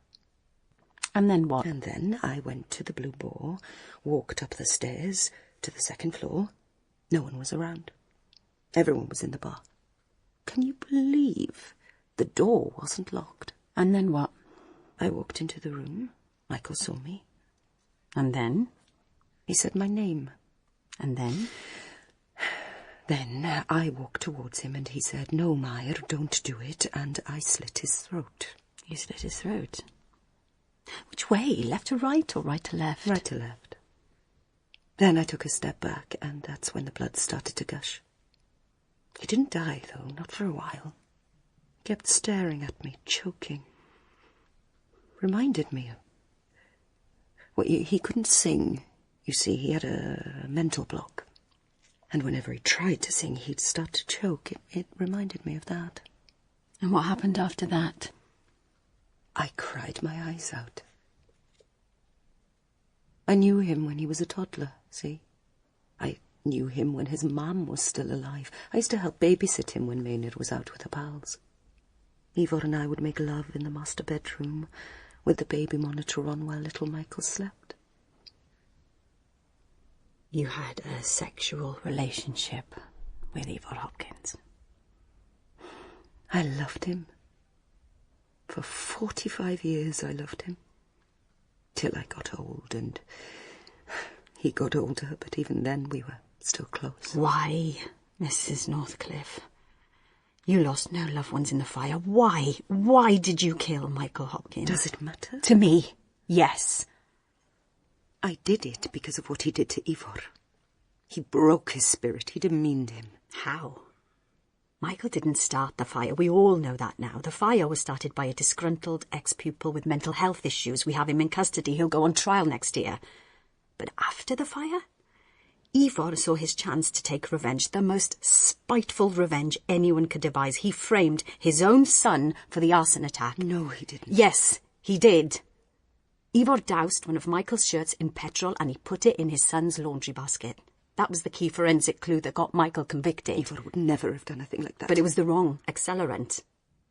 And then what? And then I went to the Blue Boar, walked up the stairs to the second floor. No one was around. Everyone was in the bar. Can you believe the door wasn't locked? And then what? I walked into the room. Michael saw me. And then? He said my name. And then? Then I walked towards him and he said, "No, Meyer, don't do it," and I slit his throat. You slit his throat? Which way? Left to right or right to left? Right to left. Then I took a step back and that's when the blood started to gush. He didn't die, though, not for a while. Kept staring at me, choking. Reminded me of... well, he couldn't sing. You see, he had a mental block. And whenever he tried to sing, he'd start to choke. It reminded me of that. And what happened after that? I cried my eyes out. I knew him when he was a toddler, see? I knew him when his mum was still alive. I used to help babysit him when Maynard was out with her pals. Ifor and I would make love in the master bedroom with the baby monitor on while little Michael slept. You had a sexual relationship with Ifor Hopkins? I loved him. For 45 years I loved him. Till I got old, and he got older, but even then we were still close. Why, Mrs. Northcliffe? You lost no loved ones in the fire. Why? Why did you kill Michael Hopkins? Does it matter? To me, yes. I did it because of what he did to Ifor. He broke his spirit. He demeaned him. How? Michael didn't start the fire. We all know that now. The fire was started by a disgruntled ex-pupil with mental health issues. We have him in custody. He'll go on trial next year. But after the fire, Ifor saw his chance to take revenge, the most spiteful revenge anyone could devise. He framed his own son for the arson attack. No, he didn't. Yes, he did. Ifor doused one of Michael's shirts in petrol and he put it in his son's laundry basket. That was the key forensic clue that got Michael convicted. Ifor would never have done a thing like that. But it was the wrong accelerant.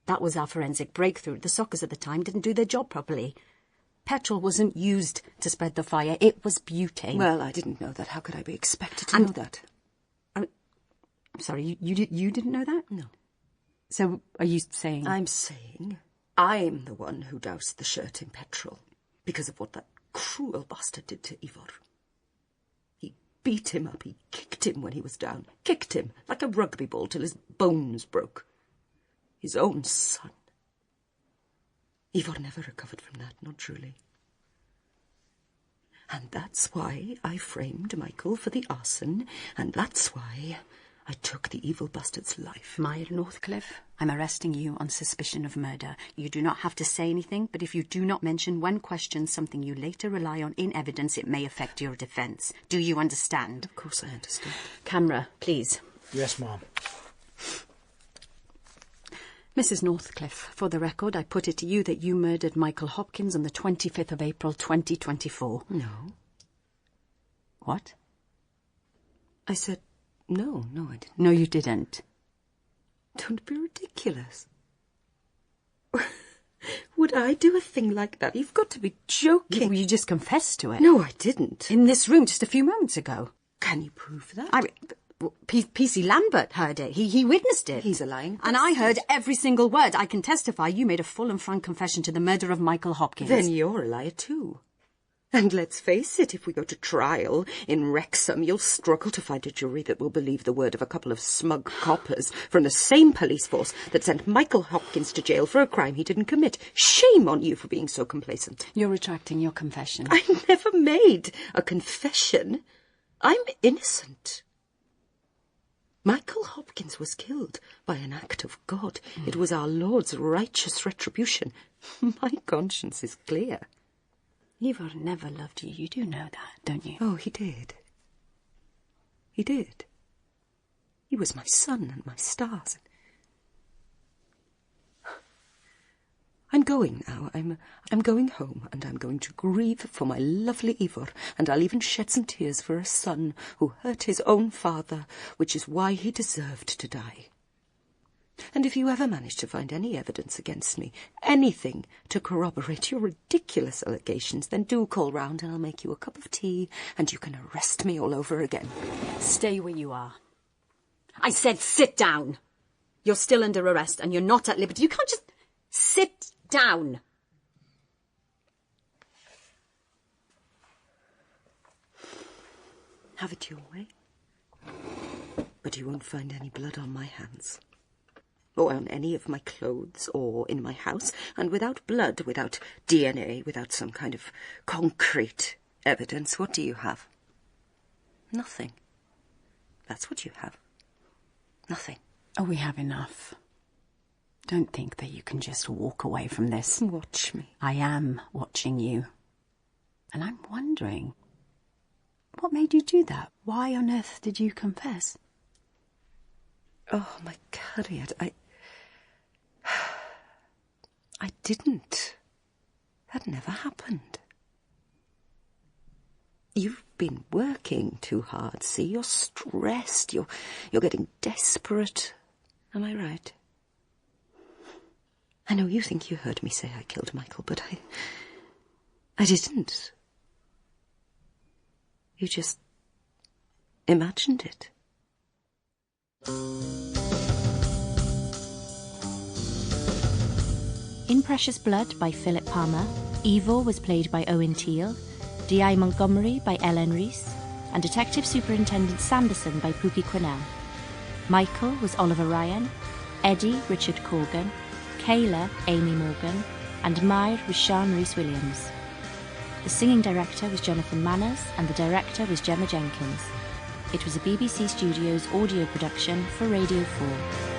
That was our forensic breakthrough. The sockers at the time didn't do their job properly. Petrol wasn't used to spread the fire. It was butane. Well, I didn't know that. How could I be expected to know that? I'm sorry, you didn't know that? No. So are you saying... I'm saying I'm the one who doused the shirt in petrol because of what that cruel bastard did to Ifor. He beat him up. He kicked him when he was down. Kicked him like a rugby ball till his bones broke. His own son. Ifor never recovered from that, not truly. And that's why I framed Michael for the arson, and that's why I took the evil bastard's life. Myra Northcliffe, I'm arresting you on suspicion of murder. You do not have to say anything, but if you do not mention when questioned something you later rely on in evidence, it may affect your defence. Do you understand? Of course I understand. Camera, please. Yes, Ma'am. Mrs. Northcliffe, for the record, I put it to you that you murdered Michael Hopkins on the 25th of April, 2024. No. What? I said, no, I didn't. No, you didn't. Don't be ridiculous. Would I do a thing like that? You've got to be joking. You just confessed to it. No, I didn't. In this room just a few moments ago. Can you prove that? P.C. Lambert heard it. He witnessed it. He's a lying bastard. And I heard every single word. I can testify you made a full and frank confession to the murder of Michael Hopkins. Then you're a liar too. And let's face it, if we go to trial in Wrexham, you'll struggle to find a jury that will believe the word of a couple of smug coppers from the same police force that sent Michael Hopkins to jail for a crime he didn't commit. Shame on you for being so complacent. You're retracting your confession. I never made a confession. I'm innocent. Michael Hopkins was killed by an act of God. It was our Lord's righteous retribution. My conscience is clear. Ifor never loved you. You do know that, don't you? Oh, he did. He did. He was my sun and my stars. I'm going now. I'm going home, and I'm going to grieve for my lovely Ifor, and I'll even shed some tears for a son who hurt his own father, which is why he deserved to die. And if you ever manage to find any evidence against me, anything to corroborate your ridiculous allegations, then do call round and I'll make you a cup of tea and you can arrest me all over again. Stay where you are. I said sit down. You're still under arrest and you're not at liberty. You can't just sit down. Have it your way. But you won't find any blood on my hands. Or on any of my clothes, or in my house. And without blood, without DNA, without some kind of concrete evidence, what do you have? Nothing. That's what you have. Nothing. Oh, we have enough. Don't think that you can just walk away from this. Watch me. I am watching you. And I'm wondering, what made you do that? Why on earth did you confess? Oh, my Harriet, I didn't. That never happened. You've been working too hard, see? You're stressed. You're getting desperate. Am I right? I know you think you heard me say I killed Michael, but I didn't. You just imagined it. In Precious Blood by Philip Palmer, Ifor was played by Owen Teale, D.I. Montgomery by Ellen Rees, and Detective Superintendent Sanderson by Pookie Quinnell. Michael was Oliver Ryan, Eddie Richard Corgan, Kayla Amy Morgan, and Mair was Sian Rhys-Williams. The singing director was Jonathan Manners and the director was Gemma Jenkins. It was a BBC Studios audio production for Radio 4.